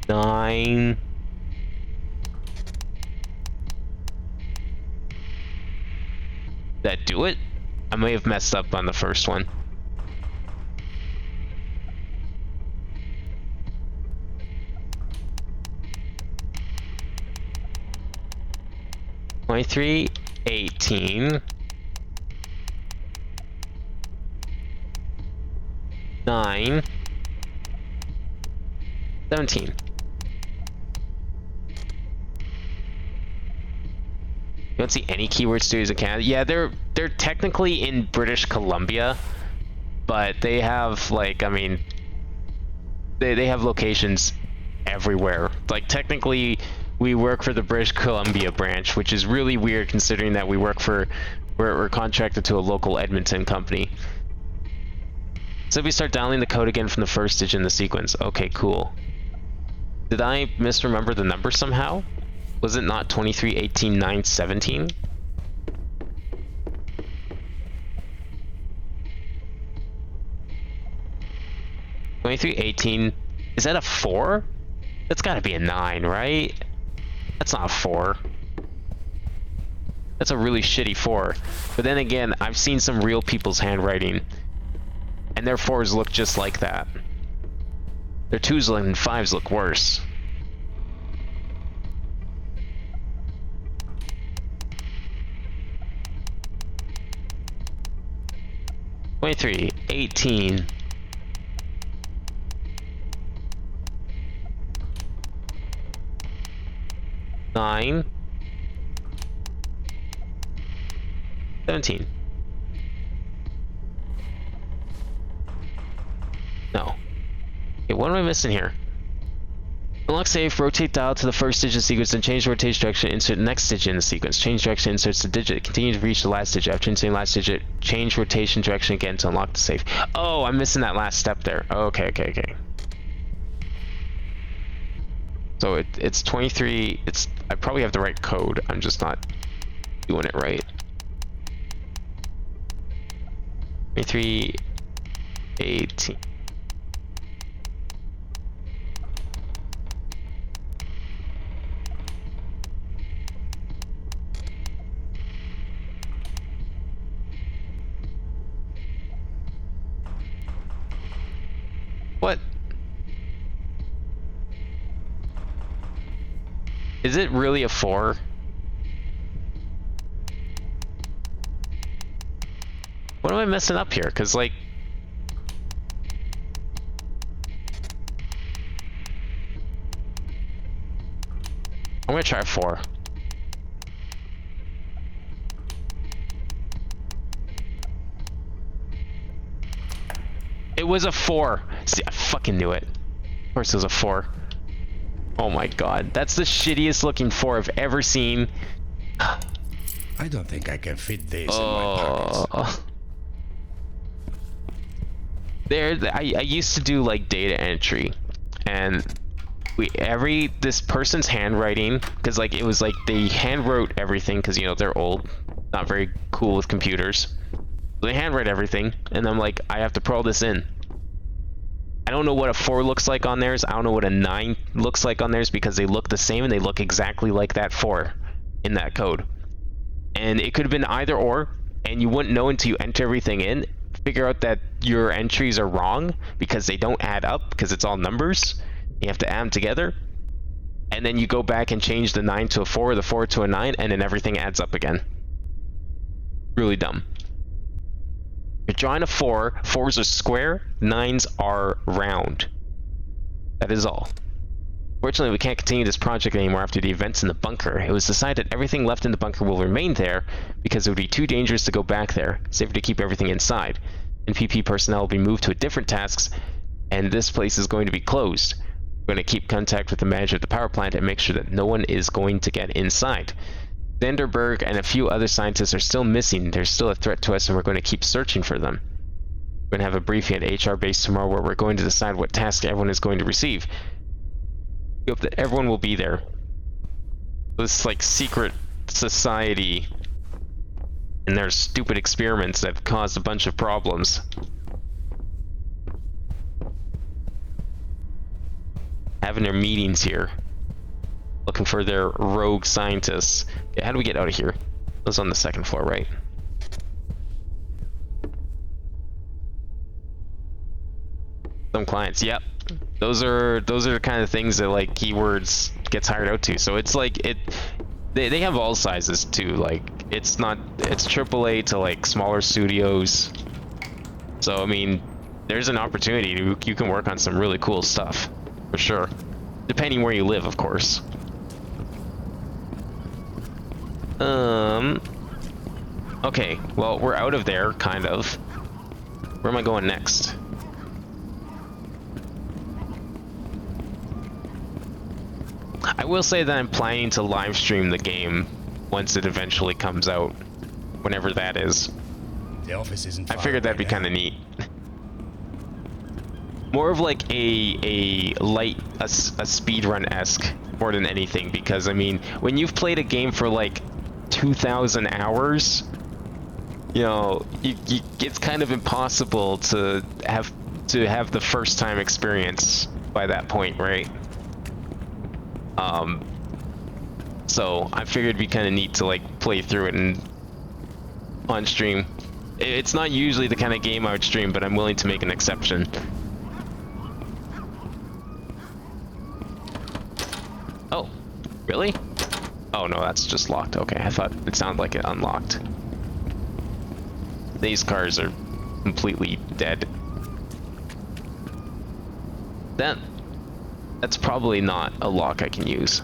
9. Did that do it? I may have messed up on the first one. $23, 18. 9. 17. You don't see any keyword studios in Canada? Yeah, they're technically in British Columbia, but they have like, I mean, they have locations everywhere. Like technically, we work for the British Columbia branch, which is really weird considering that we're contracted to a local Edmonton company. So if we start dialing the code again from the first digit in the sequence. Okay, cool. Did I misremember the number somehow? Was it not 23, 18, 9, 17? Is that a 4? That's gotta be a 9, right? That's not a 4. That's a really shitty 4. But then again, I've seen some real people's handwriting, and their 4s look just like that. Their 2s and 5s look worse. (23, 18) 9, 17. No. Okay, what am I missing here? Unlock safe, rotate dial to the first digit sequence, then change rotation direction, insert the next digit in the sequence. Change direction, inserts the digit. Continue to reach the last digit. After inserting the last digit, change rotation direction again to unlock the safe. Oh, I'm missing that last step there. Okay. So it's 23, I probably have the right code, I'm just not doing it right. 23, 18. What? Is it really a 4? What am I messing up here? Because, like... I'm gonna try a 4. It was a 4. See, I fucking knew it. Of course it was a 4. Oh my god, that's the shittiest looking 4 I've ever seen. I don't think I can fit this in my pockets. I used to do like data entry, and this person's handwriting, because like it was like they hand wrote everything, because you know they're old, not very cool with computers. They handwrite everything, and I'm like, I have to put all this in. I don't know what a 4 looks like on theirs. I don't know what a 9 looks like on theirs, because they look the same and they look exactly like that 4 in that code. And it could have been either or, and you wouldn't know until you enter everything in, figure out that your entries are wrong because they don't add up, because it's all numbers. You have to add them together, and then you go back and change the 9 to a 4, the 4 to a 9, and then everything adds up again. Really dumb. You're drawing a 4. 4s are square, 9s are round. That is all. Fortunately, we can't continue this project anymore after the events in the bunker. It was decided that everything left in the bunker will remain there because it would be too dangerous to go back there. Safer to keep everything inside. NPP personnel will be moved to different tasks, and this place is going to be closed. We're going to keep contact with the manager of the power plant and make sure that no one is going to get inside. Vanderberg and a few other scientists are still missing. They're still a threat to us, and we're going to keep searching for them. We're going to have a briefing at HR base tomorrow where we're going to decide what task everyone is going to receive. We hope that everyone will be there. This like secret society and their stupid experiments that have caused a bunch of problems. Having their meetings here. Looking for their rogue scientists. Okay, how do we get out of here? It was on the second floor, right? Some clients, yep. Those are the kind of things that like keywords gets hired out to. So it's like they have all sizes too. Like it's not, it's AAA to like smaller studios. So I mean, there's an opportunity to, you can work on some really cool stuff, for sure. Depending where you live, of course. Okay, well, we're out of there, kind of. Where am I going next? I will say that I'm planning to live stream the game once it eventually comes out, whenever that is. The office isn't I far figured that'd away be kind of now. neat. More of like a light, a speedrun-esque more than anything, because I mean, when you've played a game for like 2,000 hours, you know, it's kind of impossible to have the first time experience by that point, right? So I figured it'd be kind of neat to like play through it and on stream. It's not usually the kind of game I would stream, but I'm willing to make an exception. Oh, really? Oh no, that's just locked. Okay, I thought it sounded like it unlocked. These cars are completely dead. That's probably not a lock I can use.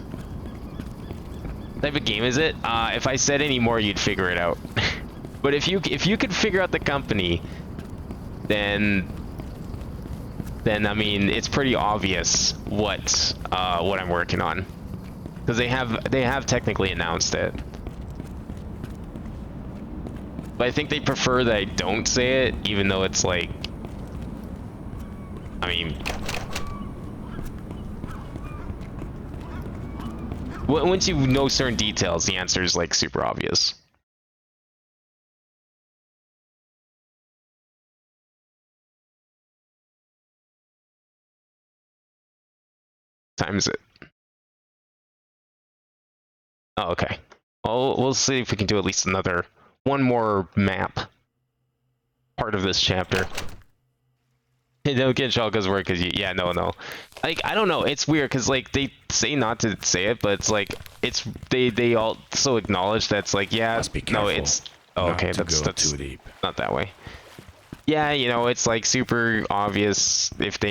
What type of game is it? If I said any more, you'd figure it out. But if you could figure out the company, then I mean, it's pretty obvious what I'm working on, because they have technically announced it. But I think they prefer that I don't say it, even though it's like, I mean, once you know certain details, the answer is like super obvious. Time is it? Oh, okay. Well, we'll see if we can do at least one more map part of this chapter. Don't get Shulka's work, because yeah, no. Like, I don't know, it's weird, because like they say not to say it, but it's like they also acknowledge that it's like, yeah, Must be no, careful it's okay, that's too deep. not that way. Yeah, you know, it's like super obvious if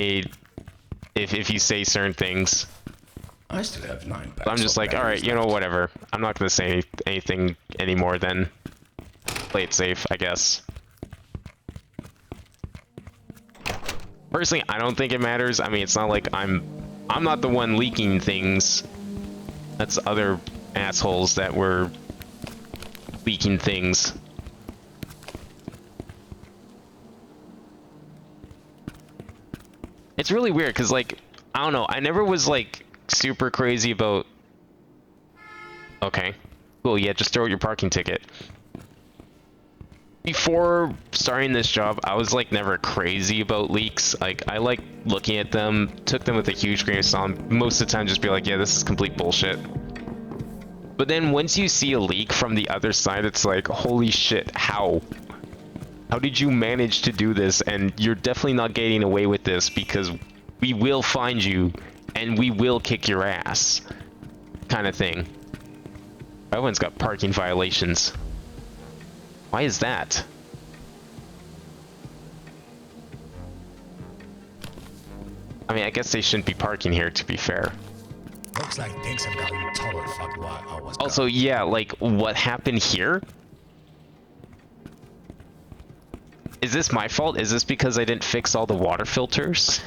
you say certain things. I still have 9 packs. So I'm just like, all right, you know, whatever. I'm not gonna say anything anymore. Then play it safe, I guess. Personally, I don't think it matters. I mean, it's not like I'm not the one leaking things. That's other assholes that were leaking things. It's really weird, because like, I don't know, I never was like super crazy about... Okay, cool, yeah, just throw out your parking ticket. Before starting this job, I was like never crazy about leaks. Like, I like looking at them, took them with a huge grain of salt. Most of the time just be like, yeah, this is complete bullshit. But then once you see a leak from the other side, it's like, holy shit, how? How did you manage to do this? And you're definitely not getting away with this, because we will find you and we will kick your ass. Kind of thing. Everyone's got parking violations. Why is that? I mean, I guess they shouldn't be parking here, to be fair. Looks like things have gotten total fucked while I was Also, gone. yeah, like, what happened here? Is this my fault? Is this because I didn't fix all the water filters?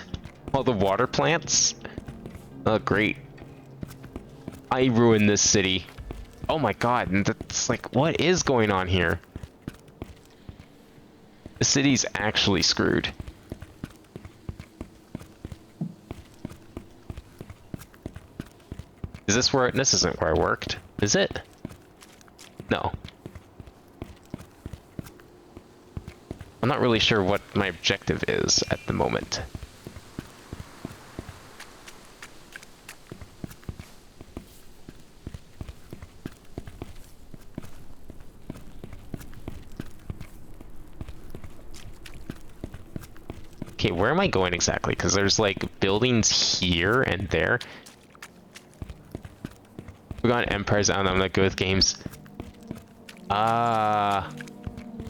All the water plants? Oh, great. I ruined this city. Oh my god, and that's like, what is going on here? The city's actually screwed. Is this where... This isn't where I worked. Is it? No. I'm not really sure what my objective is at the moment. Okay, where am I going exactly? Because there's like buildings here and there. We got Empires. I don't know, I'm not good with games.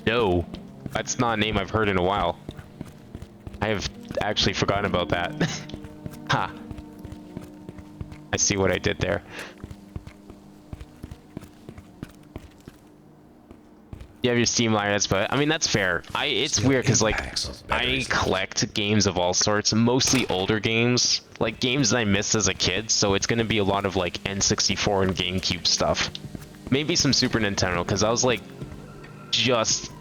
No. That's not a name I've heard in a while. I have actually forgotten about that. Ha. I see what I did there. You have your Steam library, but I mean that's fair. It's weird because like I collect games of all sorts, mostly older games, like games that I missed as a kid. So it's gonna be a lot of like N64 and GameCube stuff, maybe some Super Nintendo because I was like just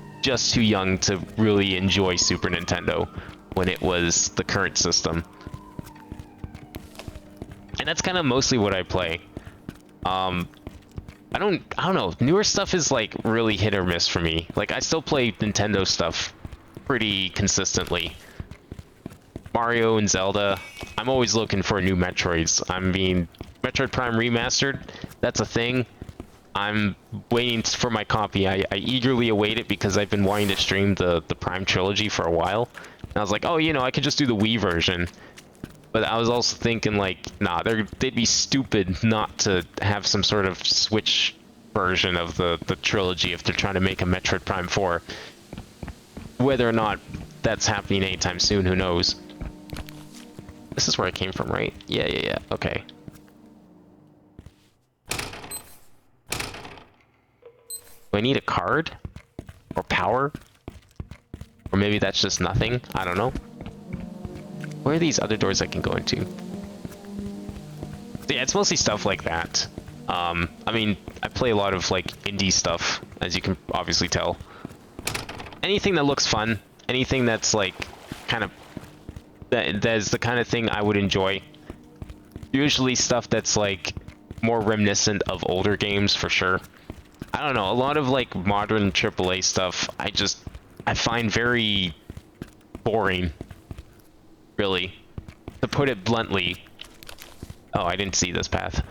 too young to really enjoy Super Nintendo when it was the current system, and that's kind of mostly what I play. I don't know. Newer stuff is like really hit or miss for me. Like I still play Nintendo stuff pretty consistently. Mario and Zelda. I'm always looking for new Metroids. I mean, Metroid Prime Remastered, that's a thing. I'm waiting for my copy. I eagerly await it because I've been wanting to stream the Prime trilogy for a while. And I was like, oh, you know, I could just do the Wii version. But I was also thinking, like, nah, they'd be stupid not to have some sort of Switch version of the trilogy if they're trying to make a Metroid Prime 4. Whether or not that's happening anytime soon, who knows? This is where I came from, right? Yeah, okay. Do I need a card? Or power? Or maybe that's just nothing? I don't know. Where are these other doors I can go into? Yeah, it's mostly stuff like that. I mean, I play a lot of like indie stuff, as you can obviously tell. Anything that looks fun, anything that's like kind of that's the kind of thing I would enjoy. Usually stuff that's like more reminiscent of older games for sure. I don't know, a lot of like modern AAA stuff I find very boring. Really, to put it bluntly. Oh, I didn't see this path.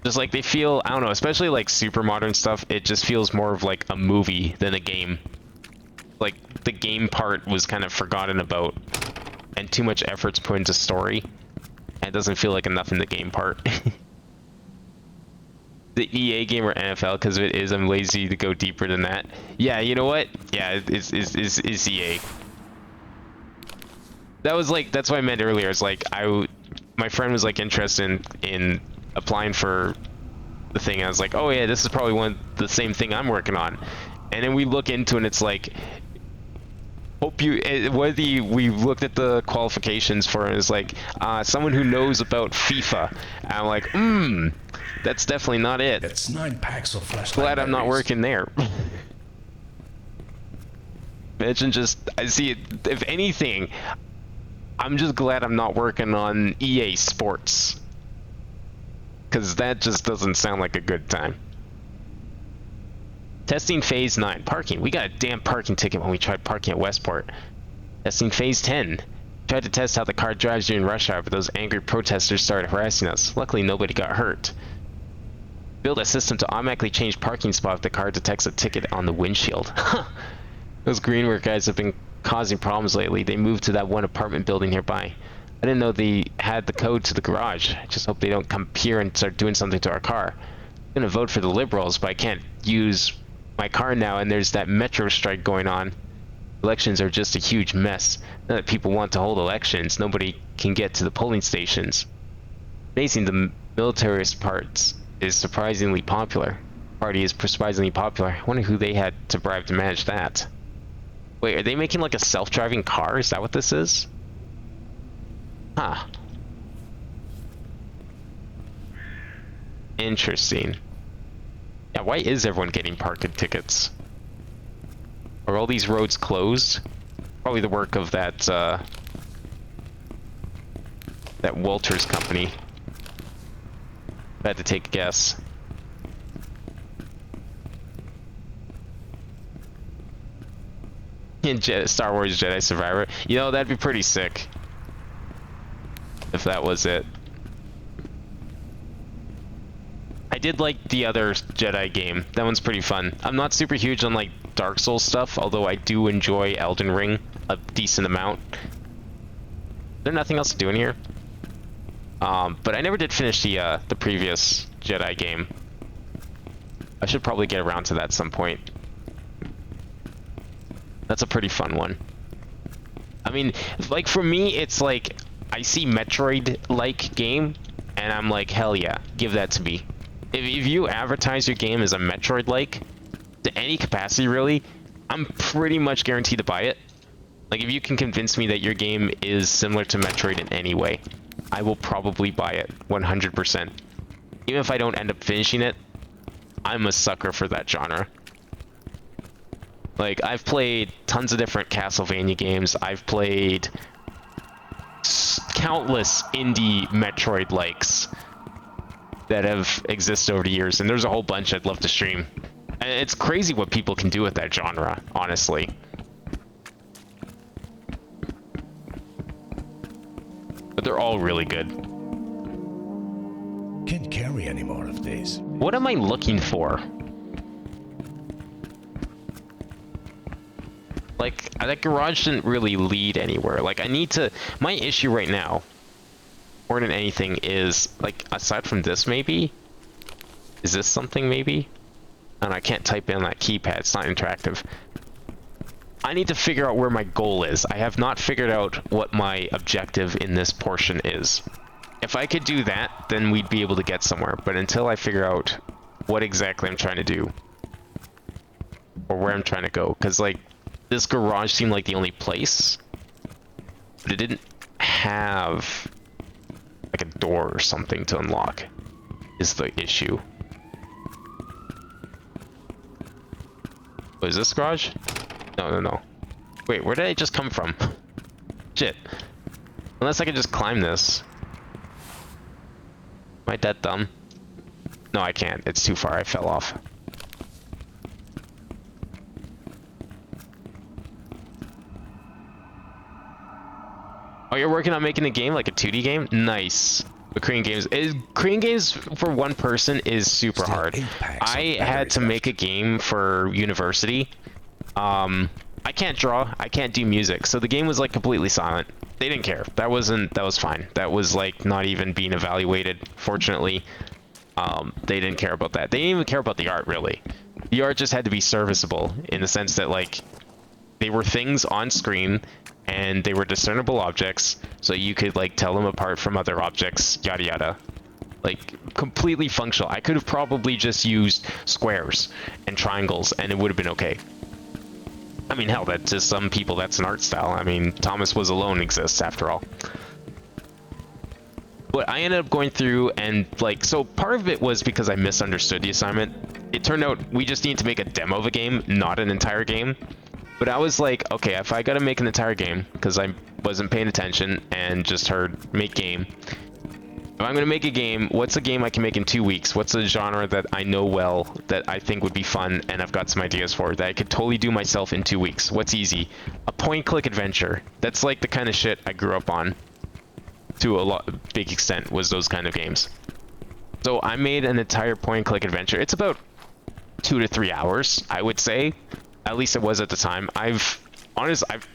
Just like they feel, I don't know, especially like super modern stuff, it just feels more of like a movie than a game. Like the game part was kind of forgotten about and too much effort's put into story and it doesn't feel like enough in the game part. The EA game or NFL, because if it is, I'm lazy to go deeper than that. Yeah, you know what? Yeah, it's EA. That was like, that's what I meant earlier. It's like my friend was like interested in applying for the thing. I was like, oh yeah, this is probably the same thing I'm working on. And then we look into it and it's like, we looked at the qualifications for it, and it's like, someone who knows about FIFA. And I'm like, that's definitely not it. It's 9 packs of flashlight Glad I'm not batteries. working there. Imagine I see it, if anything, I'm just glad I'm not working on EA Sports. Because that just doesn't sound like a good time. Testing phase 9. Parking. We got a damn parking ticket when we tried parking at Westport. Testing phase 10. Tried to test how the car drives during rush hour, but those angry protesters started harassing us. Luckily, nobody got hurt. Build a system to automatically change parking spot if the car detects a ticket on the windshield. Those Greenwork guys have been causing problems lately. They moved to that one apartment building nearby. I didn't know they had the code to the garage. I just hope they don't come here and start doing something to our car. I'm gonna vote for the Liberals, but I can't use my car now, and there's that metro strike going on. Elections are just a huge mess. Now that people want to hold elections, nobody can get to the polling stations. Amazing, the militarist parts is surprisingly popular. Party is surprisingly popular. I wonder who they had to bribe to manage that. Wait, are they making like a self-driving car? Is that what this is? Huh. Interesting. Yeah, why is everyone getting parking tickets? Are all these roads closed? Probably the work of that Walters company. If I had to take a guess. In Star Wars Jedi Survivor. You know, that'd be pretty sick. If that was it. I did like the other Jedi game. That one's pretty fun. I'm not super huge on like Dark Souls stuff, although I do enjoy Elden Ring a decent amount. Is there nothing else to do in here? But I never did finish the previous Jedi game. I should probably get around to that some point. That's a pretty fun one. I mean, like for me, it's like I see Metroid-like game, and I'm like, hell yeah, give that to me. If you advertise your game as a Metroid-like, to any capacity really, I'm pretty much guaranteed to buy it. Like if you can convince me that your game is similar to Metroid in any way, I will probably buy it 100%. Even if I don't end up finishing it, I'm a sucker for that genre. Like, I've played tons of different Castlevania games. I've played countless indie Metroid-likes that have existed over the years, and there's a whole bunch I'd love to stream. And it's crazy what people can do with that genre, honestly. But they're all really good. Can't carry any more of these. What am I looking for? Like, that garage didn't really lead anywhere. Like, I need to... My issue right now, more than anything, is, like, aside from this, maybe? Is this something, maybe? And I can't type in that keypad. It's not interactive. I need to figure out where my goal is. I have not figured out what my objective in this portion is. If I could do that, then we'd be able to get somewhere. But until I figure out what exactly I'm trying to do, or where I'm trying to go, because, like, this garage seemed like the only place, but it didn't have like a door or something to unlock, is the issue. Oh, is this garage? No. Wait, where did I just come from? Shit. Unless I could just climb this. Am I that dumb? No, I can't. It's too far. I fell off. Oh, you're working on making a game, like a 2D game? Nice. But Korean games for one person is super hard. I had to make a game for university. I can't draw, I can't do music, so the game was like completely silent. They didn't care. That was fine. That was like not even being evaluated, fortunately. They didn't care about that. They didn't even care about the art, really. The art just had to be serviceable in the sense that, like, they were things on screen and they were discernible objects, so you could like tell them apart from other objects, yada yada. Like, completely functional. I could have probably just used squares and triangles and it would have been okay. I mean, hell, that to some people that's an art style. I mean, Thomas Was Alone exists after all. But I ended up going through and, like, so part of it was because I misunderstood the assignment. It turned out we just needed to make a demo of a game, not an entire game. But I was like, okay, if I gotta make an entire game, because I wasn't paying attention and just heard make game. If I'm gonna make a game, what's a game I can make in 2 weeks? What's a genre that I know well, that I think would be fun, and I've got some ideas for, that I could totally do myself in 2 weeks? What's easy? A point-click adventure. That's like the kind of shit I grew up on. To a big extent, was those kind of games. So I made an entire point-click adventure. It's about 2 to 3 hours, I would say. At least it was at the time. I've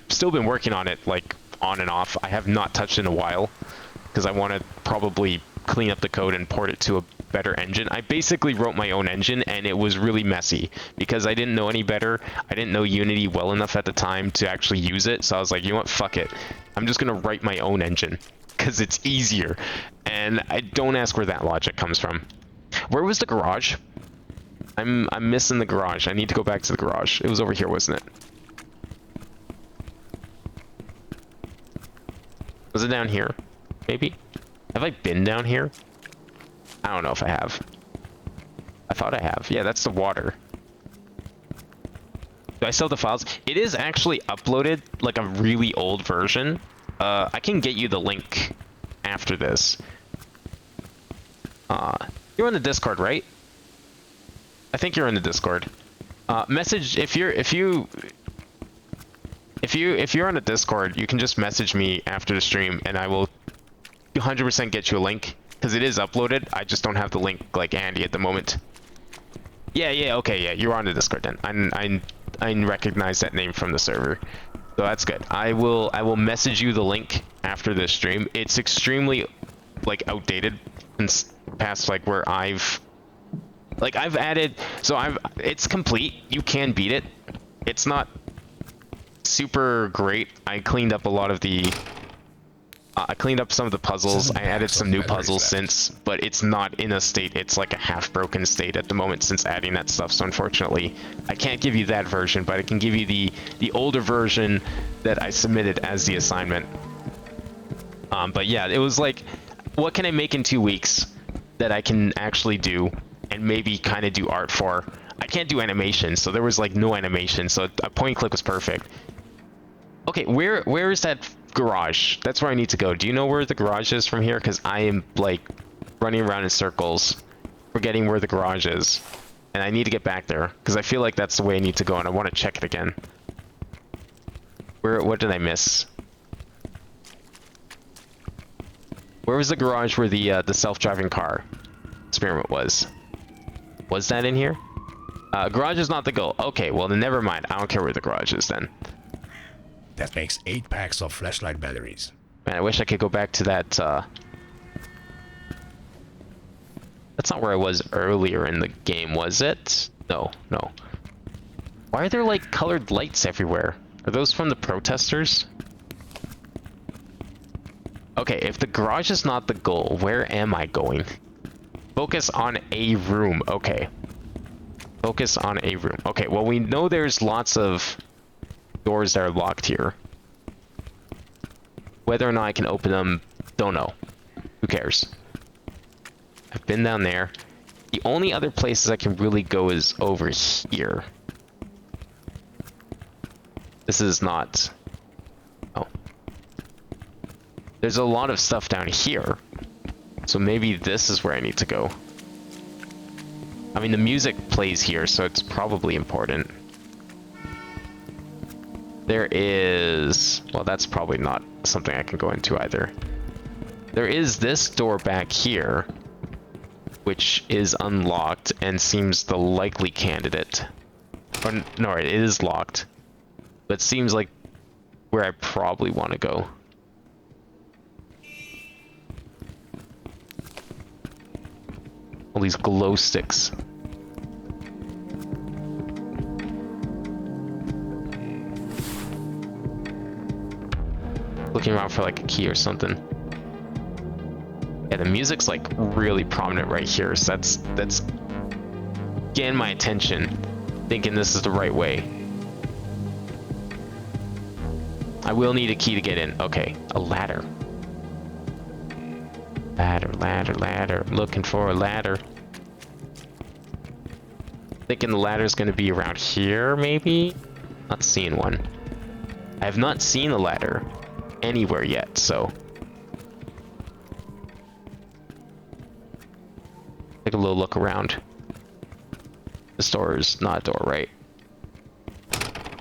still been working on it, like, on and off. I have not touched it in a while, because I want to probably clean up the code and port it to a better engine. I basically wrote my own engine, and it was really messy, because I didn't know any better. I didn't know Unity well enough at the time to actually use it, so I was like, you know what, fuck it. I'm just going to write my own engine, because it's easier. And I don't ask where that logic comes from. Where was the garage? I'm missing the garage. I need to go back to the garage. It was over here, wasn't it? Was it down here? Maybe? Have I been down here? I don't know if I have. I thought I have. Yeah, that's the water. Do I still have the files? It is actually uploaded, like a really old version. I can get you the link after this. You're on the Discord, right? I think you're in the Discord. Message if you're on the Discord, you can just message me after the stream, and I will 100% get you a link, because it is uploaded. I just don't have the link like handy at the moment. Yeah, okay, yeah, you're on the Discord then. I recognize that name from the server, so that's good. I will message you the link after this stream. It's extremely like outdated and past like where I've Like I've added, it's complete. You can beat it. It's not super great. I cleaned up a lot of the I cleaned up some of the puzzles. I added some new puzzles since, but it's not in a state. It's like a half-broken state at the moment since adding that stuff. So unfortunately, I can't give you that version, but I can give you the older version that I submitted as the assignment. But yeah, it was like, what can I make in 2 weeks that I can actually do and maybe kind of do art for? I can't do animation, so there was like no animation, so a point and click was perfect. Okay, where is that garage? That's where I need to go. Do you know where the garage is from here? Because I am like running around in circles, forgetting where the garage is, and I need to get back there because I feel like that's the way I need to go, and I want to check it again. What did I miss? Where was the garage where the self-driving car experiment was? Was that in here? Garage is not the goal. Okay, well then never mind. I don't care where the garage is then. That makes 8 packs of flashlight batteries. Man, I wish I could go back to that, That's not where I was earlier in the game, was it? No, no. Why are there, like, colored lights everywhere? Are those from the protesters? Okay, if the garage is not the goal, where am I going? Focus on a room. Okay. Focus on a room. Okay, well, we know there's lots of doors that are locked here. Whether or not I can open them, don't know. Who cares? I've been down there. The only other places I can really go is over here. This is not... Oh. There's a lot of stuff down here. So maybe this is where I need to go. I mean, the music plays here, so it's probably important. There is... Well, that's probably not something I can go into either. There is this door back here, which is unlocked and seems the likely candidate. Or, no, it is locked. But seems like where I probably want to go. All these glow sticks. Looking around for like a key or something. Yeah, the music's like really prominent right here, so that's getting my attention, thinking this is the right way. I will need a key to get in. Okay, a ladder. Ladder, ladder, ladder. I'm looking for a ladder. Thinking the ladder's gonna be around here, maybe? Not seeing one. I have not seen a ladder anywhere yet, so... Take a little look around. This door is not a door, right?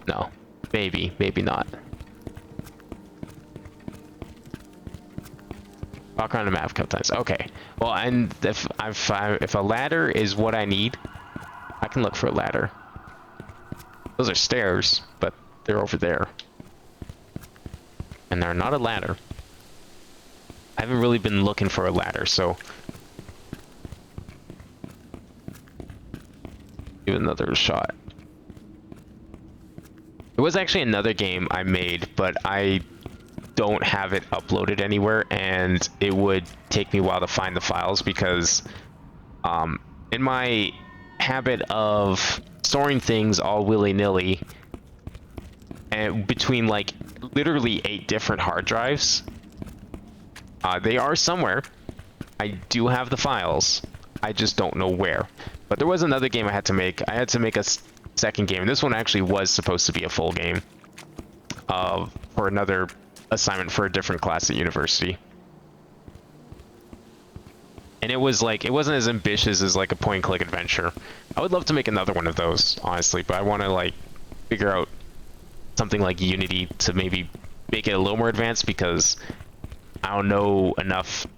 No. Maybe, maybe not. Walk around the map a couple times. Okay. Well, and if a ladder is what I need, I can look for a ladder. Those are stairs, but they're over there. And they're not a ladder. I haven't really been looking for a ladder, so... Give it another shot. There was actually another game I made, but I don't have it uploaded anywhere, and it would take me a while to find the files because in my habit of storing things all willy-nilly and between like literally 8 different hard drives, they are somewhere. I do have the files, I just don't know where. But there was another game I had to make. I had to make a second game. This one actually was supposed to be a full game for another assignment for a different class at university. And it was like, it wasn't as ambitious as like a point and click adventure. I would love to make another one of those, honestly, but I want to like figure out something like Unity to maybe make it a little more advanced because I don't know enough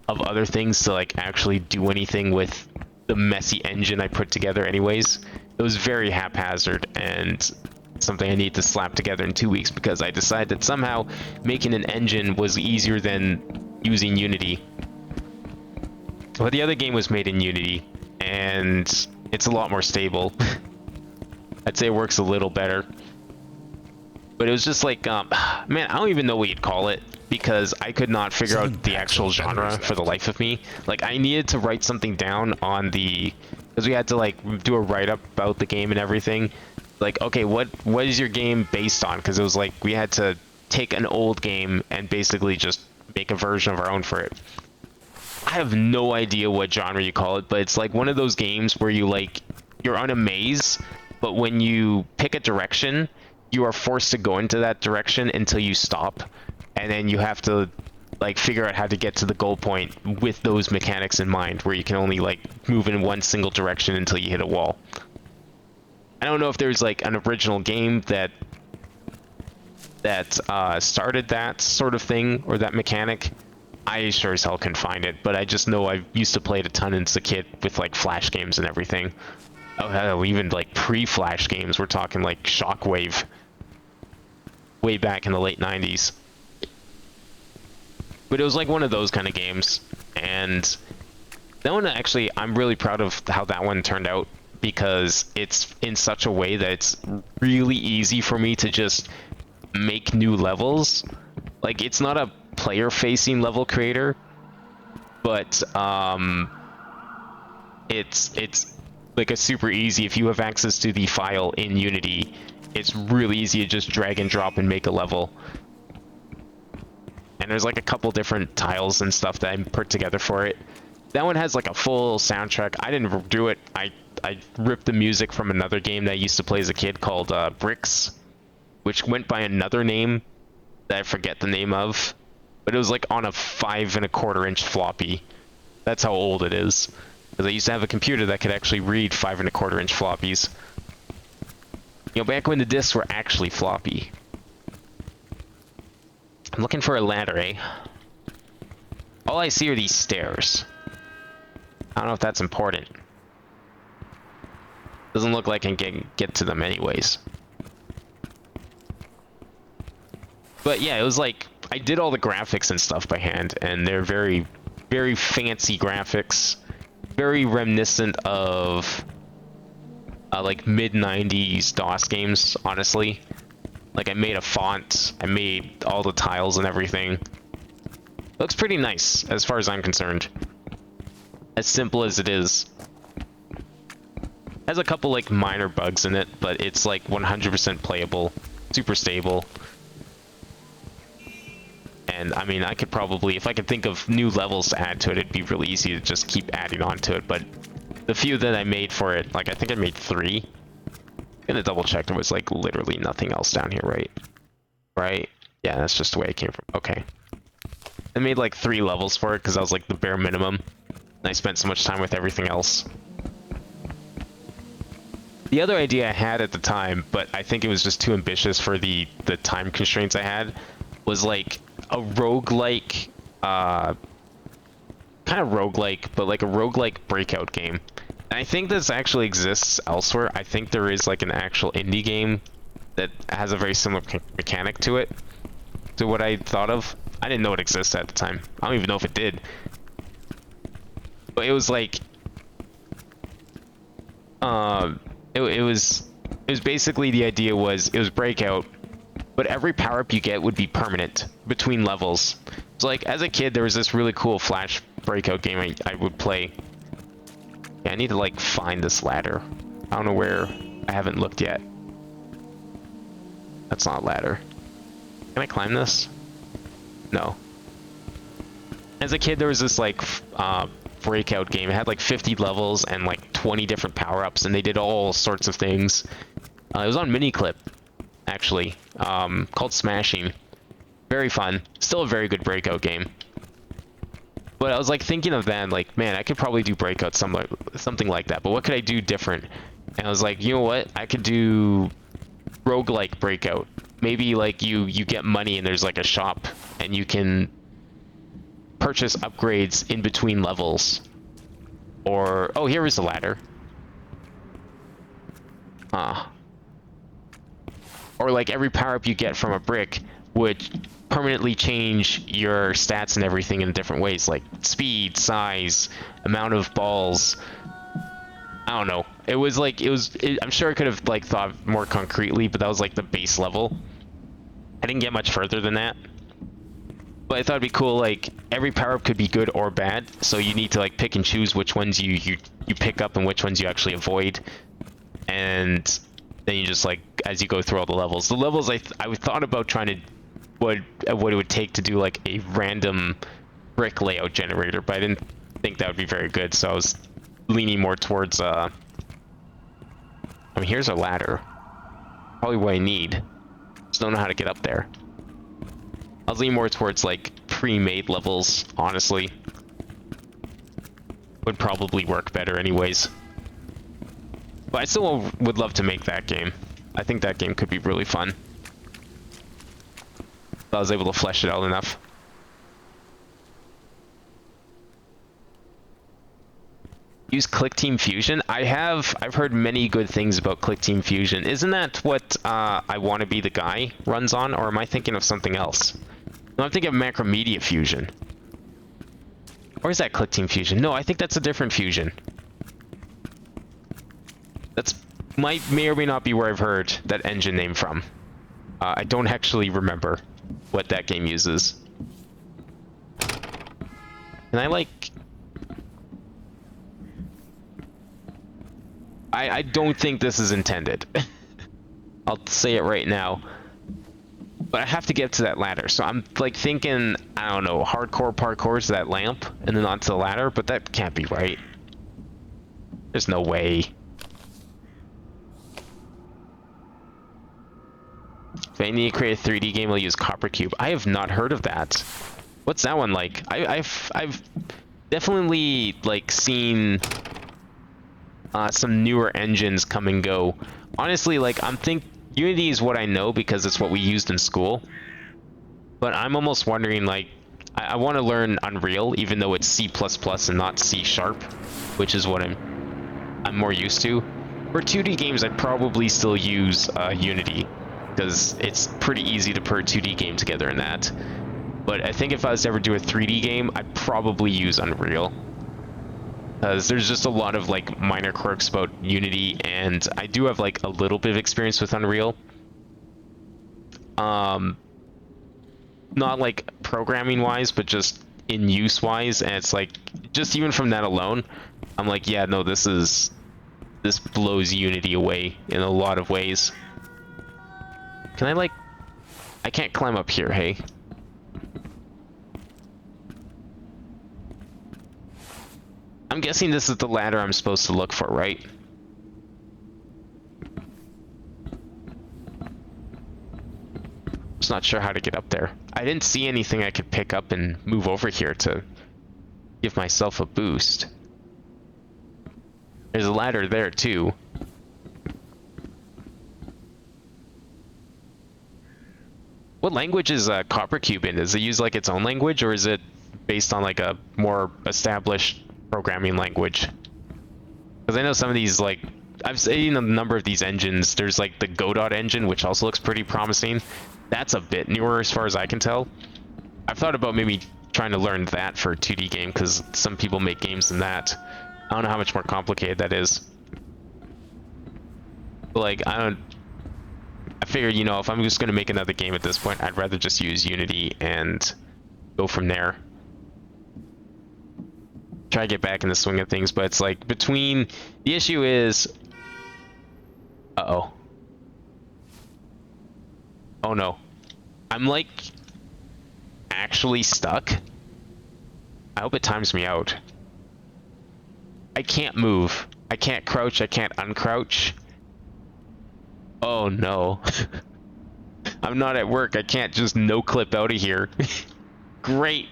of other things to like actually do anything with the messy engine I put together anyways. It was very haphazard and something I need to slap together in 2 weeks because I decided that somehow making an engine was easier than using Unity. But the other game was made in Unity, and it's a lot more stable. I'd say it works a little better. But it was just like, man, I don't even know what you'd call it, because I could not figure out the actual genre for the life of me. Like, I needed to write something down on the, because we had to like do a write-up about the game and everything. Like, okay, what is your game based on? Because it was like we had to take an old game and basically just make a version of our own for it. I have no idea what genre you call it, but it's like one of those games where you're on a maze, but when you pick a direction, you are forced to go into that direction until you stop, and then you have to like figure out how to get to the goal point with those mechanics in mind, where you can only like move in one single direction until you hit a wall. I don't know if there's like an original game that started that sort of thing or that mechanic. I sure as hell can find it, but I just know I used to play it a ton as a kid with like Flash games and everything. Oh hell, even like pre-Flash games. We're talking like Shockwave, way back in the late 90s. But it was like one of those kind of games, and that one actually, I'm really proud of how that one turned out, because it's in such a way that it's really easy for me to just make new levels. Like, it's not a player-facing level creator, but it's like a super easy, if you have access to the file in Unity, it's really easy to just drag and drop and make a level. And there's like a couple different tiles and stuff that I put together for it. That one has like a full soundtrack. I didn't do it. I ripped the music from another game that I used to play as a kid called Bricks, which went by another name that I forget the name of, but it was like on a 5 1/4 inch floppy. That's how old it is. Because I used to have a computer that could actually read 5 1/4 inch floppies. You know, back when the discs were actually floppy. I'm looking for a ladder, eh? All I see are these stairs. I don't know if that's important. Doesn't look like I can get to them anyways. But yeah, it was like, I did all the graphics and stuff by hand, and they're very, very fancy graphics. Very reminiscent of like mid-90s DOS games, honestly. Like, I made a font, I made all the tiles and everything. Looks pretty nice, as far as I'm concerned. As simple as it is. Has a couple like minor bugs in it, but it's like 100% playable, super stable. And I mean, I could probably, if I could think of new levels to add to it, it'd be really easy to just keep adding on to it. But the few that I made for it, like I think I made 3. I'm gonna double check there was like literally nothing else down here, right? Right? Yeah, that's just the way it came from. Okay. I made like 3 levels for it because that was like the bare minimum. And I spent so much time with everything else. The other idea I had at the time, but I think it was just too ambitious for the time constraints I had, was like a roguelike, kind of roguelike, but like a roguelike breakout game. And I think this actually exists elsewhere. I think there is like an actual indie game that has a very similar mechanic to it, to what I thought of. I didn't know it existed at the time. I don't even know if it did. But it was like, it was basically, the idea was, it was breakout, but every power-up you get would be permanent between levels. So like, as a kid, there was this really cool Flash breakout game I would play. Yeah, I need to like find this ladder. I don't know where. I haven't looked yet. That's not a ladder. Can I climb this? No. As a kid, there was this like breakout game. It had like 50 levels and like 20 different power-ups, and they did all sorts of things. It was on Miniclip, actually, called Smashing. Very fun. Still a very good breakout game. But I was like thinking of that, like, man, I could probably do breakout something like that. But what could I do different? And I was like, you know what? I could do roguelike breakout. Maybe like you get money and there's like a shop and you can purchase upgrades in between levels. Or, oh, here is the ladder. Or like every power-up you get from a brick would permanently change your stats and everything in different ways, like speed, size, amount of balls, I don't know. It was like, I'm sure I could have like thought more concretely, but that was like the base level. I didn't get much further than that. But I thought it'd be cool, like, every power-up could be good or bad, so you need to like pick and choose which ones you pick up and which ones you actually avoid. And then you just like, as you go through all the levels. The levels I thought about trying to what it would take to do like a random brick layout generator, but I didn't think that would be very good, so I was leaning more towards I mean, here's a ladder. Probably what I need. Just don't know how to get up there. I was leaning more towards like pre-made levels, honestly. Would probably work better anyways. But I still would love to make that game. I think that game could be really fun. If I was able to flesh it out enough. Use Click Team Fusion? I've heard many good things about Click Team Fusion. Isn't that what I Want to Be the Guy runs on? Or am I thinking of something else? No, I'm thinking of Macromedia Fusion. Or is that Click Team Fusion? No, I think that's a different fusion. That's may or may not be where I've heard that engine name from. I don't actually remember what that game uses. And I like... I don't think this is intended. I'll say it right now. But I have to get to that ladder, so I'm like thinking, I don't know, hardcore parkour to that lamp, and then onto the ladder, but that can't be right. There's no way. If I need to create a 3D game, I'll use Copper Cube. I have not heard of that. What's that one like? I've definitely like seen some newer engines come and go. Honestly, like Unity is what I know because it's what we used in school. But I'm almost wondering, like, I want to learn Unreal, even though it's C++ and not C#, which is what I'm more used to. For 2D games, I'd probably still use Unity, because it's pretty easy to put a 2D game together in that. But I think if I was to ever do a 3D game, I'd probably use Unreal. Because there's just a lot of like minor quirks about Unity, and I do have like a little bit of experience with Unreal. Not like programming wise, but just in use wise, and it's like just even from that alone, I'm like, yeah, no, this blows Unity away in a lot of ways. Can I like, I can't climb up here, hey? I'm guessing this is the ladder I'm supposed to look for, right? Just not sure how to get up there. I didn't see anything I could pick up and move over here to give myself a boost. There's a ladder there too. What language is Copper Cube in? Does it use like its own language, or is it based on like a more established programming language? Because I know some of these, like, I've seen a number of these engines. There's like the Godot engine, which also looks pretty promising. That's a bit newer as far as I can tell. I've thought about maybe trying to learn that for a 2D game, because some people make games in that. I don't know how much more complicated that is. But like, I figured, you know, if I'm just going to make another game at this point, I'd rather just use Unity and go from there. Try to get back in the swing of things, but it's like between... The issue is... Uh-oh. Oh no. I'm like... actually stuck. I hope it times me out. I can't move. I can't crouch, I can't uncrouch. Oh no. I'm not at work, I can't just no-clip out of here. Great.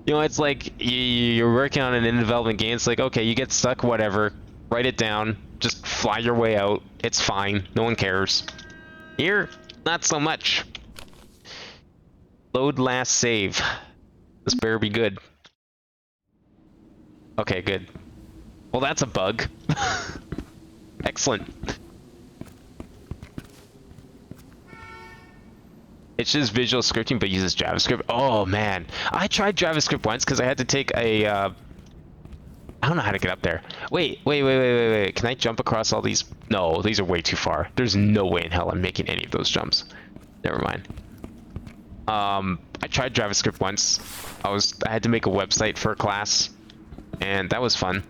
You know, it's like you're working on an in-development game. It's like, okay, you get stuck, whatever. Write it down. Just fly your way out. It's fine. No one cares. Here, not so much. Load last save. This better be good. Okay, good. Well, that's a bug. Excellent. It's just visual scripting, but uses JavaScript. Oh man, I tried JavaScript once because I had to take a. I don't know how to get up there. Wait. Can I jump across all these? No, these are way too far. There's no way in hell I'm making any of those jumps. Never mind. I tried JavaScript once. I had to make a website for a class, and that was fun.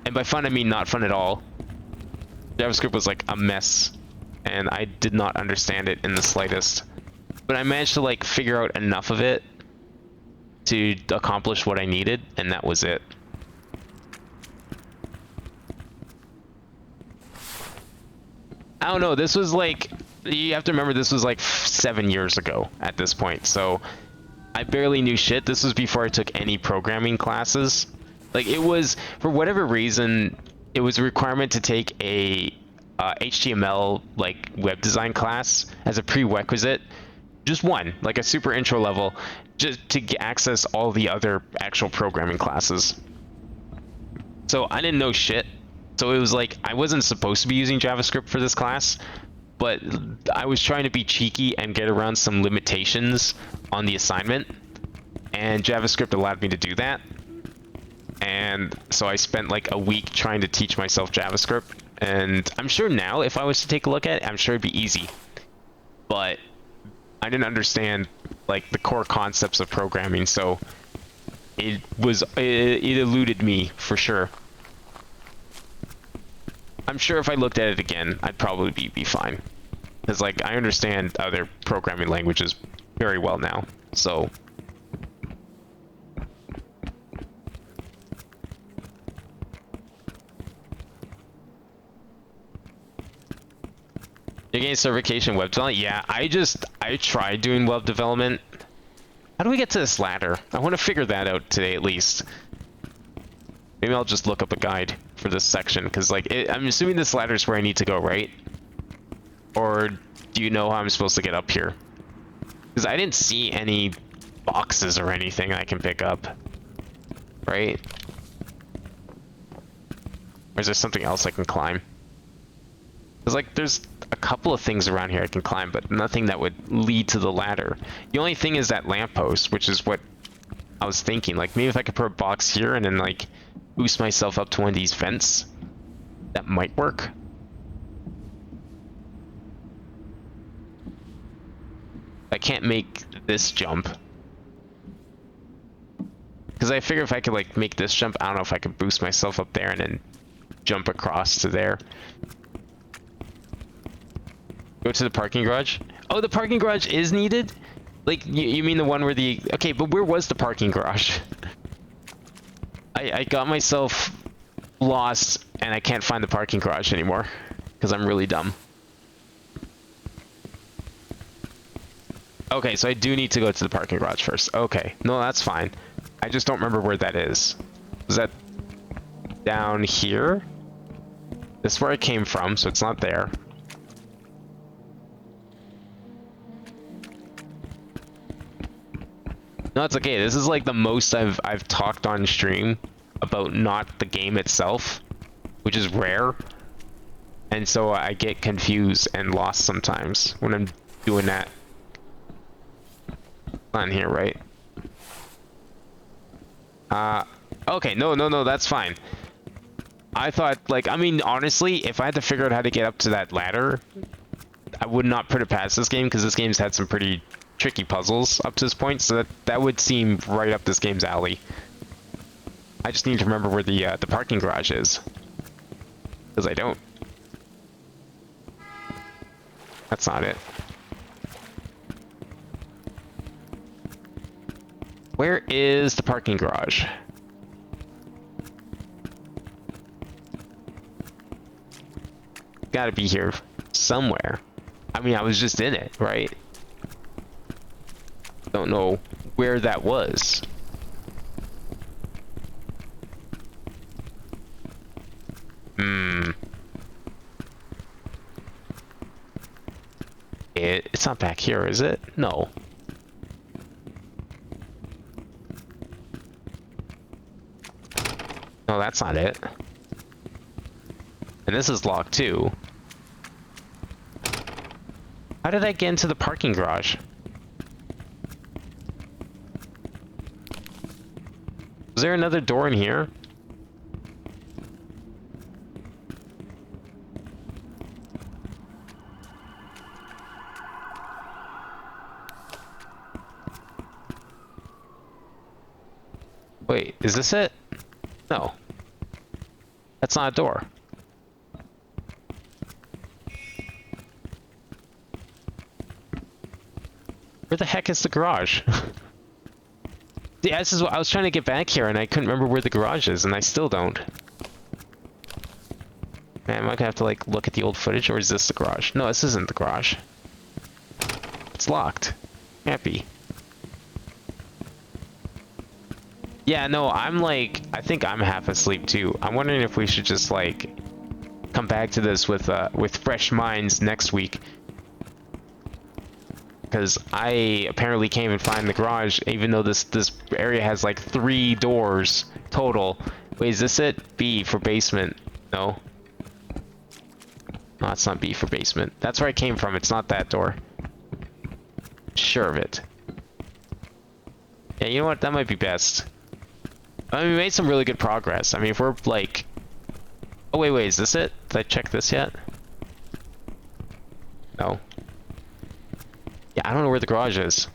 And by fun, I mean not fun at all. JavaScript was like a mess, and I did not understand it in the slightest. But I managed to like figure out enough of it to accomplish what I needed, and that was it. I don't know, this was like, you have to remember this was like 7 years ago at this point, so I barely knew shit. This was before I took any programming classes. Like, it was, for whatever reason, it was a requirement to take a HTML, like, web design class as a prerequisite. Just one, like a super intro level, just to access all the other actual programming classes. So I didn't know shit. So it was like, I wasn't supposed to be using JavaScript for this class, but I was trying to be cheeky and get around some limitations on the assignment, and JavaScript allowed me to do that. And so I spent like a week trying to teach myself JavaScript, and I'm sure now if I was to take a look at it, I'm sure it'd be easy. But I didn't understand like the core concepts of programming, so it eluded me for sure. I'm sure if I looked at it again, I'd probably be fine. Because, like, I understand other programming languages very well now, so... You're getting certification web development? Yeah, I tried doing web development. How do we get to this ladder? I want to figure that out today at least. Maybe I'll just look up a guide for this section, because like I'm assuming this ladder is where I need to go, right? Or do you know how I'm supposed to get up here? Because I didn't see any boxes or anything I can pick up, right? Or is there something else I can climb? Because like there's a couple of things around here I can climb, but nothing that would lead to the ladder. The only thing is that lamppost, which is what I was thinking. Like maybe if I could put a box here and then like boost myself up to one of these vents, that might work. I can't make this jump, because I figure if I could like make this jump, I don't know if I could boost myself up there and then jump across to there. Go to the parking garage. Oh, the parking garage is needed? Like, you mean the one where the... Okay, but where was the parking garage? I got myself lost, and I can't find the parking garage anymore, because I'm really dumb. Okay, so I do need to go to the parking garage first. Okay, no, that's fine. I just don't remember where that is. Is that down here? This is where I came from, so it's not there. No, it's okay. This is like the most I've talked on stream about not the game itself, which is rare. And so I get confused and lost sometimes when I'm doing that. On here, right? Okay, no, that's fine. I thought, like, I mean, honestly, if I had to figure out how to get up to that ladder, I would not put it past this game, because this game's had some pretty tricky puzzles up to this point, so that would seem right up this game's alley. I just need to remember where the parking garage is, because I don't. That's not it. Where is the parking garage? Gotta be here somewhere. I mean, I was just in it, right? Don't know where that was. It's not back here, is it? No. No, that's not it. And this is locked too. How did I get into the parking garage? Is there another door in here? Wait, is this it? No. That's not a door. Where the heck is the garage? Yeah, this is what I was trying to get back here and I couldn't remember where the garage is and I still don't. Man, am I gonna have to like look at the old footage or is this the garage? No, this isn't the garage. It's locked. Happy. Yeah, no, I'm like, I think I'm half asleep too. I'm wondering if we should just like come back to this with fresh minds next week. Because I apparently can't even find the garage, even though this area has like 3 doors total. Wait, is this it? B for basement. No. No, it's not B for basement. That's where I came from. It's not that door. Sure of it. Yeah, you know what? That might be best. I mean, we made some really good progress. I mean, if we're like... Oh, wait, is this it? Did I check this yet? No. Yeah, I don't know where the garage is.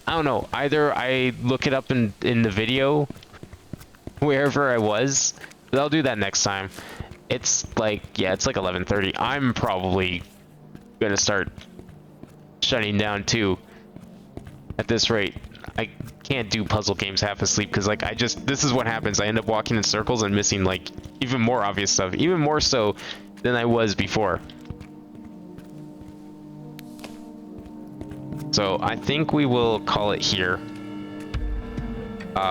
I don't know. Either I look it up in the video, wherever I was, but I'll do that next time. It's like, yeah, it's like 11:30. I'm probably gonna start shutting down too. At this rate, I can't do puzzle games half asleep because like this is what happens. I end up walking in circles and missing like even more obvious stuff, even more so than I was before. So I think we will call it here.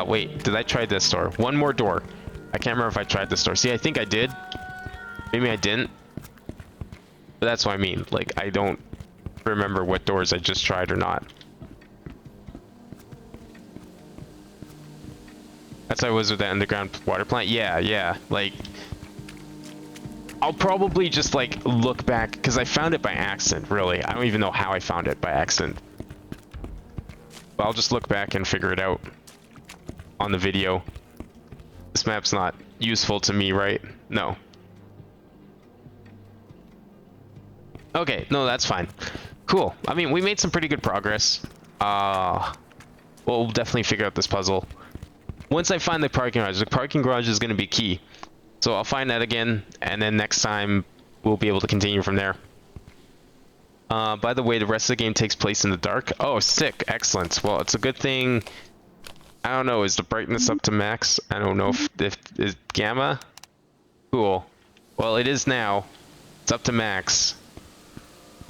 Wait, did I try this door? One more door. I can't remember if I tried this door. See, I think I did. Maybe I didn't. But that's what I mean. Like, I don't remember what doors I just tried or not. That's how I was with that underground water plant. Yeah. Like, I'll probably just like look back because I found it by accident, really. I don't even know how I found it by accident. But I'll just look back and figure it out on the video. This map's not useful to me, right? No. Okay, no, that's fine. Cool. I mean, we made some pretty good progress. We'll definitely figure out this puzzle. Once I find the parking garage is going to be key. So I'll find that again, and then next time we'll be able to continue from there. By the way, the rest of the game takes place in the dark. Oh, sick. Excellent. Well, it's a good thing. I don't know. Is the brightness up to max? I don't know if is gamma? Cool. Well, it is now. It's up to max.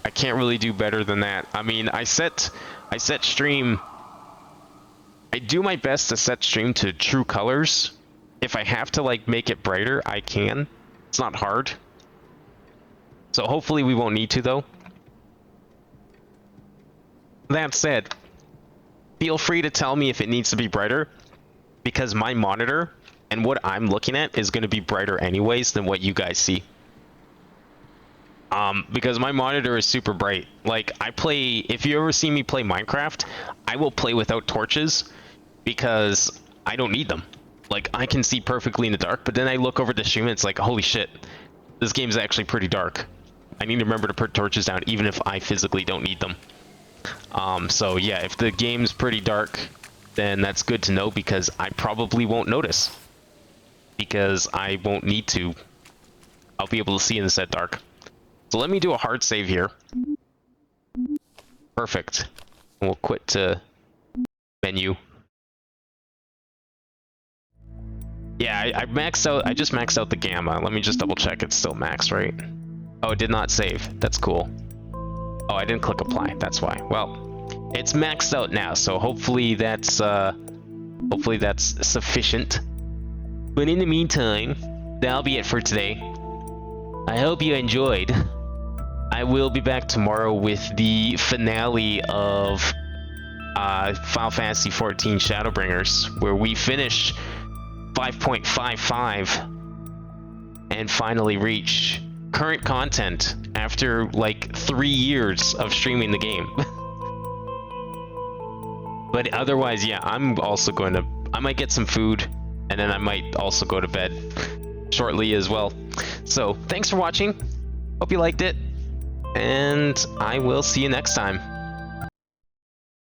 I can't really do better than that. I mean, I set stream. I do my best to set stream to true colors. If I have to like make it brighter, I can. It's not hard. So hopefully we won't need to though. That said, feel free to tell me if it needs to be brighter, because my monitor and what I'm looking at is going to be brighter anyways than what you guys see. Because my monitor is super bright. Like, I play, if you ever see me play Minecraft, I will play without torches because I don't need them. Like, I can see perfectly in the dark, but then I look over the stream and it's like, holy shit, this game is actually pretty dark. I need to remember to put torches down even if I physically don't need them. So yeah, if the game's pretty dark, then that's good to know because I probably won't notice. Because I won't need to. I'll be able to see in the set dark. So let me do a hard save here. Perfect. And we'll quit to menu. Yeah, I maxed out. I just maxed out the gamma. Let me just double check it's still maxed, right? Oh, it did not save. That's cool. Oh, I didn't click apply. That's why. Well, it's maxed out now, so hopefully that's sufficient. But in the meantime, that'll be it for today. I hope you enjoyed. I will be back tomorrow with the finale of Final Fantasy XIV Shadowbringers, where we finish 5.55. and finally reach current content after like 3 years of streaming the game. But otherwise, yeah, I'm also going to, I might get some food, and then I might also go to bed shortly as well. So thanks for watching. Hope you liked it, and I will see you next time.